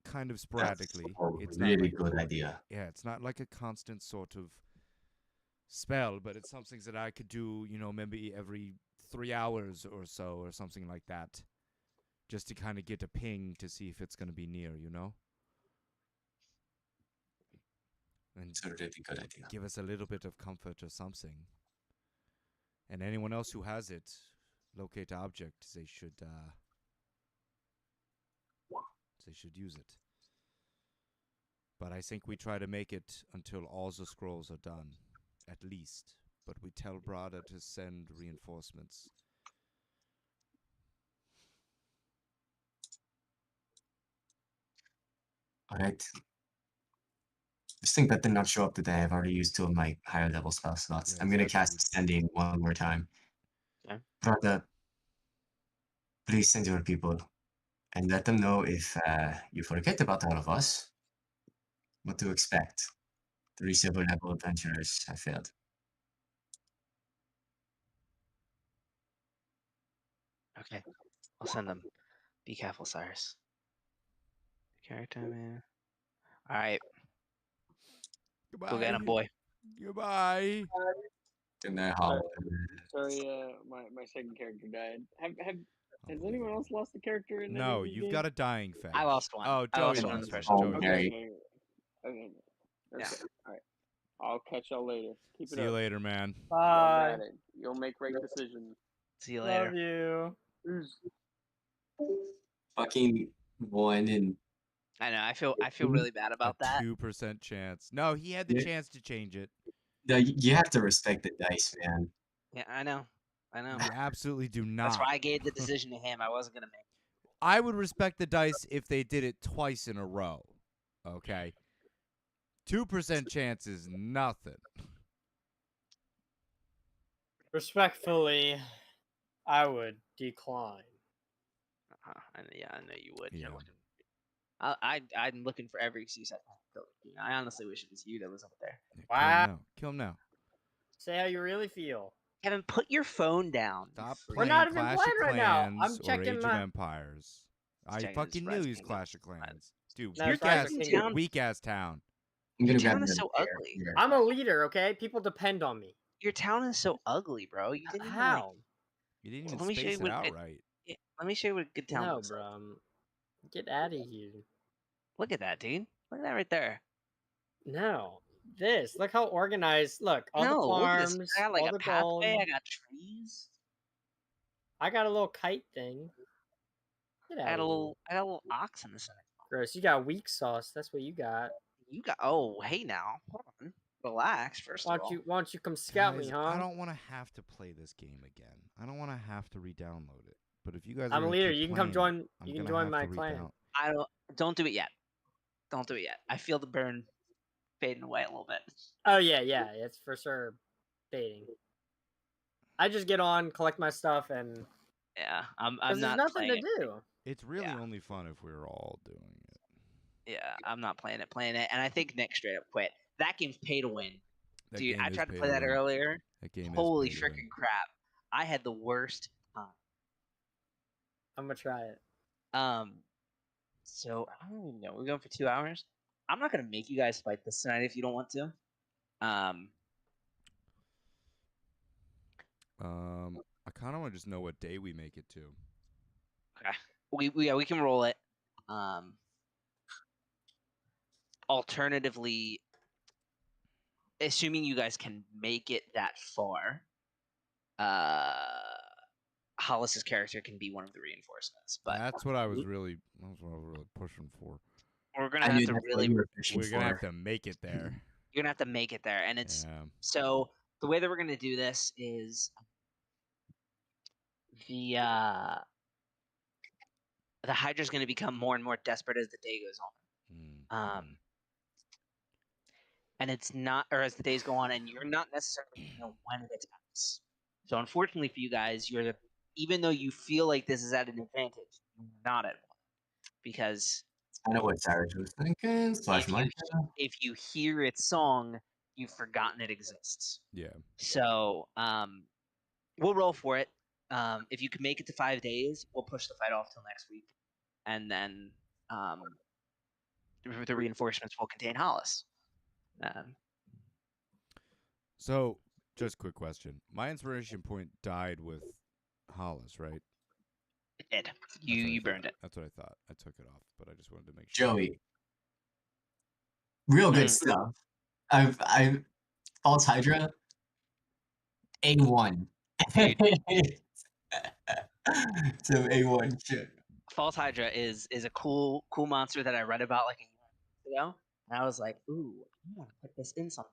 Speaker 1: Kind of sporadically.
Speaker 4: That's a
Speaker 1: not
Speaker 4: really
Speaker 1: like,
Speaker 4: good idea.
Speaker 1: yeah, it's not like a constant sort of spell, but it's something that I could do, maybe every 3 hours or so or something like that. Just to kind of get a ping to see if it's going to be near, And
Speaker 4: It's a really good idea.
Speaker 1: give us a little bit of comfort or something. And anyone else who has it, locate object, they should use it. But I think we try to make it until all the scrolls are done, at least. But we tell Brada to send reinforcements.
Speaker 4: All right. Just think that did not show up today. I've already used 2 of my higher level spell slots.
Speaker 1: Yeah,
Speaker 4: I'm gonna
Speaker 1: exactly.
Speaker 4: cast Ascending one more time.
Speaker 5: Okay.
Speaker 4: Brother, please send your people and let them know if you forget about all of us, what to expect. 3 silver level adventurers have failed.
Speaker 5: Okay. I'll send them. Be careful, Cyrus. Character man. All right.
Speaker 1: Goodbye.
Speaker 5: Go get him, boy.
Speaker 1: Goodbye.
Speaker 4: Good night,
Speaker 3: Sorry,
Speaker 4: Hollow.
Speaker 3: sorry, my second character died. Has anyone else lost a character in any
Speaker 1: No,
Speaker 3: of these
Speaker 1: you've
Speaker 3: games?
Speaker 1: got a dying face.
Speaker 5: I lost one.
Speaker 1: Oh,
Speaker 5: I
Speaker 1: Joey
Speaker 5: lost one in
Speaker 1: lost
Speaker 5: the first
Speaker 1: one.
Speaker 4: one.
Speaker 1: Joey
Speaker 4: Oh,
Speaker 1: lost
Speaker 4: Gary.
Speaker 3: Okay.
Speaker 5: Yeah.
Speaker 3: All right. I'll catch y'all later. Keep it
Speaker 1: See you
Speaker 3: up.
Speaker 1: later, man.
Speaker 3: Y'all
Speaker 2: Bye.
Speaker 3: got it. You'll make right decisions.
Speaker 5: See you later.
Speaker 2: Love you.
Speaker 3: Peace.
Speaker 4: Fucking 1 and
Speaker 5: I know. I feel really bad about
Speaker 1: a
Speaker 5: that.
Speaker 1: 2% chance. No, he had the
Speaker 4: Yeah.
Speaker 1: chance to change it.
Speaker 4: no, you have to respect the dice, man.
Speaker 5: Yeah, I know. I know.
Speaker 1: You absolutely do not.
Speaker 5: That's why I gave the decision to him. I wasn't gonna make.
Speaker 1: I would respect the dice if they did it twice in a row. Okay. 2% chance is nothing.
Speaker 2: Respectfully, I would decline.
Speaker 5: I know you would.
Speaker 1: Yeah.
Speaker 5: You're looking. I'm looking for every excuse I can. I honestly wish it was you that was up there.
Speaker 1: Yeah,
Speaker 2: Wow.
Speaker 1: Kill him now.
Speaker 2: Say how you really feel.
Speaker 5: Kevin, put your phone down.
Speaker 1: Stop
Speaker 2: We're
Speaker 1: playing
Speaker 2: not even
Speaker 1: Clash
Speaker 2: playing
Speaker 1: of
Speaker 2: right now.
Speaker 1: Clans
Speaker 2: I'm
Speaker 1: or
Speaker 2: checking
Speaker 1: Age
Speaker 2: my-
Speaker 1: of Empires. I
Speaker 5: checking his
Speaker 1: fucking knew
Speaker 5: Rise
Speaker 1: he was
Speaker 5: Kingdom.
Speaker 1: Clash of Clans. Dude,
Speaker 2: No,
Speaker 1: weak
Speaker 2: Rise
Speaker 1: ass,
Speaker 2: of Kingdom.
Speaker 1: weak ass town.
Speaker 4: I'm
Speaker 5: Your
Speaker 4: gonna grab
Speaker 5: town is
Speaker 4: the
Speaker 5: so
Speaker 4: bear
Speaker 5: ugly.
Speaker 4: here.
Speaker 2: I'm a leader, okay? People depend on me.
Speaker 5: Your town is so ugly, bro. You didn't even like.
Speaker 2: How?
Speaker 1: You didn't
Speaker 5: Let
Speaker 1: even
Speaker 5: me show
Speaker 1: space
Speaker 5: you
Speaker 1: it
Speaker 5: what
Speaker 1: out
Speaker 5: good-
Speaker 1: right.
Speaker 5: Yeah, let me show you what a good town
Speaker 2: No,
Speaker 5: looks like.
Speaker 2: bro. Get out of here.
Speaker 5: Look at that, dude. Look at that right there.
Speaker 2: No. This. Look how organized. Look, all
Speaker 5: no,
Speaker 2: the
Speaker 5: look at this.
Speaker 2: farms,
Speaker 5: I got like
Speaker 2: all
Speaker 5: a
Speaker 2: the
Speaker 5: pathway.
Speaker 2: gold.
Speaker 5: I got trees.
Speaker 2: I got a little kite thing. Get
Speaker 5: I
Speaker 2: out
Speaker 5: got
Speaker 2: of
Speaker 5: a
Speaker 2: here.
Speaker 5: little. I got a little ox in the center.
Speaker 2: Gross. You got weak sauce. That's what you got.
Speaker 5: You got. Oh, hey now. Hold on. Relax. First
Speaker 2: Why
Speaker 5: of all.
Speaker 2: don't you come scout
Speaker 1: Guys,
Speaker 2: me, huh?
Speaker 1: I don't want to have to play this game again. I don't want to have to re-download it. But if you guys,
Speaker 2: I'm
Speaker 1: are
Speaker 2: a
Speaker 1: gonna
Speaker 2: leader.
Speaker 1: keep
Speaker 2: You can come
Speaker 1: playing it,
Speaker 2: join.
Speaker 1: I'm
Speaker 2: You can
Speaker 1: gonna
Speaker 2: join
Speaker 1: have
Speaker 2: my
Speaker 1: to
Speaker 2: clan.
Speaker 1: redown-
Speaker 5: I don't do it yet. Don't do it yet. I feel the burn fading away a little bit.
Speaker 2: Oh yeah, it's for sure fading. I just get on, collect my stuff, and
Speaker 5: Yeah, I'm
Speaker 2: because there's
Speaker 5: not
Speaker 2: nothing
Speaker 5: playing
Speaker 2: to
Speaker 5: it.
Speaker 2: do.
Speaker 1: It's really
Speaker 5: Yeah.
Speaker 1: only fun if we're all doing it.
Speaker 5: Yeah, I'm not playing it. And I think Nick straight up quit. That game's pay to win.
Speaker 1: That
Speaker 5: Dude,
Speaker 1: game
Speaker 5: I
Speaker 1: is
Speaker 5: tried to
Speaker 1: pay
Speaker 5: play that
Speaker 1: win.
Speaker 5: earlier.
Speaker 1: That game
Speaker 5: Holy
Speaker 1: is pay to win.
Speaker 5: freaking crap. I had the worst time.
Speaker 2: I'm gonna try it.
Speaker 5: So I don't even know. We're going for 2 hours. I'm not gonna make you guys fight this tonight if you don't want to.
Speaker 1: I kind of want to just know what day we make it to.
Speaker 5: Okay. We can roll it. Alternatively, assuming you guys can make it that far, Hollis's character can be one of the reinforcements. But
Speaker 1: That's what I was really pushing for.
Speaker 5: we're gonna
Speaker 4: I
Speaker 5: have
Speaker 4: knew
Speaker 5: to
Speaker 4: that's what
Speaker 5: really.
Speaker 4: you were fishing
Speaker 1: We're gonna
Speaker 4: for.
Speaker 1: have to make it there.
Speaker 5: You're gonna have to make it there, and it's
Speaker 1: Yeah.
Speaker 5: so the way that we're gonna do this is the Hydra's gonna become more and more desperate as the day goes on. And it's not, or as the days go on, and you're not necessarily gonna know when it attacks. So unfortunately for you guys, even though you feel like this is at an advantage, you're not at one because
Speaker 4: I know what Cyrus was thinking. Slash Mike.
Speaker 5: if you hear its song, you've forgotten it exists.
Speaker 1: Yeah.
Speaker 5: So we'll roll for it. If you can make it to 5 days, we'll push the fight off till next week, and then the reinforcements will contain Hollis.
Speaker 1: So, just quick question. My inspiration point died with Hollis, right?
Speaker 5: It did.
Speaker 1: That's what I
Speaker 5: You
Speaker 1: thought.
Speaker 5: burned it.
Speaker 1: That's what I thought. I took it off, but I just wanted to make sure.
Speaker 4: Joey. Real good stuff. I False Hydra. A1. Some A1 shit.
Speaker 5: False Hydra is a cool monster that I read about like a year ago, and I was like, ooh, I want to put this in someday,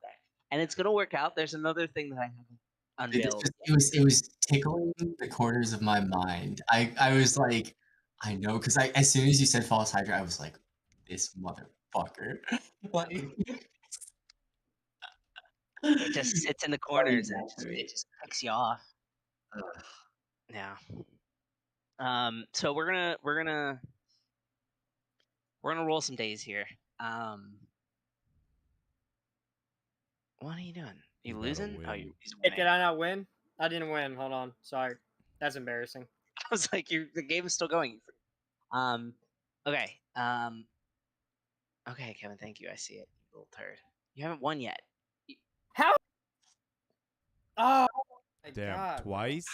Speaker 5: and it's gonna work out. There's another thing that I haven't unveiled.
Speaker 4: It was tickling the corners of my mind. I was like, I know, because as soon as you said False Hydra, I was like, this motherfucker. Like,
Speaker 5: It just sits in the corners and it just picks you off. Yeah. So we're gonna roll some days here. What are you doing? You
Speaker 1: He's about to
Speaker 5: losing? Oh,
Speaker 1: win.
Speaker 5: he's
Speaker 2: Hey,
Speaker 5: winning.
Speaker 2: did I not win? I didn't win. Hold on. Sorry. That's embarrassing.
Speaker 5: I was like, the game is still going. Okay. Okay, Kevin. Thank you. I see it. You little turd. You haven't won yet.
Speaker 2: How? Oh my
Speaker 1: Damn,
Speaker 2: god.
Speaker 1: twice?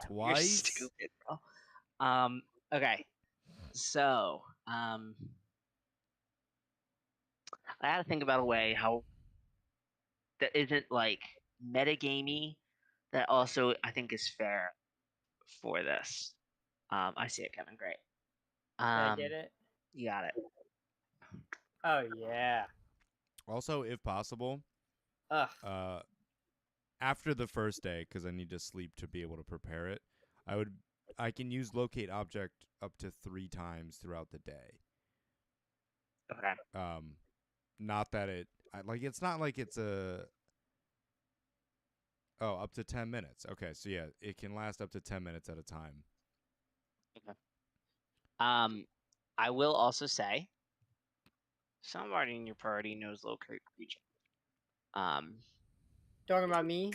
Speaker 5: You're
Speaker 1: Twice?
Speaker 5: stupid, bro. Okay. So, I had to think about a way how that isn't like metagamey, that also I think is fair for this. I see it, Kevin. Great.
Speaker 2: Did I get it?
Speaker 5: You got it.
Speaker 2: Oh yeah.
Speaker 1: Also, if possible,
Speaker 2: Ugh.
Speaker 1: after the first day, because I need to sleep to be able to prepare it, I can use locate object up to 3 times throughout the day.
Speaker 5: Okay.
Speaker 1: Not that it's not like it's up to 10 minutes. Okay, so yeah, it can last up to 10 minutes at a time.
Speaker 5: I will also say, somebody in your party knows locate creature.
Speaker 2: Talking about me?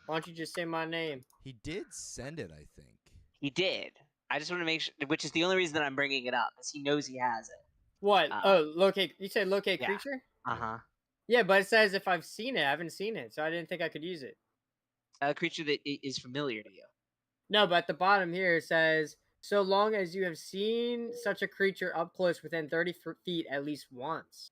Speaker 2: Why don't you just say my name?
Speaker 1: He did send it, I think.
Speaker 5: He did. I just want to make sure, which is the only reason that I'm bringing it up, is he knows he has it.
Speaker 2: What? Locate. You said locate
Speaker 5: yeah.
Speaker 2: creature?
Speaker 5: Uh-huh.
Speaker 2: Yeah, but it says if I've seen it. I haven't seen it, so I didn't think I could use it.
Speaker 5: A creature that is familiar to you.
Speaker 2: No, but at the bottom here it says, so long as you have seen such a creature up close within 30 feet at least once.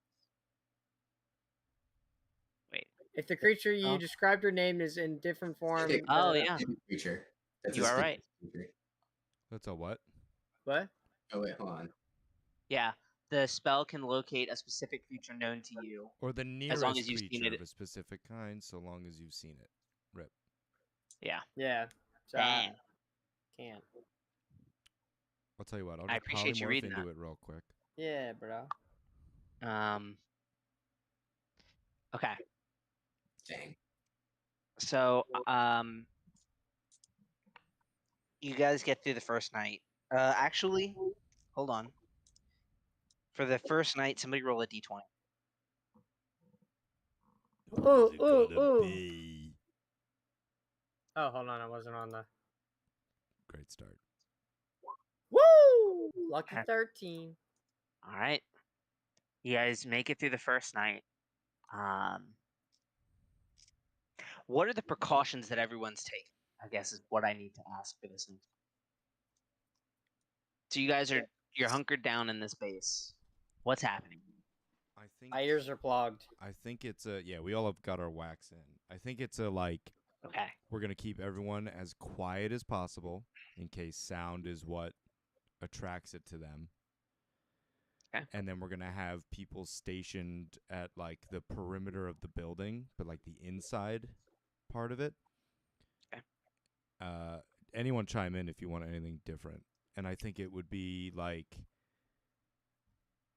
Speaker 5: Wait.
Speaker 2: If the creature you described or named is in different form.
Speaker 5: Oh, yeah.
Speaker 4: Creature. That's
Speaker 5: you are right.
Speaker 4: Creature.
Speaker 1: That's a what?
Speaker 2: What?
Speaker 4: Oh, wait, hold on.
Speaker 5: Yeah. The spell can locate a specific creature known to you.
Speaker 1: Or the nearest
Speaker 5: long as you've seen
Speaker 1: creature
Speaker 5: it.
Speaker 1: of a specific kind, so long as you've seen it. Rip.
Speaker 5: Yeah.
Speaker 2: Yeah. So
Speaker 5: Dang.
Speaker 2: Can't.
Speaker 1: I'll tell you what, I'll
Speaker 5: I
Speaker 1: just
Speaker 5: appreciate you
Speaker 1: polymorph
Speaker 5: reading
Speaker 1: into
Speaker 5: that.
Speaker 1: it real quick.
Speaker 2: Yeah, bro.
Speaker 5: Okay.
Speaker 4: Dang.
Speaker 5: So, you guys get through the first night. Actually, hold on. For the first night, somebody roll a d20.
Speaker 2: Ooh,
Speaker 1: What's it
Speaker 2: ooh,
Speaker 1: gonna
Speaker 2: ooh.
Speaker 1: be?
Speaker 2: Oh, hold on. I wasn't on the.
Speaker 1: Great start.
Speaker 2: Woo! Lucky 13.
Speaker 5: All right. You guys make it through the first night. What are the precautions that everyone's taking? I guess is what I need to ask for this next. So you guys you're hunkered down in this base. What's happening?
Speaker 1: I think
Speaker 2: My ears are clogged.
Speaker 1: I think it's we all have got our wax in. I think it's
Speaker 5: Okay.
Speaker 1: we're gonna keep everyone as quiet as possible in case sound is what attracts it to them.
Speaker 5: Okay.
Speaker 1: And then we're gonna have people stationed at like the perimeter of the building, but like the inside part of it.
Speaker 5: Okay.
Speaker 1: Anyone chime in if you want anything different. And I think it would be like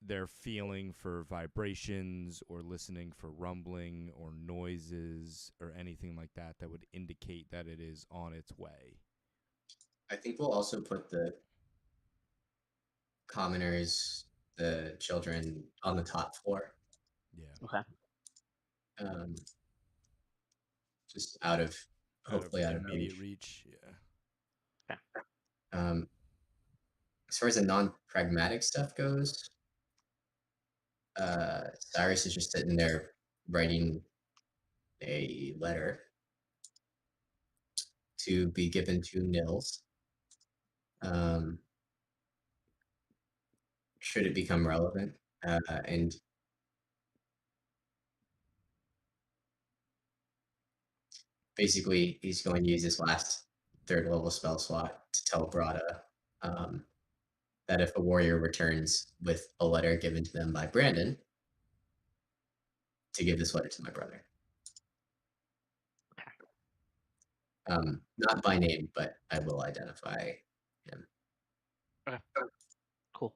Speaker 1: they're feeling for vibrations or listening for rumbling or noises or anything like that that would indicate that it is on its way.
Speaker 4: I think we'll also put the commoners, the children, on the top floor.
Speaker 1: Yeah.
Speaker 5: Okay.
Speaker 4: Just out of hopefully out of
Speaker 1: immediate
Speaker 4: reach.
Speaker 1: Yeah.
Speaker 4: Okay. As far as the non-pragmatic stuff goes, Cyrus is just sitting there writing a letter to be given to Nils. Should it become relevant, and basically he's going to use this last third level spell slot to tell Brada that if a warrior returns with a letter given to them by Brandon, to give this letter to my brother. Not by name, but I will identify him.
Speaker 5: Okay. Cool.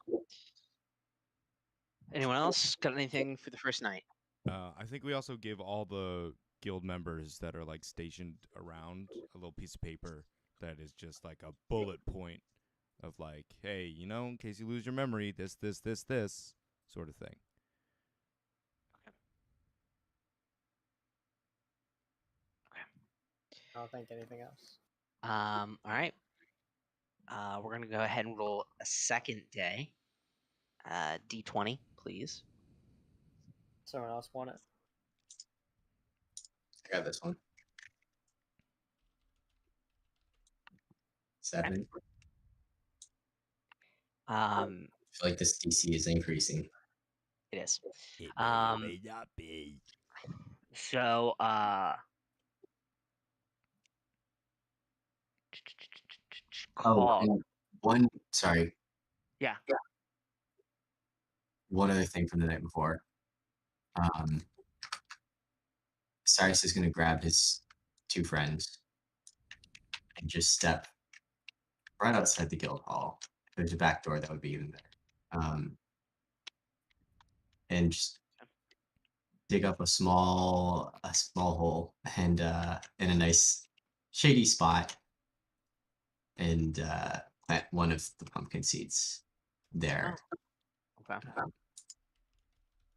Speaker 5: Anyone else got anything for the first night?
Speaker 1: I think we also give all the guild members that are like stationed around a little piece of paper that is just like a bullet point of like, hey, you know, in case you lose your memory, this sort of thing.
Speaker 2: I don't think anything else.
Speaker 5: All right. We're gonna go ahead and roll a second day. D20, please.
Speaker 2: Someone else want it?
Speaker 4: I got this one. 7. I feel like this DC is increasing.
Speaker 5: It is.
Speaker 1: It
Speaker 5: may
Speaker 1: not be.
Speaker 5: So,
Speaker 4: Oh,
Speaker 5: Cog.
Speaker 4: and sorry.
Speaker 5: Yeah.
Speaker 4: One other thing from the night before. Cyrus is going to grab his 2 friends and just step right outside the guild hall. There's a back door that would be even better. And just dig up a small hole and in a nice shady spot and plant one of the pumpkin seeds there.
Speaker 5: Okay.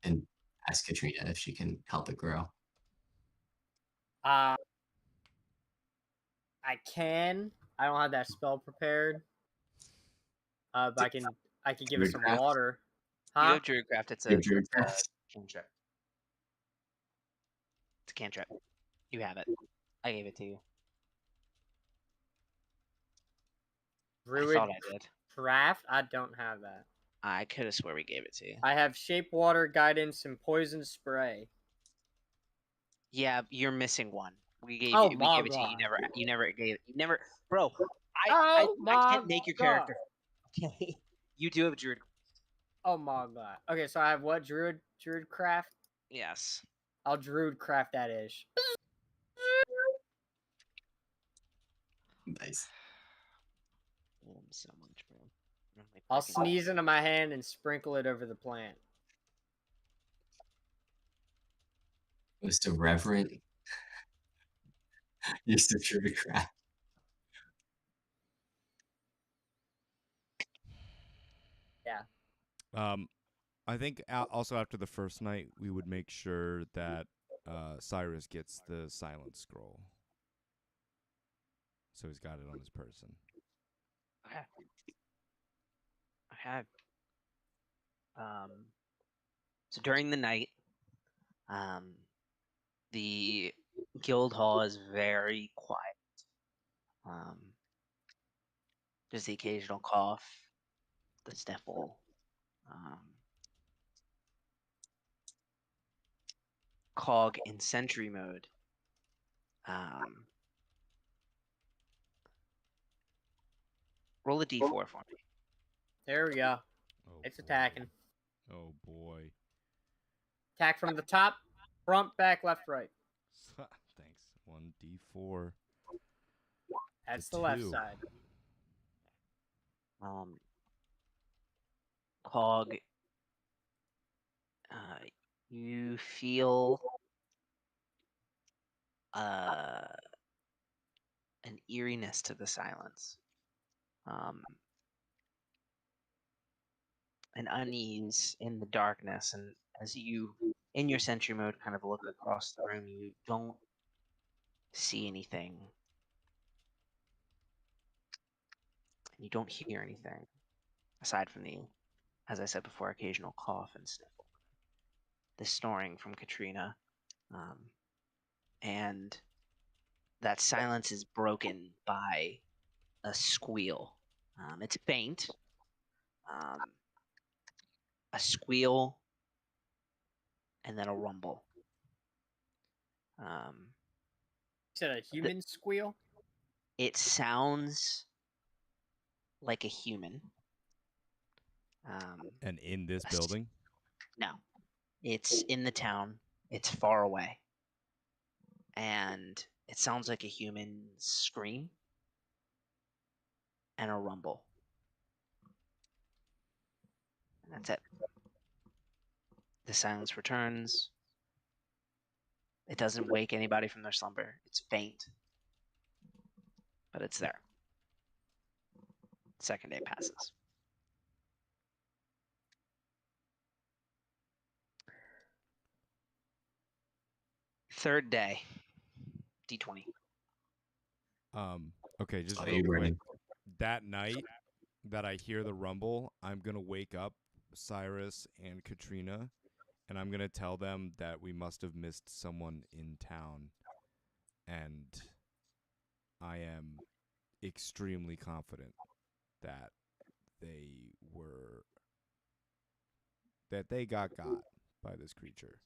Speaker 4: And ask Katrina if she can help it grow.
Speaker 2: I can. I don't have that spell prepared. But I can give it some
Speaker 4: Druidcraft?
Speaker 2: water.
Speaker 5: You
Speaker 2: Huh?
Speaker 5: have Druidcraft. It's
Speaker 4: You
Speaker 5: a
Speaker 4: have Druidcraft?
Speaker 5: cantrip. It's a cantrip. You have it. I gave it to you.
Speaker 2: Druid
Speaker 5: I thought I did.
Speaker 2: craft? I don't have that.
Speaker 5: I could have swore we gave it to you.
Speaker 2: I have shape water, guidance, and poison spray.
Speaker 5: Yeah, you're missing one. We gave
Speaker 2: Oh
Speaker 5: you. We
Speaker 2: my
Speaker 5: gave it to you.
Speaker 2: God.
Speaker 5: You never gave it. You never, bro.
Speaker 2: Oh
Speaker 5: I
Speaker 2: my
Speaker 5: can't make your
Speaker 2: God.
Speaker 5: character. Okay. You do have Druid.
Speaker 2: Oh my God. Okay, so I have what? Druid craft?
Speaker 5: Yes.
Speaker 2: I'll druid craft that ish.
Speaker 4: Nice.
Speaker 5: So much, bro.
Speaker 2: I'll sneeze into my hand and sprinkle it over the plant.
Speaker 4: Most irreverent use of Druidcraft.
Speaker 2: Yeah.
Speaker 1: I think also after the first night, we would make sure that Cyrus gets the silence scroll. So he's got it on his person.
Speaker 5: Okay. Okay. So during the night, the guild hall is very quiet. There's the occasional cough, the sniffle. Cog in sentry mode. Roll a d4 for me.
Speaker 2: There we go.
Speaker 1: Oh,
Speaker 2: It's
Speaker 1: boy.
Speaker 2: attacking.
Speaker 1: Oh boy.
Speaker 2: Attack from the top, front, back, left, right.
Speaker 1: Thanks. 1d4.
Speaker 2: That's
Speaker 1: The
Speaker 2: the left
Speaker 1: 2.
Speaker 2: side.
Speaker 5: Cog, you feel an eeriness to the silence. An unease in the darkness, and as you, in your sentry mode, kind of look across the room, you don't see anything. You don't hear anything, aside from the, as I said before, occasional cough and sniffle. The snoring from Katrina. And that silence is broken by a squeal. It's faint. A squeal, and then a rumble.
Speaker 2: You said a human squeal?
Speaker 5: It sounds like a human.
Speaker 1: And in this building?
Speaker 5: No. It's in the town. It's far away. And it sounds like a human scream and a rumble. And that's it. The silence returns. It doesn't wake anybody from their slumber. It's faint, but it's there. Second day passes. Third day, D20.
Speaker 1: Okay, just
Speaker 4: Are
Speaker 1: real
Speaker 4: you
Speaker 1: quick.
Speaker 4: running?
Speaker 1: That night that I hear the rumble, I'm gonna wake up Cyrus and Katrina, and I'm gonna tell them that we must have missed someone in town, and I am extremely confident that they got by this creature.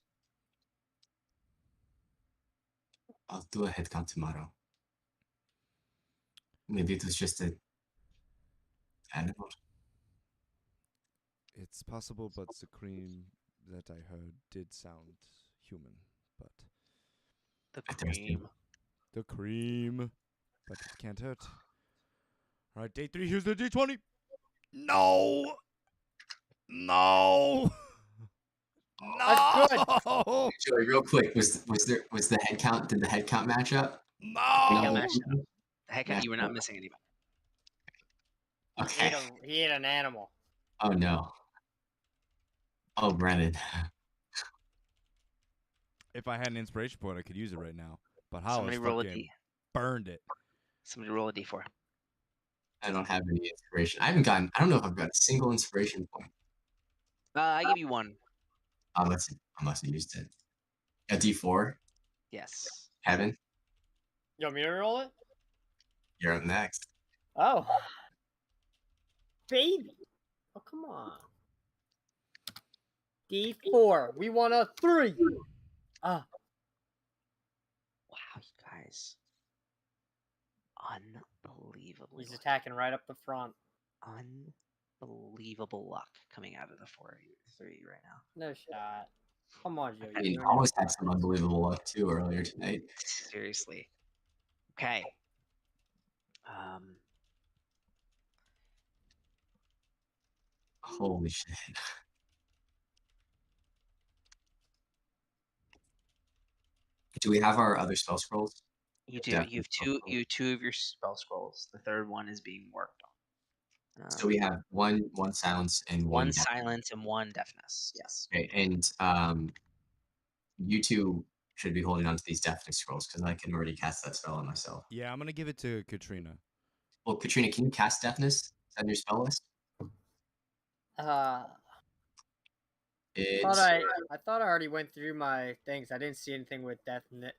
Speaker 4: I'll do a head count tomorrow. Maybe it was just an animal.
Speaker 1: It's possible, but the cream that I heard did sound human. But
Speaker 5: The
Speaker 4: I thirsty.
Speaker 5: cream.
Speaker 1: the cream, but it can't hurt. All right, day 3. Here's the D20. No. No.
Speaker 2: That's good.
Speaker 1: No.
Speaker 4: Joey, real quick, was the head count? Did the head count match up?
Speaker 5: Yeah,
Speaker 1: No.
Speaker 5: match up. Heck, you were not missing anybody.
Speaker 4: Okay.
Speaker 2: He ate an animal.
Speaker 4: Oh no. Oh, Brennan.
Speaker 1: If I had an inspiration point, I could use it right now. But how
Speaker 5: Somebody
Speaker 1: I
Speaker 5: roll a
Speaker 1: fucking
Speaker 5: D.
Speaker 1: burned it.
Speaker 5: Somebody roll a D4.
Speaker 4: I don't have any inspiration. I don't know if I've got a single inspiration point.
Speaker 5: I give you one.
Speaker 4: Unless I used it. A D4.
Speaker 5: Yes.
Speaker 4: Heaven,
Speaker 2: You want me to roll it?
Speaker 4: you're up next.
Speaker 2: Oh. Baby. Oh, come on. D4. We want a 3. Ah.
Speaker 5: Wow, you guys. Unbelievable.
Speaker 2: He's attacking right up the front.
Speaker 5: Unbelievable luck coming out of the 4-3 right now.
Speaker 2: No shot. Come on, Joe.
Speaker 4: I mean, almost had some unbelievable luck too earlier tonight.
Speaker 5: Seriously. Okay.
Speaker 4: Holy shit. Do we have our other spell scrolls?
Speaker 5: You do.
Speaker 4: Definitely
Speaker 5: You have two of your spell scrolls. The third one is being worked on.
Speaker 4: So we have one silence and
Speaker 5: one
Speaker 4: deafness.
Speaker 5: silence and one deafness. Yes.
Speaker 4: Okay, and you two should be holding on to these deafness scrolls because I can already cast that spell on myself.
Speaker 1: Yeah, I'm gonna give it to Katrina.
Speaker 4: Well, Katrina, can you cast deafness? Is that on your spell list? It's
Speaker 2: I thought I already went through my things. I didn't see anything with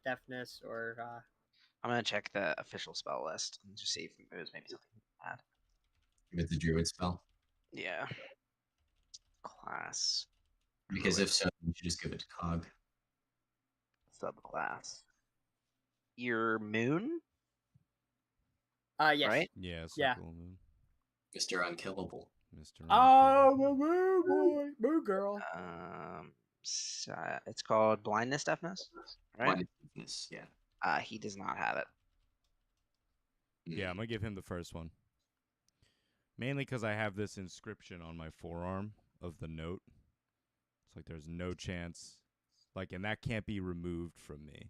Speaker 2: deafness or
Speaker 5: I'm gonna check the official spell list and just see if it was maybe something bad.
Speaker 4: with the druid spell.
Speaker 5: Yeah. Class.
Speaker 4: Because if so, you should just give it to Cog.
Speaker 5: Subclass. Your moon?
Speaker 2: yes.
Speaker 5: Right?
Speaker 1: Yeah,
Speaker 2: Yeah.
Speaker 1: Circle Moon.
Speaker 4: Mr. Unkillable.
Speaker 1: Mr.
Speaker 2: Oh, moo boy, moo girl.
Speaker 5: It's called blindness deafness, right?
Speaker 4: Blindness, yeah.
Speaker 5: He does not have it.
Speaker 1: Yeah, I'm gonna give him the first one. Mainly because I have this inscription on my forearm of the note. It's like there's no chance, and that can't be removed from me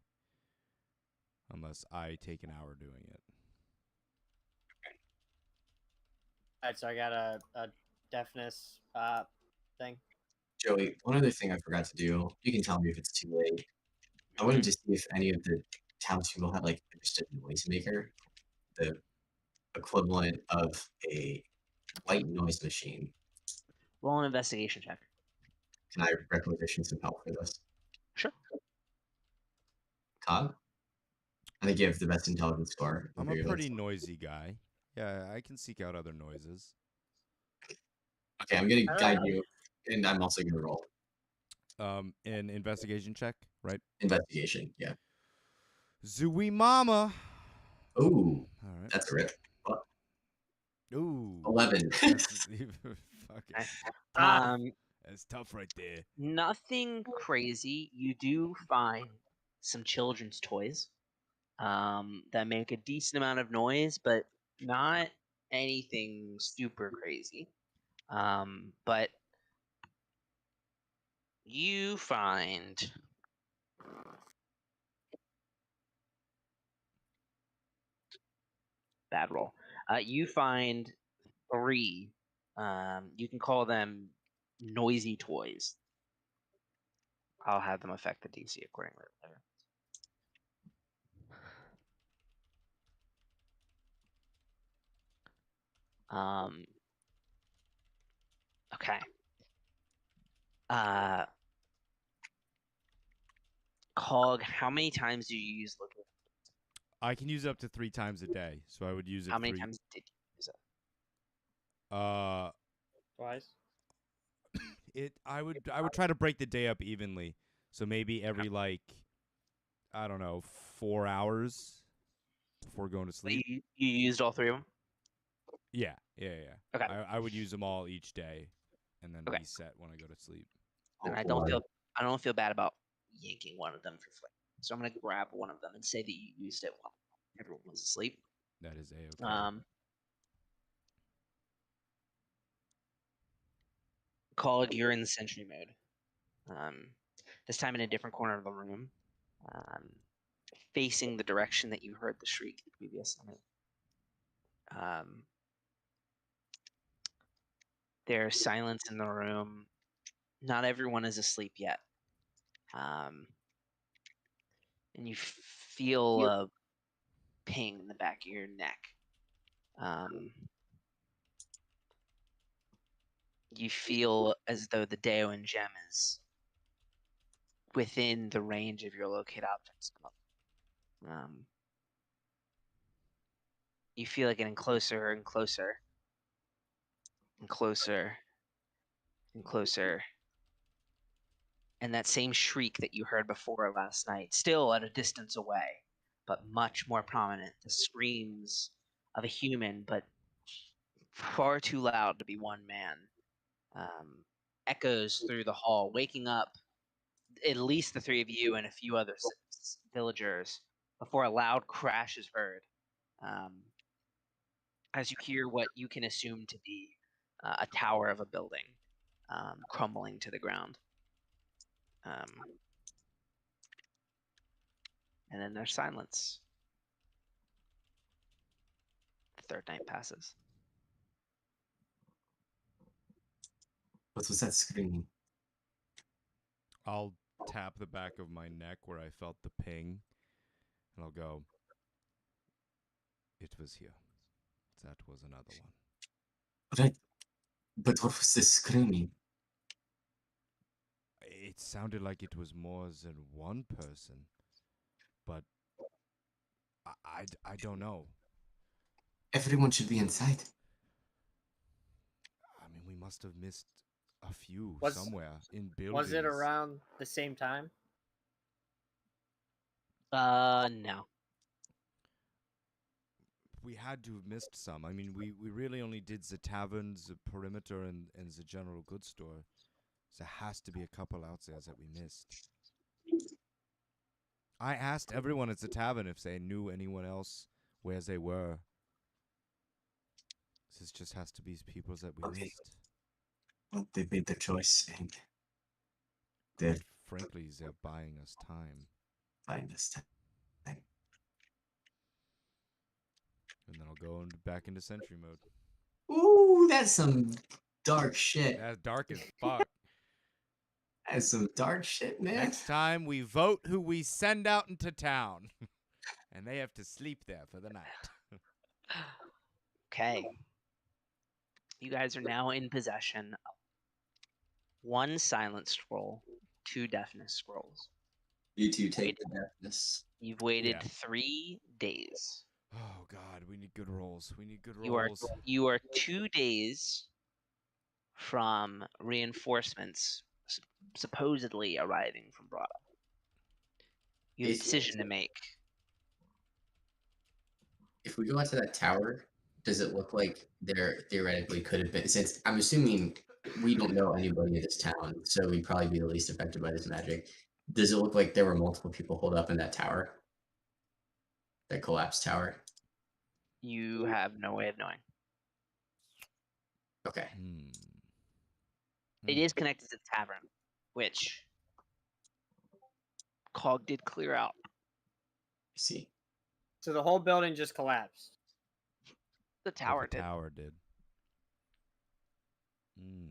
Speaker 1: unless I take an hour doing it.
Speaker 2: Alright, so I got a deafness thing.
Speaker 4: Joey, one other thing I forgot to do. You can tell me if it's too late. I wanted to see if any of the townspeople have just a noisemaker, the equivalent of a white noise machine.
Speaker 5: Roll an investigation check.
Speaker 4: Can I requisition some help for this?
Speaker 5: Sure.
Speaker 4: Cog? I'm gonna give the best intelligence score.
Speaker 1: I'm a pretty noisy guy. Yeah, I can seek out other noises.
Speaker 4: Okay, I'm gonna guide you, and I'm also gonna roll.
Speaker 1: An investigation check, right?
Speaker 4: Investigation, yeah.
Speaker 1: Zooey Mama.
Speaker 4: Ooh,
Speaker 1: All right.
Speaker 4: that's a rip.
Speaker 1: Ooh.
Speaker 4: 11.
Speaker 1: That's fucking. That's tough right there.
Speaker 5: Nothing crazy. You do find some children's toys that make a decent amount of noise, but not anything super crazy. But you find bad roll. You find 3. You can call them noisy toys. I'll have them affect the DC accordingly later. Okay. Cog, how many times do you use looking?
Speaker 1: I can use it up to 3 times a day, so I would use it.
Speaker 5: How many times did you use it?
Speaker 2: Twice.
Speaker 1: I would try to break the day up evenly. So maybe every I don't know, 4 hours before going to sleep.
Speaker 5: You used all 3 of them?
Speaker 1: Yeah.
Speaker 5: Okay.
Speaker 1: I would use them all each day, and then
Speaker 5: Okay.
Speaker 1: reset when I go to sleep.
Speaker 5: And I don't feel bad about yanking one of them for flavor. So I'm gonna grab one of them and say that you used it while everyone was asleep.
Speaker 1: That is A-okay.
Speaker 5: Cog, you're in the sentry mode. This time in a different corner of the room, facing the direction that you heard the shriek the previous night. There's silence in the room. Not everyone is asleep yet. And you feel a ping in the back of your neck. You feel as though the Daewon gem is within the range of your locate objects. You feel like getting closer and closer and closer and closer. And that same shriek that you heard before last night, still at a distance away, but much more prominent. The screams of a human, but far too loud to be one man. Echoes through the hall, waking up at least the 3 of you and a few other villagers before a loud crash is heard. As you hear what you can assume to be a tower of a building crumbling to the ground. And then there's silence. The 3rd night passes.
Speaker 4: What was that screaming?
Speaker 1: I'll tap the back of my neck where I felt the ping, and I'll go, it was here. That was another one.
Speaker 4: But what was this screaming?
Speaker 1: It sounded like it was more than one person, but I don't know.
Speaker 4: Everyone should be inside.
Speaker 1: I mean, we must have missed a few somewhere in buildings.
Speaker 2: Was it around the same time?
Speaker 5: No.
Speaker 1: We had to have missed some. I mean, we really only did the tavern, the perimeter, and the general goods store. There has to be a couple out there that we missed. I asked everyone at the tavern if they knew anyone else where they were. This just has to be people that we missed.
Speaker 4: Well, they made their choice, and they're
Speaker 1: frankly, they're buying us time.
Speaker 4: Buying us time.
Speaker 1: And then I'll go back into sentry mode.
Speaker 4: Ooh, that's some dark shit.
Speaker 1: That's dark as fuck.
Speaker 4: That's some dark shit, man.
Speaker 1: Next time we vote who we send out into town. And they have to sleep there for the night.
Speaker 5: Okay. You guys are now in possession of 1 silent scroll, 2 deafness scrolls.
Speaker 4: You two take the deafness.
Speaker 5: You've waited 3 days.
Speaker 1: Oh God, we need good rolls. We need good rolls.
Speaker 5: You are 2 days from reinforcements supposedly arriving from Brada. You have a decision to make.
Speaker 4: If we go out to that tower, does it look like there theoretically could have been, since I'm assuming we don't know anybody in this town, so we'd probably be the least affected by this magic. Does it look like there were multiple people holed up in that tower? That collapsed tower?
Speaker 5: You have no way of knowing.
Speaker 4: Okay.
Speaker 5: It is connected to the tavern, which Cog did clear out.
Speaker 4: I see.
Speaker 2: So the whole building just collapsed.
Speaker 5: The
Speaker 1: Or
Speaker 5: tower
Speaker 1: the
Speaker 5: did.
Speaker 1: tower did. Hmm.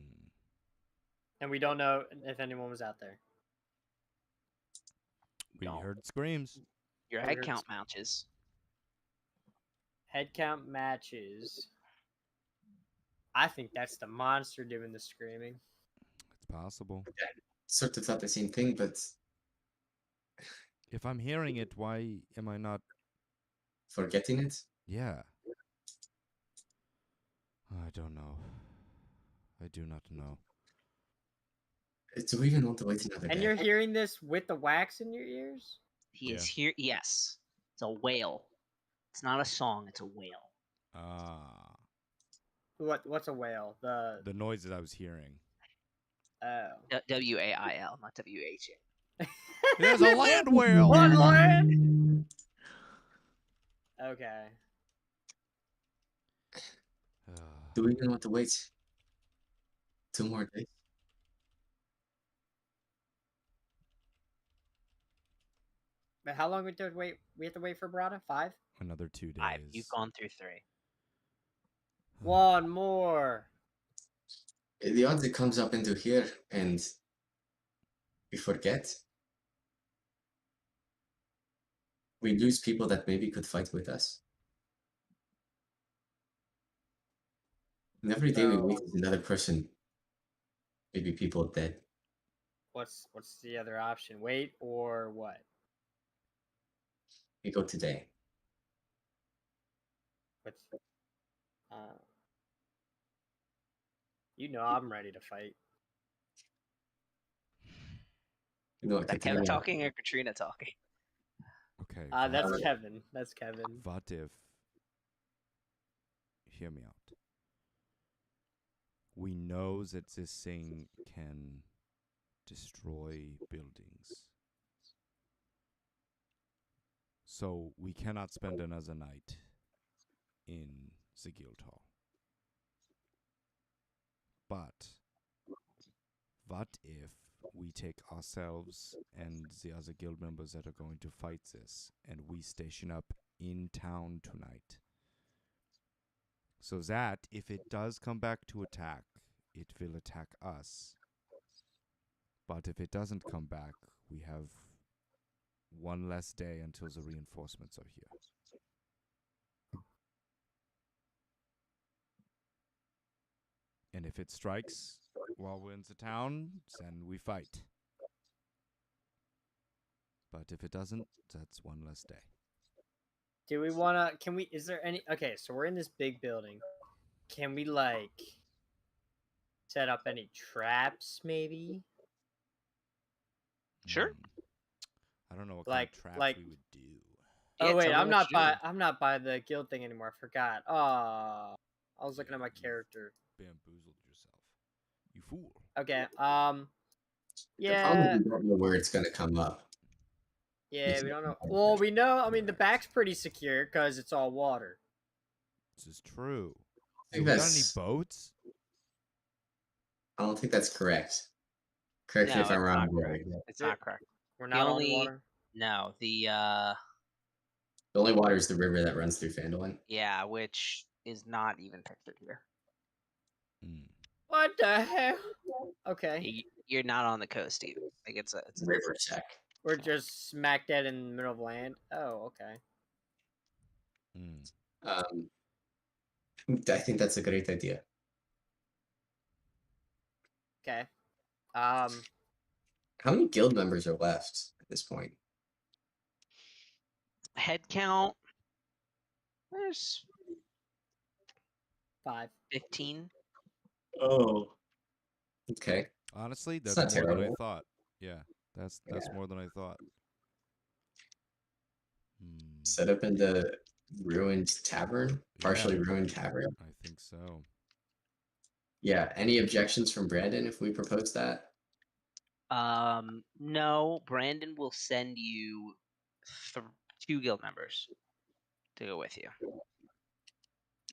Speaker 2: And we don't know if anyone was out there.
Speaker 1: We
Speaker 5: Don't.
Speaker 1: heard screams.
Speaker 5: Your
Speaker 2: We
Speaker 5: head
Speaker 2: heard
Speaker 5: count matches.
Speaker 2: Head count matches. I think that's the monster doing the screaming.
Speaker 1: It's possible.
Speaker 4: Sort of thought the same thing, but
Speaker 1: If I'm hearing it, why am I not?
Speaker 4: forgetting it.
Speaker 1: Yeah. I don't know. I do not know.
Speaker 4: Do we even want to wait another
Speaker 2: And
Speaker 4: day?
Speaker 2: you're hearing this with the wax in your ears?
Speaker 5: He is here. Yes. It's a whale. It's not a song, it's a whale.
Speaker 1: Ah.
Speaker 2: What's a whale?
Speaker 1: The noises I was hearing.
Speaker 2: Oh.
Speaker 5: W-A-I-L, not W-H-A.
Speaker 1: There's a land whale.
Speaker 2: One land. Okay.
Speaker 4: Do we even want to wait 2 more days?
Speaker 2: But how long we have to wait? We have to wait for Brada? 5?
Speaker 1: Another 2 days.
Speaker 5: You've gone through 3.
Speaker 2: One more.
Speaker 4: The odds it comes up into here and we forget. We lose people that maybe could fight with us. And every day we
Speaker 2: So-
Speaker 4: wait is another person. Maybe people dead.
Speaker 2: What's the other option? Wait or what?
Speaker 4: We go today.
Speaker 2: What's you know I'm ready to fight.
Speaker 4: You know,
Speaker 5: Is that Kevin talking or Katrina talking?
Speaker 1: Okay.
Speaker 2: That's
Speaker 1: what-
Speaker 2: Kevin. That's Kevin.
Speaker 1: What if? Hear me out. We know that this thing can destroy buildings. So we cannot spend another night in the guild hall. But what if we take ourselves and the other guild members that are going to fight this and we station up in town tonight? So that if it does come back to attack, it will attack us. But if it doesn't come back, we have one less day until the reinforcements are here. And if it strikes while we're in the town, then we fight. But if it doesn't, that's one less day.
Speaker 2: Do we wanna is there any okay, so we're in this big building. Can we like set up any traps maybe?
Speaker 5: Sure.
Speaker 1: I don't know what
Speaker 2: Like-
Speaker 1: kind of trap
Speaker 2: like-
Speaker 1: we would do.
Speaker 2: Oh
Speaker 5: Yeah,
Speaker 2: wait,
Speaker 5: tell me
Speaker 2: I'm
Speaker 5: what you do.
Speaker 2: not by the guild thing anymore. I forgot. Oh, I was looking at my character.
Speaker 1: Bamboozled yourself. You fool.
Speaker 2: Okay.
Speaker 4: The problem
Speaker 2: Yeah.
Speaker 4: is we don't know where it's going to come up.
Speaker 2: Yeah, we don't know. Well, we know. I mean, the back's pretty secure because it's all water.
Speaker 1: This is true.
Speaker 4: I
Speaker 1: Do
Speaker 4: think
Speaker 1: we got any
Speaker 4: that's.
Speaker 1: boats?
Speaker 4: I don't think that's correct. Correct me
Speaker 5: No,
Speaker 4: if I'm
Speaker 5: it's
Speaker 4: wrong.
Speaker 5: not
Speaker 4: Gary.
Speaker 5: correct. It's
Speaker 2: Yeah.
Speaker 5: not correct.
Speaker 2: We're
Speaker 5: The
Speaker 2: not on
Speaker 5: only-
Speaker 2: water.
Speaker 5: No,
Speaker 4: The only water is the river that runs through Fandolin.
Speaker 5: yeah, which is not even pictured here.
Speaker 1: Mm.
Speaker 2: What the hell? Okay,
Speaker 5: You're not on the coast either. Like it's a
Speaker 4: River check.
Speaker 2: we're just smack dead in the middle of land. Oh, okay.
Speaker 1: Mm.
Speaker 4: I think that's a great idea.
Speaker 2: Okay.
Speaker 4: How many guild members are left at this point?
Speaker 5: head count. There's
Speaker 2: 5.
Speaker 5: 15.
Speaker 4: Oh. Okay.
Speaker 1: Honestly,
Speaker 4: It's
Speaker 1: that's
Speaker 4: not
Speaker 1: more than I
Speaker 4: terrible.
Speaker 1: thought. Yeah, that's
Speaker 4: Yeah.
Speaker 1: more than I thought. Hmm.
Speaker 4: Set up in the ruined tavern, partially ruined tavern.
Speaker 1: I think so.
Speaker 4: Yeah. Any objections from Brandon if we propose that?
Speaker 5: No, Brandon will send you 2 guild members to go with you.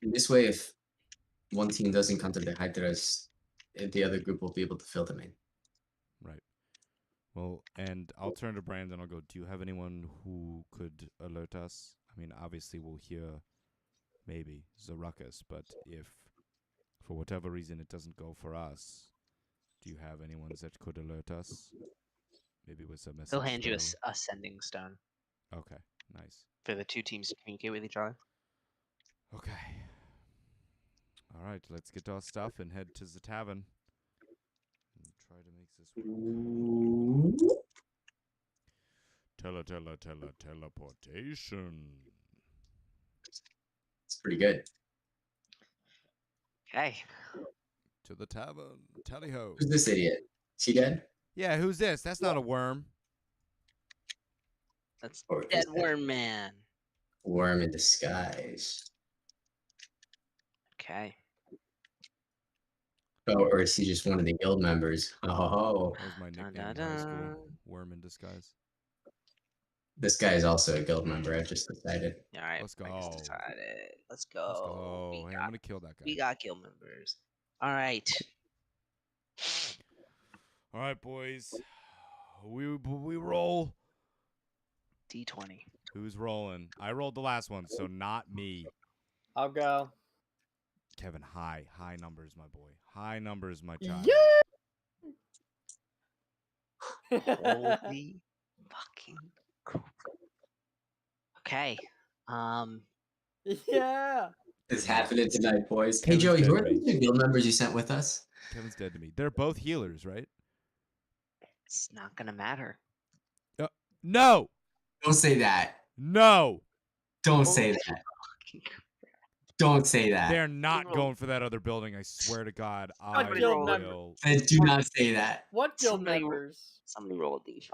Speaker 4: In this way, if one team doesn't come to the Hydras, the other group will be able to fill them in.
Speaker 1: Right. Well, and I'll turn to Brandon. I'll go, do you have anyone who could alert us? I mean, obviously we'll hear maybe it's a ruckus. But if for whatever reason it doesn't go for us, do you have anyone that could alert us? Maybe with a message.
Speaker 5: They'll hand you
Speaker 1: spell?
Speaker 5: a sending stone
Speaker 1: Okay, nice.
Speaker 5: for the two teams to communicate with each other.
Speaker 1: Okay. All right, let's get our stuff and head to the tavern. And try to make this work. Teleportation.
Speaker 4: It's pretty good.
Speaker 5: Okay.
Speaker 1: To the tavern. Tally-ho.
Speaker 4: Who's this idiot? Is he dead?
Speaker 1: Yeah, who's this? That's not a worm.
Speaker 5: That's
Speaker 4: Or is
Speaker 5: Dead
Speaker 4: that
Speaker 5: Worm Man.
Speaker 4: worm in disguise?
Speaker 5: Okay.
Speaker 4: Oh, or is he just one of the guild members? Oh,
Speaker 1: That was my
Speaker 5: Dun,
Speaker 1: nickname in
Speaker 5: dun,
Speaker 1: high
Speaker 5: dun.
Speaker 1: school. Worm in disguise.
Speaker 4: this guy is also a guild member. I've just decided.
Speaker 5: All right.
Speaker 1: Let's
Speaker 5: Marcus
Speaker 1: go.
Speaker 5: decided. Let's go.
Speaker 1: Let's go. Hey, I'm gonna kill that guy.
Speaker 5: We got guild members. All right.
Speaker 1: All right, boys. We roll.
Speaker 5: D20.
Speaker 1: Who's rolling? I rolled the last one, so not me.
Speaker 2: I'll go.
Speaker 1: Kevin, high numbers, my boy. High numbers, my child.
Speaker 5: Holy fucking crap. Okay.
Speaker 2: Yeah.
Speaker 4: It's happening tonight, boys. Hey,
Speaker 1: Kevin's
Speaker 4: Joey, who
Speaker 1: dead
Speaker 4: are
Speaker 1: to me.
Speaker 4: the two guild members you sent with us?
Speaker 1: Kevin's dead to me. They're both healers, right?
Speaker 5: It's not gonna matter.
Speaker 1: No!
Speaker 4: Don't say that.
Speaker 1: No!
Speaker 4: Don't say
Speaker 5: Holy
Speaker 4: that.
Speaker 5: fucking crap.
Speaker 4: Don't say that.
Speaker 1: They're not
Speaker 5: roll.
Speaker 1: going for that other building, I swear to God. I
Speaker 2: What guild member?
Speaker 1: will.
Speaker 4: And do not say that.
Speaker 2: What guild
Speaker 5: Somebody-
Speaker 2: members?
Speaker 5: Somebody roll a D5.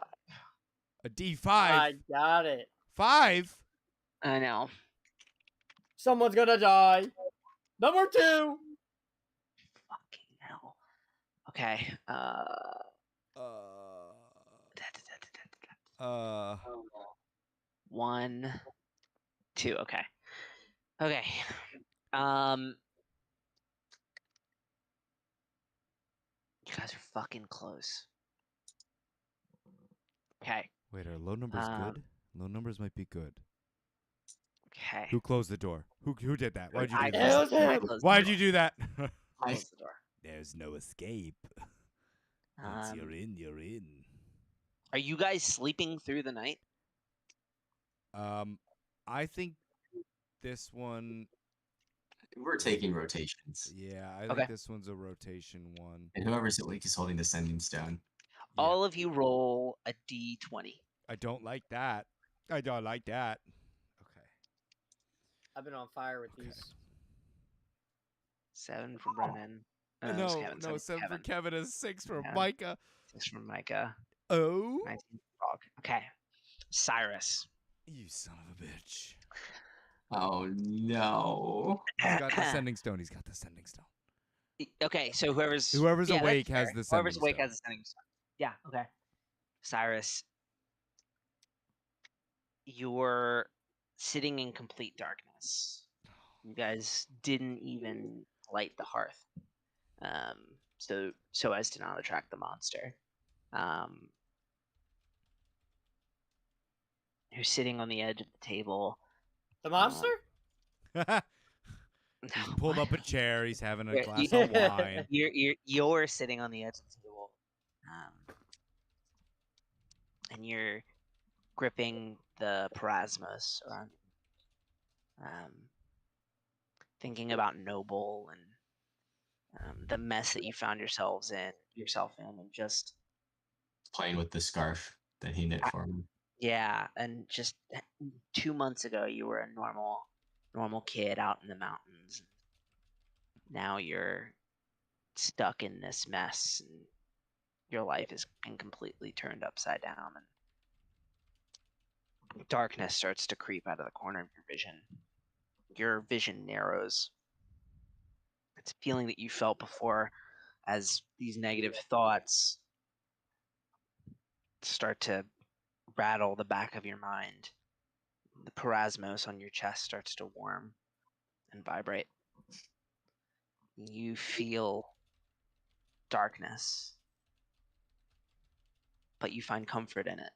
Speaker 1: A D5?
Speaker 2: I got it.
Speaker 1: 5?
Speaker 5: I know.
Speaker 2: Someone's gonna die. Number 2.
Speaker 5: Fucking hell. Okay.
Speaker 1: Uh,
Speaker 5: 1, 2. Okay. Okay. You guys are fucking close. Okay.
Speaker 1: wait, are low numbers good? Low numbers might be good.
Speaker 5: Okay.
Speaker 1: Who closed the door? Who did that? Why'd you
Speaker 5: I
Speaker 1: do
Speaker 2: closed
Speaker 1: that?
Speaker 2: it.
Speaker 5: closed the
Speaker 1: Why'd
Speaker 5: door.
Speaker 1: you do that?
Speaker 5: Close the door.
Speaker 1: There's no escape. Once
Speaker 5: Um,
Speaker 1: you're in, you're in.
Speaker 5: Are you guys sleeping through the night?
Speaker 1: I think this one,
Speaker 4: We're taking rotations.
Speaker 1: yeah, I
Speaker 5: Okay.
Speaker 1: think this one's a rotation one.
Speaker 4: And whoever's awake is holding the sending stone.
Speaker 1: Yeah.
Speaker 5: All of you roll a D20.
Speaker 1: I don't like that. I don't like that. Okay.
Speaker 2: I've been on fire with
Speaker 1: Okay.
Speaker 2: these.
Speaker 5: 7 from Brennan.
Speaker 1: No,
Speaker 5: it's Kevin,
Speaker 1: no, 7 for Kevin is 6 for
Speaker 5: Yeah.
Speaker 1: Micah.
Speaker 5: 6 from Micah.
Speaker 1: Oh,
Speaker 5: 19 from Frog. Okay. Cyrus.
Speaker 1: you son of a bitch.
Speaker 4: Oh no.
Speaker 1: He's got the sending stone. He's got the sending stone.
Speaker 5: Okay, so whoever's
Speaker 1: Whoever's
Speaker 5: yeah, that's
Speaker 1: awake has
Speaker 5: fair.
Speaker 1: the
Speaker 5: Whoever's
Speaker 1: sending
Speaker 5: awake
Speaker 1: stone.
Speaker 5: has the sending stone. Yeah, okay. Cyrus, you're sitting in complete darkness. You guys didn't even light the hearth, so as to not attract the monster. You're sitting on the edge of the table.
Speaker 2: The monster?
Speaker 1: He's pulled up a chair. He's having a
Speaker 5: Yeah,
Speaker 1: glass
Speaker 2: you-
Speaker 1: of wine.
Speaker 5: You're sitting on the edge of the table, and you're gripping the parasmos around, thinking about Noble and the mess that you found yourself in, and just
Speaker 4: Playing with the scarf that he knit for him.
Speaker 5: yeah, and just 2 months ago you were a normal kid out in the mountains. Now you're stuck in this mess, and your life has been completely turned upside down, and darkness starts to creep out of the corner of your vision. Your vision narrows. It's a feeling that you felt before as these negative thoughts start to rattle the back of your mind. The parasmos on your chest starts to warm and vibrate. You feel darkness, but you find comfort in it.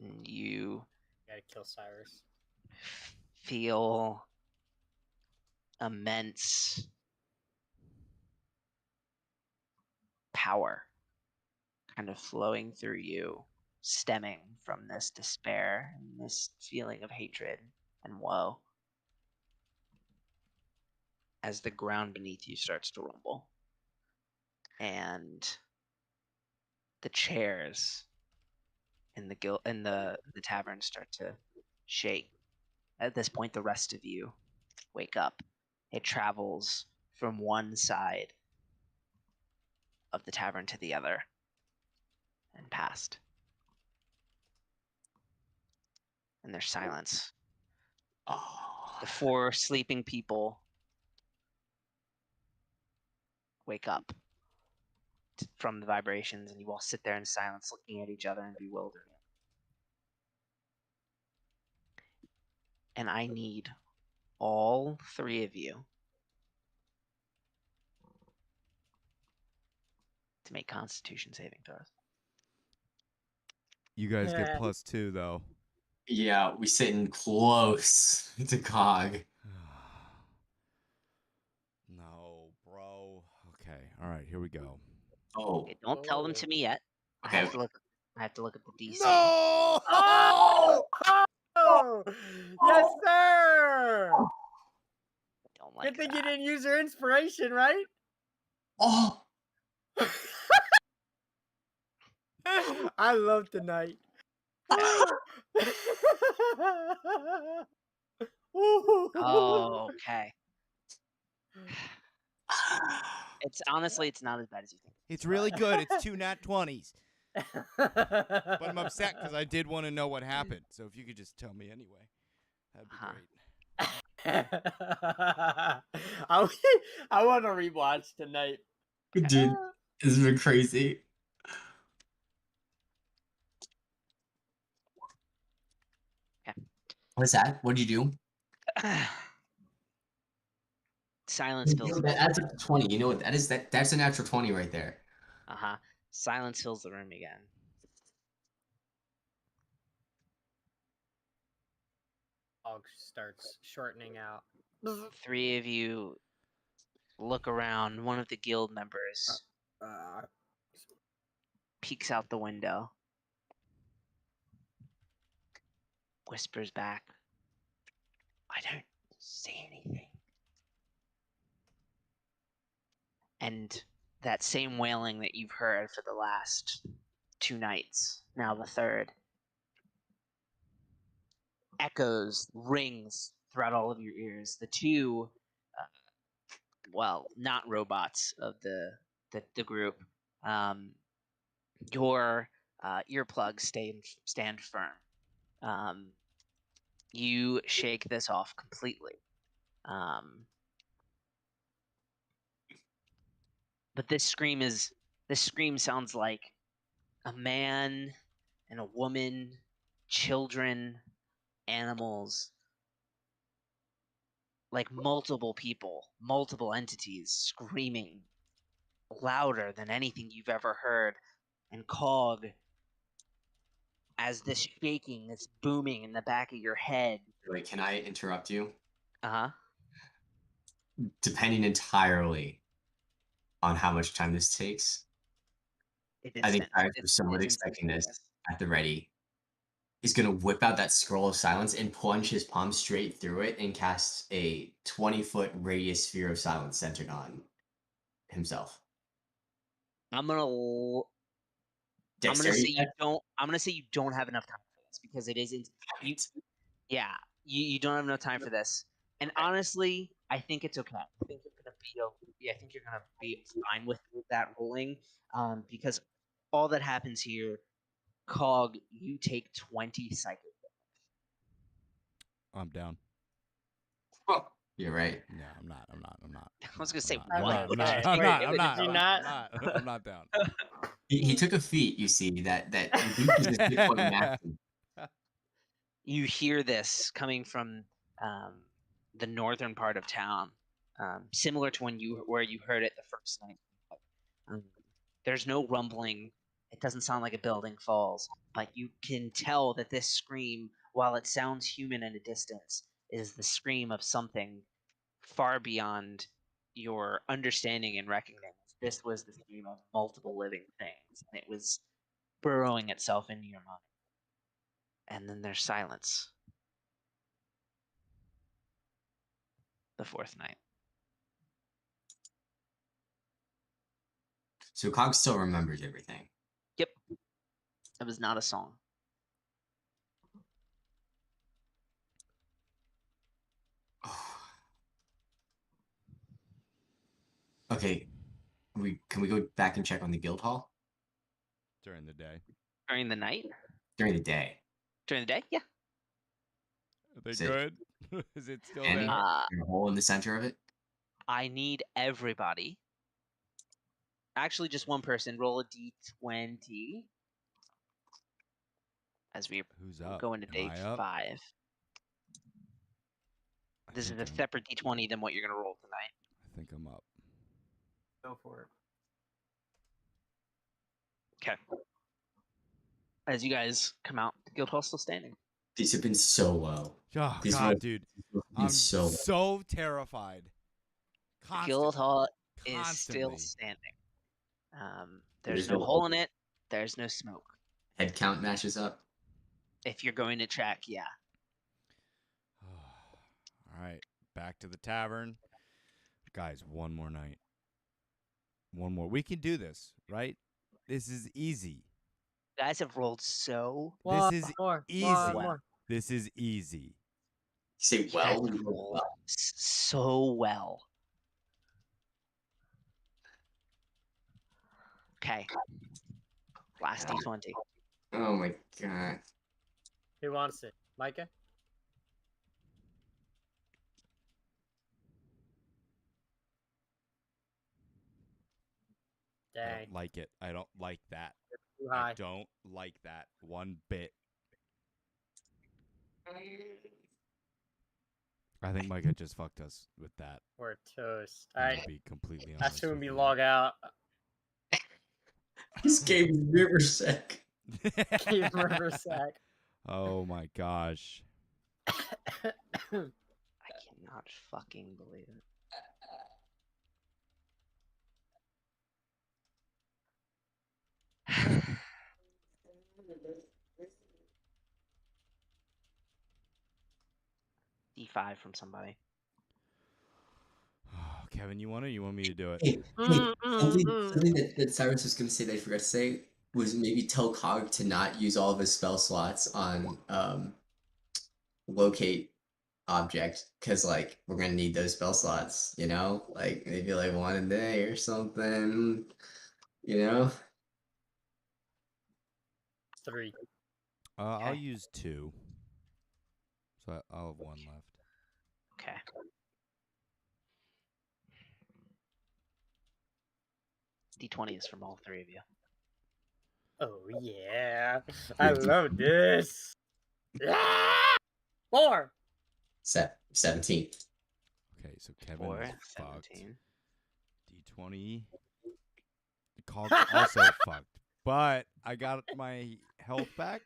Speaker 5: And you
Speaker 2: Gotta kill Cyrus.
Speaker 5: feel immense power kind of flowing through you, stemming from this despair and this feeling of hatred and woe as the ground beneath you starts to rumble. And the chairs in the tavern start to shake. At this point, the rest of you wake up. It travels from one side of the tavern to the other and past. And there's silence.
Speaker 4: Oh.
Speaker 5: The 4 sleeping people wake up from the vibrations, and you all sit there in silence looking at each other in bewilderment. And I need all 3 of you to make Constitution saving throws.
Speaker 1: You guys get +2 though.
Speaker 4: Yeah, we sitting close to Cog.
Speaker 1: No, bro. Okay, all right, here we go.
Speaker 4: Oh,
Speaker 5: Okay, don't tell them to me yet.
Speaker 4: okay.
Speaker 5: I have to look at the DC.
Speaker 1: No!
Speaker 2: Oh! Oh! Yes, sir!
Speaker 5: Don't like
Speaker 2: Good thing
Speaker 5: that.
Speaker 2: you didn't use your inspiration, right?
Speaker 4: Oh,
Speaker 2: I love tonight.
Speaker 5: Oh, okay. It's honestly, it's not as bad as you think.
Speaker 1: It's really good. It's 2 nat 20s. But I'm upset because I did want to know what happened. So if you could just tell me anyway, that'd be great.
Speaker 2: I want to rewatch tonight.
Speaker 4: dude, this has been crazy.
Speaker 5: Okay.
Speaker 4: What's that? What'd you do?
Speaker 5: Silence fills the
Speaker 4: That adds up to 20. You know what that is? That's a natural 20 right there.
Speaker 5: Silence fills the room again.
Speaker 2: Fog starts shortening out.
Speaker 5: 3 of you look around. One of the guild members peeks out the window, whispers back, "I don't see anything." And that same wailing that you've heard for the last 2 nights, now the third, echoes, rings throughout all of your ears. The 2, well, not robots of the group, your earplugs stand firm. You shake this off completely. But this scream sounds like a man and a woman, children, animals, like multiple people, multiple entities screaming louder than anything you've ever heard. And Cog, as this shaking, this booming in the back of your head.
Speaker 4: Wait, can I interrupt you?
Speaker 5: Uh-huh.
Speaker 4: Depending entirely on how much time this takes, I think Cyrus was somewhat expecting this at the ready. He's going to whip out that scroll of silence and plunge his palm straight through it and cast a 20-foot radius sphere of silence centered on himself.
Speaker 5: I'm gonna say you don't have enough time for this because it isn't. You don't have enough time for this. And honestly, I think it's okay. I think you're gonna be fine with that rolling, because all that happens here, Cog, you take 20 psychic.
Speaker 1: I'm down.
Speaker 4: Oh, you're right.
Speaker 1: No, I'm not.
Speaker 5: I was gonna say
Speaker 1: I'm
Speaker 5: what?
Speaker 1: I'm not down.
Speaker 4: He took a feat, you see, that reduces his hit point maximum.
Speaker 5: You hear this coming from the northern part of town, similar to where you heard it the first night. There's no rumbling. It doesn't sound like a building falls, but you can tell that this scream, while it sounds human in a distance, is the scream of something far beyond your understanding and reckoning. This was the stream of multiple living things, and it was burrowing itself into your mind. And then there's silence. The fourth night.
Speaker 4: So Cog still remembers everything.
Speaker 5: Yep. It was not a song.
Speaker 4: Okay, can we go back and check on the guild hall
Speaker 1: During the day.
Speaker 5: During the night?
Speaker 4: during the day?
Speaker 5: During the day? Yeah.
Speaker 1: Are they
Speaker 4: Is it-
Speaker 1: good? Is it still
Speaker 4: And
Speaker 1: there?
Speaker 4: a hole in the center of it.
Speaker 5: I need everybody. Actually, just one person. Roll a d20 as we
Speaker 1: Who's up?
Speaker 5: go into
Speaker 1: Am
Speaker 5: day
Speaker 1: I up?
Speaker 5: 5.
Speaker 1: I
Speaker 5: This is
Speaker 1: think
Speaker 5: a
Speaker 1: I'm-
Speaker 5: separate d20 than what you're going to roll tonight.
Speaker 1: I think I'm up.
Speaker 2: Go for it.
Speaker 5: Okay. As you guys come out, the guild hall's still standing.
Speaker 4: These have been so low.
Speaker 1: Oh,
Speaker 4: These
Speaker 1: God,
Speaker 4: rolls
Speaker 1: dude.
Speaker 4: have
Speaker 1: I'm
Speaker 4: been so low.
Speaker 1: so terrified.
Speaker 5: The guild hall is
Speaker 1: Constantly.
Speaker 5: still standing.
Speaker 4: There's
Speaker 5: There's no
Speaker 4: no
Speaker 5: hole in it. There's no smoke.
Speaker 4: Head count matches up.
Speaker 5: If you're going to check, yeah.
Speaker 1: All right, back to the tavern. Guys, one more night. One more. We can do this, right? This is easy.
Speaker 5: You guys have rolled so
Speaker 2: One
Speaker 1: is
Speaker 2: more.
Speaker 1: easy.
Speaker 2: One more.
Speaker 1: This is easy.
Speaker 4: You say
Speaker 5: you guys
Speaker 4: well.
Speaker 5: have rolled so well. Okay. Last d20.
Speaker 4: Oh my god.
Speaker 2: Who wants it? Micah?
Speaker 1: I
Speaker 2: Dang.
Speaker 1: don't like it. I don't like that.
Speaker 2: Too
Speaker 1: I
Speaker 2: high.
Speaker 1: don't like that one bit. I think Micah just fucked us with that.
Speaker 2: We're toast.
Speaker 1: I'm
Speaker 2: Alright.
Speaker 1: gonna be completely honest.
Speaker 2: That's when
Speaker 1: with
Speaker 2: we
Speaker 1: you.
Speaker 2: log out.
Speaker 4: This game is river sick.
Speaker 2: Keep Riversack.
Speaker 1: Oh my gosh.
Speaker 5: I cannot fucking believe it. D5 from somebody.
Speaker 1: Kevin, you want it? You want me to do it?
Speaker 4: Hey, something that Cyrus was going to say that I forgot to say was maybe tell Cog to not use all of his spell slots on locate object, because like we're gonna need those spell slots, you know, like maybe like one a day or something, you know.
Speaker 2: 3.
Speaker 1: I'll
Speaker 5: Okay.
Speaker 1: use 2. So I'll have 1 left.
Speaker 5: Okay. D20 is from all 3 of you.
Speaker 2: Oh yeah. I love this. Yeah! 4.
Speaker 4: 17.
Speaker 1: Okay, so Kevin
Speaker 5: 4,
Speaker 1: is fucked.
Speaker 5: 17.
Speaker 1: D20. The cog also fucked. But I got my health back.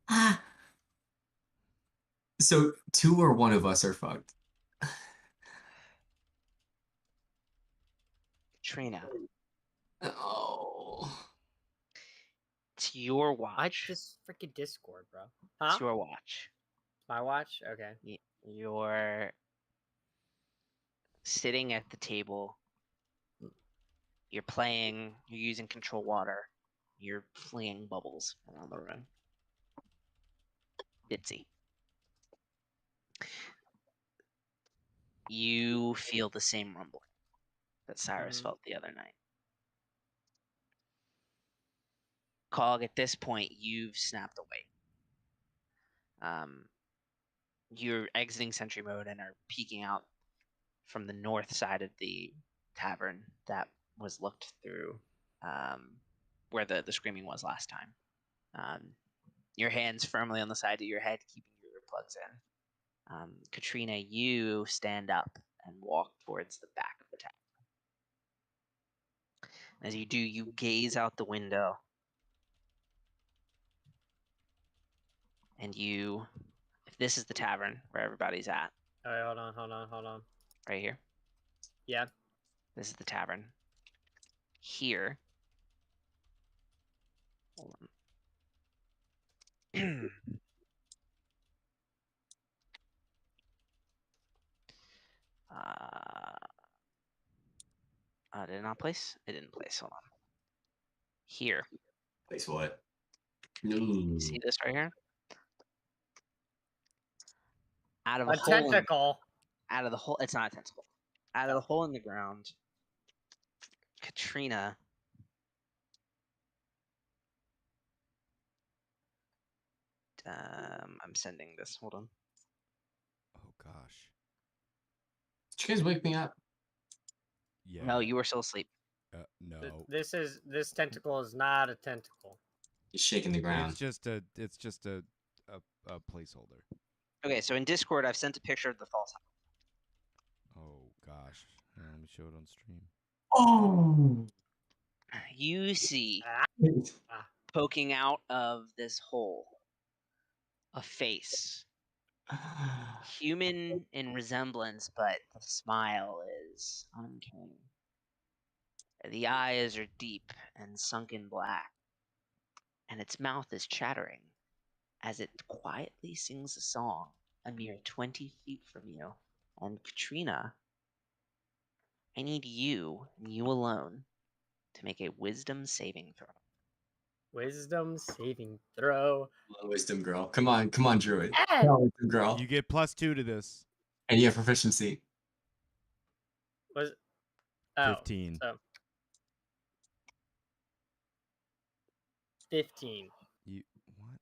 Speaker 4: Ah. So 2 or 1 of us are fucked.
Speaker 5: Trina,
Speaker 4: Oh.
Speaker 5: it's your
Speaker 2: I
Speaker 5: watch.
Speaker 2: just freaking Discord, bro.
Speaker 5: It's
Speaker 2: Huh?
Speaker 5: your watch.
Speaker 2: My watch? Okay.
Speaker 5: You're sitting at the table. You're playing. You're using control water. You're flinging bubbles around the room. Bitsy. You feel the same rumbling that Cyrus
Speaker 2: Mhm.
Speaker 5: felt the other night. Cog, at this point, you've snapped away. You're exiting sentry mode and are peeking out from the north side of the tavern that was looked through, where the screaming was last time. Your hands firmly on the side of your head, keeping your earplugs in. Katrina, you stand up and walk towards the back of the tavern. As you do, you gaze out the window. And you, if this is the tavern where everybody's at,
Speaker 2: All right, hold on.
Speaker 5: Right here.
Speaker 2: Yeah.
Speaker 5: This is the tavern. Here. Hold on. Did it not place? It didn't place. Hold on. Here.
Speaker 4: Place what?
Speaker 5: See this right here? Out of
Speaker 2: A
Speaker 5: a hole.
Speaker 2: tentacle.
Speaker 5: Out of the hole. It's not a tentacle. Out of the hole in the ground, Katrina. I'm sending this. Hold on.
Speaker 1: Oh gosh.
Speaker 4: Did you guys wake me up?
Speaker 1: Yeah.
Speaker 5: No, you were still asleep.
Speaker 1: No.
Speaker 2: This tentacle is not a tentacle.
Speaker 4: He's shaking the ground.
Speaker 1: It's just a placeholder.
Speaker 5: Okay, so in Discord, I've sent a picture of the false
Speaker 1: Oh gosh. Yeah, let me show it on stream.
Speaker 4: Oh!
Speaker 5: house. You see
Speaker 2: Ah.
Speaker 5: poking out of this hole a face. Human in resemblance, but the smile is uncanny. The eyes are deep and sunken black, and its mouth is chattering as it quietly sings a song a mere 20 feet from you. And Katrina, I need you and you alone to make a wisdom saving throw.
Speaker 2: Wisdom saving throw.
Speaker 4: Wisdom girl. Come on, Druid.
Speaker 2: Eh!
Speaker 4: Come on, wisdom girl.
Speaker 1: You get +2 to this.
Speaker 4: And you have proficiency.
Speaker 2: Was
Speaker 1: 15.
Speaker 2: So 15.
Speaker 1: You what?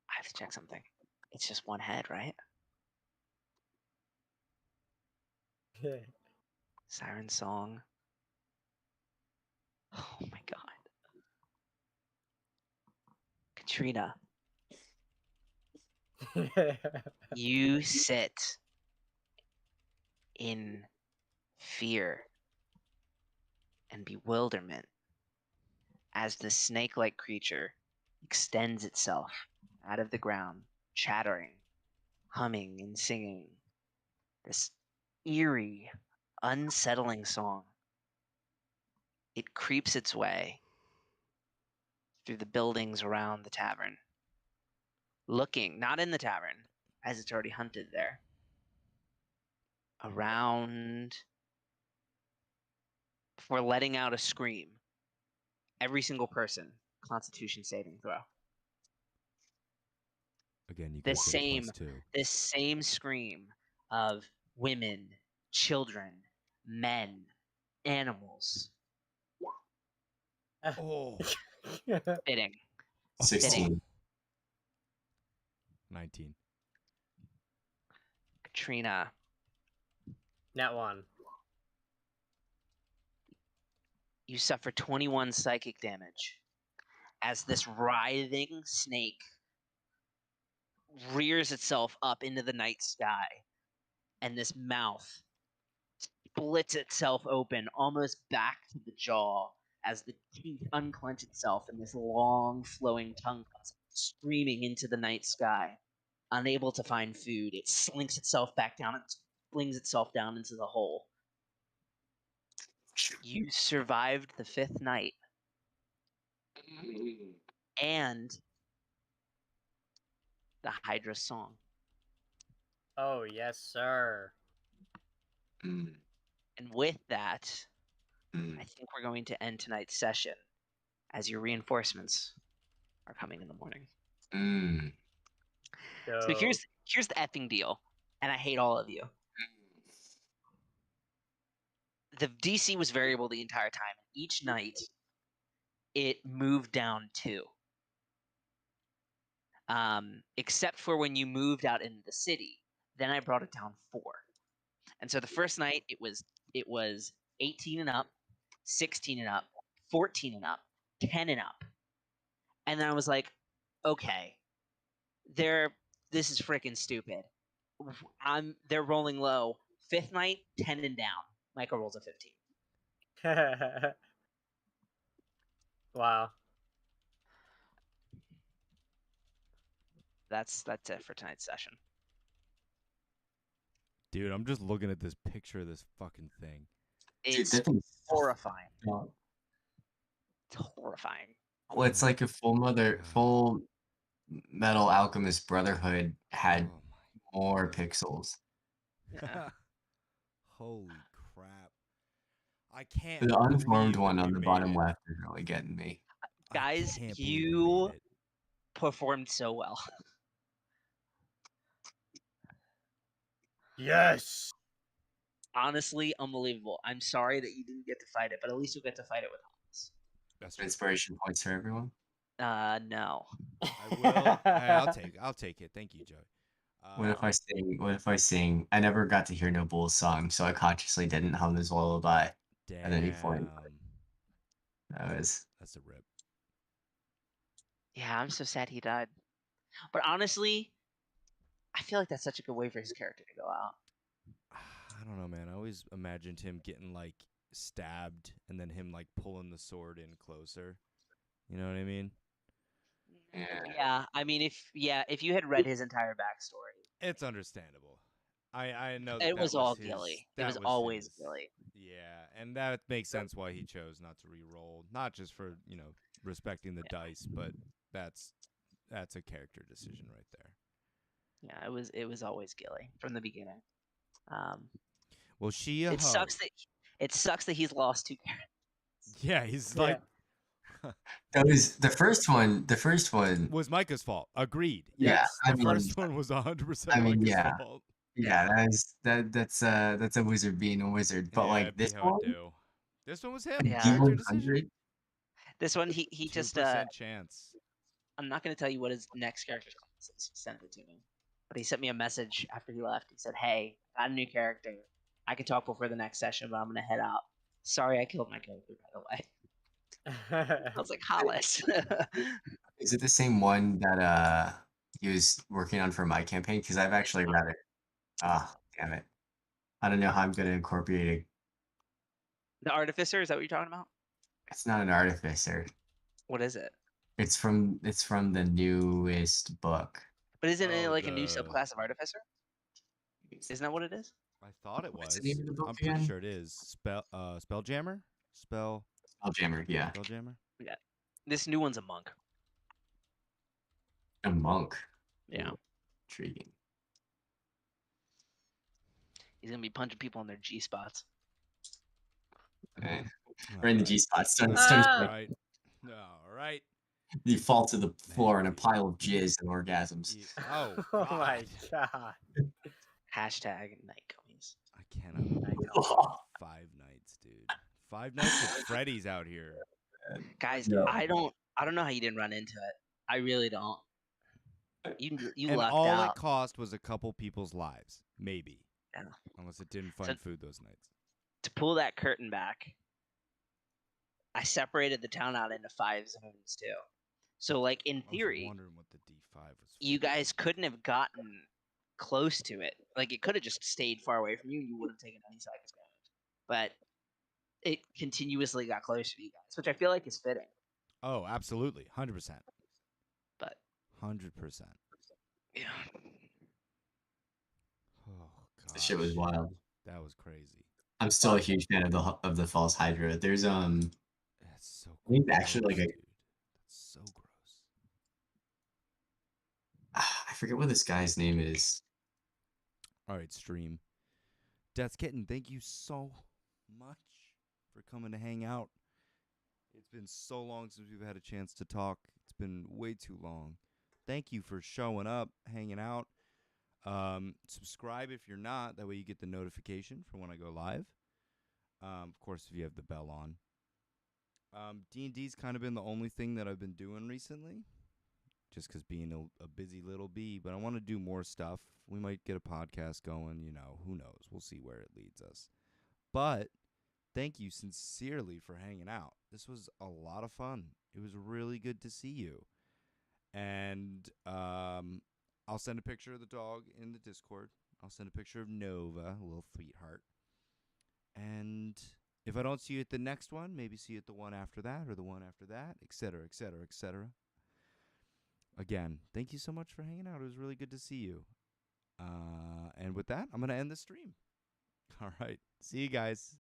Speaker 5: I have to check something. It's just one head, right? Siren Song. Oh my god. Katrina, you sit in fear and bewilderment as the snake-like creature extends itself out of the ground, chattering, humming, and singing this eerie, unsettling song. It creeps its way through the buildings around the tavern, looking, not in the tavern, as it's already hunted there, around for letting out a scream. Every single person, Constitution saving throw.
Speaker 1: Again, you
Speaker 5: The
Speaker 1: guys get
Speaker 5: same,
Speaker 1: +2.
Speaker 5: this same scream of women, children, men, animals.
Speaker 1: Oh.
Speaker 5: Fitting.
Speaker 4: 16.
Speaker 1: 19.
Speaker 5: Katrina,
Speaker 2: That one.
Speaker 5: you suffer 21 psychic damage as this writhing snake rears itself up into the night sky, and this mouth splits itself open almost back to the jaw as the teeth unclench itself and this long flowing tongue comes screaming into the night sky. Unable to find food, it slinks itself back down and flings itself down into the hole. You survived the 5th night and the Hydra song.
Speaker 2: Oh, yes, sir.
Speaker 4: Mm.
Speaker 5: And with that,
Speaker 4: Mm.
Speaker 5: I think we're going to end tonight's session as your reinforcements are coming in the morning.
Speaker 4: Mm.
Speaker 5: So here's the effing deal, and I hate all of you. The DC was variable the entire time. Each night, it moved down 2. Except for when you moved out into the city. Then I brought it down 4. And so the first night, it was 18 and up, 16 and up, 14 and up, 10 and up. And then I was like, okay, this is freaking stupid. They're rolling low. 5th night, 10 and down. Michael rolls a 15.
Speaker 2: Wow.
Speaker 5: that's it for tonight's session.
Speaker 1: Dude, I'm just looking at this picture of this fucking thing.
Speaker 4: Dude,
Speaker 5: It's
Speaker 4: that thing's
Speaker 5: horrifying.
Speaker 4: no.
Speaker 5: It's horrifying.
Speaker 4: Well, it's like if Full Metal Alchemist Brotherhood had
Speaker 1: Oh
Speaker 4: more pixels.
Speaker 5: Yeah.
Speaker 1: Holy crap. I can't
Speaker 4: The unformed
Speaker 1: believe
Speaker 4: one
Speaker 1: we
Speaker 4: on the
Speaker 1: made
Speaker 4: bottom
Speaker 1: it.
Speaker 4: left is really getting me.
Speaker 1: I
Speaker 5: Guys,
Speaker 1: can't believe we
Speaker 5: you
Speaker 1: made it.
Speaker 5: performed so well.
Speaker 2: Yes.
Speaker 5: Honestly, unbelievable. I'm sorry that you didn't get to fight it, but at least you'll get to fight it with Hans.
Speaker 1: That's true.
Speaker 4: Inspiration points for everyone.
Speaker 5: No.
Speaker 1: I will. Hey, I'll take it. Thank you, Joey.
Speaker 4: What if I sing? What if I sing? I never got to hear Noble's song, so I consciously didn't hum his lullaby at any point. That's
Speaker 1: a rip.
Speaker 5: Yeah, I'm so sad he died. But honestly, I feel like that's such a good way for his character to go out.
Speaker 1: I don't know, man. I always imagined him getting like stabbed and then him like pulling the sword in closer. You know what I mean?
Speaker 5: Yeah, I mean, if you had read his entire backstory,
Speaker 1: It's understandable. I know
Speaker 5: it
Speaker 1: that
Speaker 5: was
Speaker 1: was
Speaker 5: all
Speaker 1: his,
Speaker 5: Gilly. It
Speaker 1: that
Speaker 5: was always
Speaker 1: his.
Speaker 5: Gilly.
Speaker 1: Yeah, and that makes sense why he chose not to re-roll, not just for respecting the dice, but that's a character decision right there.
Speaker 5: Yeah, it was always Gilly from the beginning.
Speaker 1: Well, she
Speaker 5: it sucks that he's lost 2 characters.
Speaker 1: Yeah, he's like
Speaker 4: that was the first one. The first one
Speaker 1: was Micah's fault. Agreed.
Speaker 4: Yeah,
Speaker 1: Yes, the first one was 100% Micah's fault.
Speaker 4: Yeah, that's a wizard being a wizard. But
Speaker 1: Yeah,
Speaker 4: like
Speaker 1: it'd be
Speaker 4: this
Speaker 1: how it
Speaker 4: one,
Speaker 1: do. This one was him.
Speaker 5: Yeah.
Speaker 1: Character decision.
Speaker 5: This one he just
Speaker 1: 2% chance.
Speaker 5: I'm not going to tell you what his next character's class is. He sent it to me. But he sent me a message after he left. He said, "Hey, I got a new character. I can talk before the next session, but I'm going to head out. Sorry I killed my character, by the way." I was like, Hollis.
Speaker 4: Is it the same one that he was working on for my campaign? Because I've actually read it. Ah, damn it. I don't know how I'm gonna incorporate it.
Speaker 5: The Artificer, is that what you're talking about?
Speaker 4: It's not an artificer.
Speaker 5: What is it?
Speaker 4: It's from the newest book.
Speaker 5: But isn't it like a new subclass of Artificer? Isn't that what it is?
Speaker 1: I thought it was.
Speaker 4: What's the name of the book
Speaker 1: I'm pretty
Speaker 4: again?
Speaker 1: sure it is. Spelljammer?
Speaker 4: Spelljammer, yeah.
Speaker 1: Spelljammer?
Speaker 5: Yeah. This new one's a monk.
Speaker 4: A monk.
Speaker 5: Yeah.
Speaker 4: Intriguing.
Speaker 5: He's gonna be punching people on their G spots.
Speaker 4: Okay. Right in the G spot.
Speaker 1: Right. All right.
Speaker 4: You fall to the floor in a pile of jizz and orgasms.
Speaker 1: Oh,
Speaker 2: Oh my god.
Speaker 5: Hashtag night gummies.
Speaker 1: I cannot. 5 nights, dude. 5 nights with Freddy's out here.
Speaker 5: Guys,
Speaker 4: No.
Speaker 5: I don't know how you didn't run into it. I really don't. You
Speaker 1: And
Speaker 5: lucked
Speaker 1: all
Speaker 5: out.
Speaker 1: it cost was a couple people's lives, maybe.
Speaker 5: Yeah.
Speaker 1: Unless it didn't find food those nights.
Speaker 5: To pull that curtain back, I separated the town out into 5 zones too. So, like in
Speaker 1: I was
Speaker 5: theory,
Speaker 1: wondering what the D5 was.
Speaker 5: you guys couldn't have gotten close to it. Like it could have just stayed far away from you, and you wouldn't have taken any psychic damage. But it continuously got closer to you guys, which I feel like is fitting.
Speaker 1: Oh, absolutely, 100%.
Speaker 5: But
Speaker 1: 100%.
Speaker 5: yeah.
Speaker 1: Oh god.
Speaker 4: This shit was wild.
Speaker 1: That was crazy.
Speaker 4: I'm still a huge fan of the false hydra. There's
Speaker 1: That's so.
Speaker 4: I think actually like
Speaker 1: dude. That's so gross.
Speaker 4: I forget what this guy's name is.
Speaker 1: All right, stream. Death's Kitten, thank you so much for coming to hang out. It's been so long since we've had a chance to talk. It's been way too long. Thank you for showing up, hanging out. Subscribe if you're not. That way you get the notification for when I go live. Of course, if you have the bell on. D&D's kind of been the only thing that I've been doing recently. Just because being a busy little bee. But I want to do more stuff. We might get a podcast going. Who knows? We'll see where it leads us. But thank you sincerely for hanging out. This was a lot of fun. It was really good to see you. And I'll send a picture of the dog in the Discord. I'll send a picture of Nova, a little sweetheart. And if I don't see you at the next one, maybe see you at the one after that or the one after that, etc., etc., etc. again, thank you so much for hanging out. It was really good to see you. And with that, I'm going to end the stream. All right. See you guys.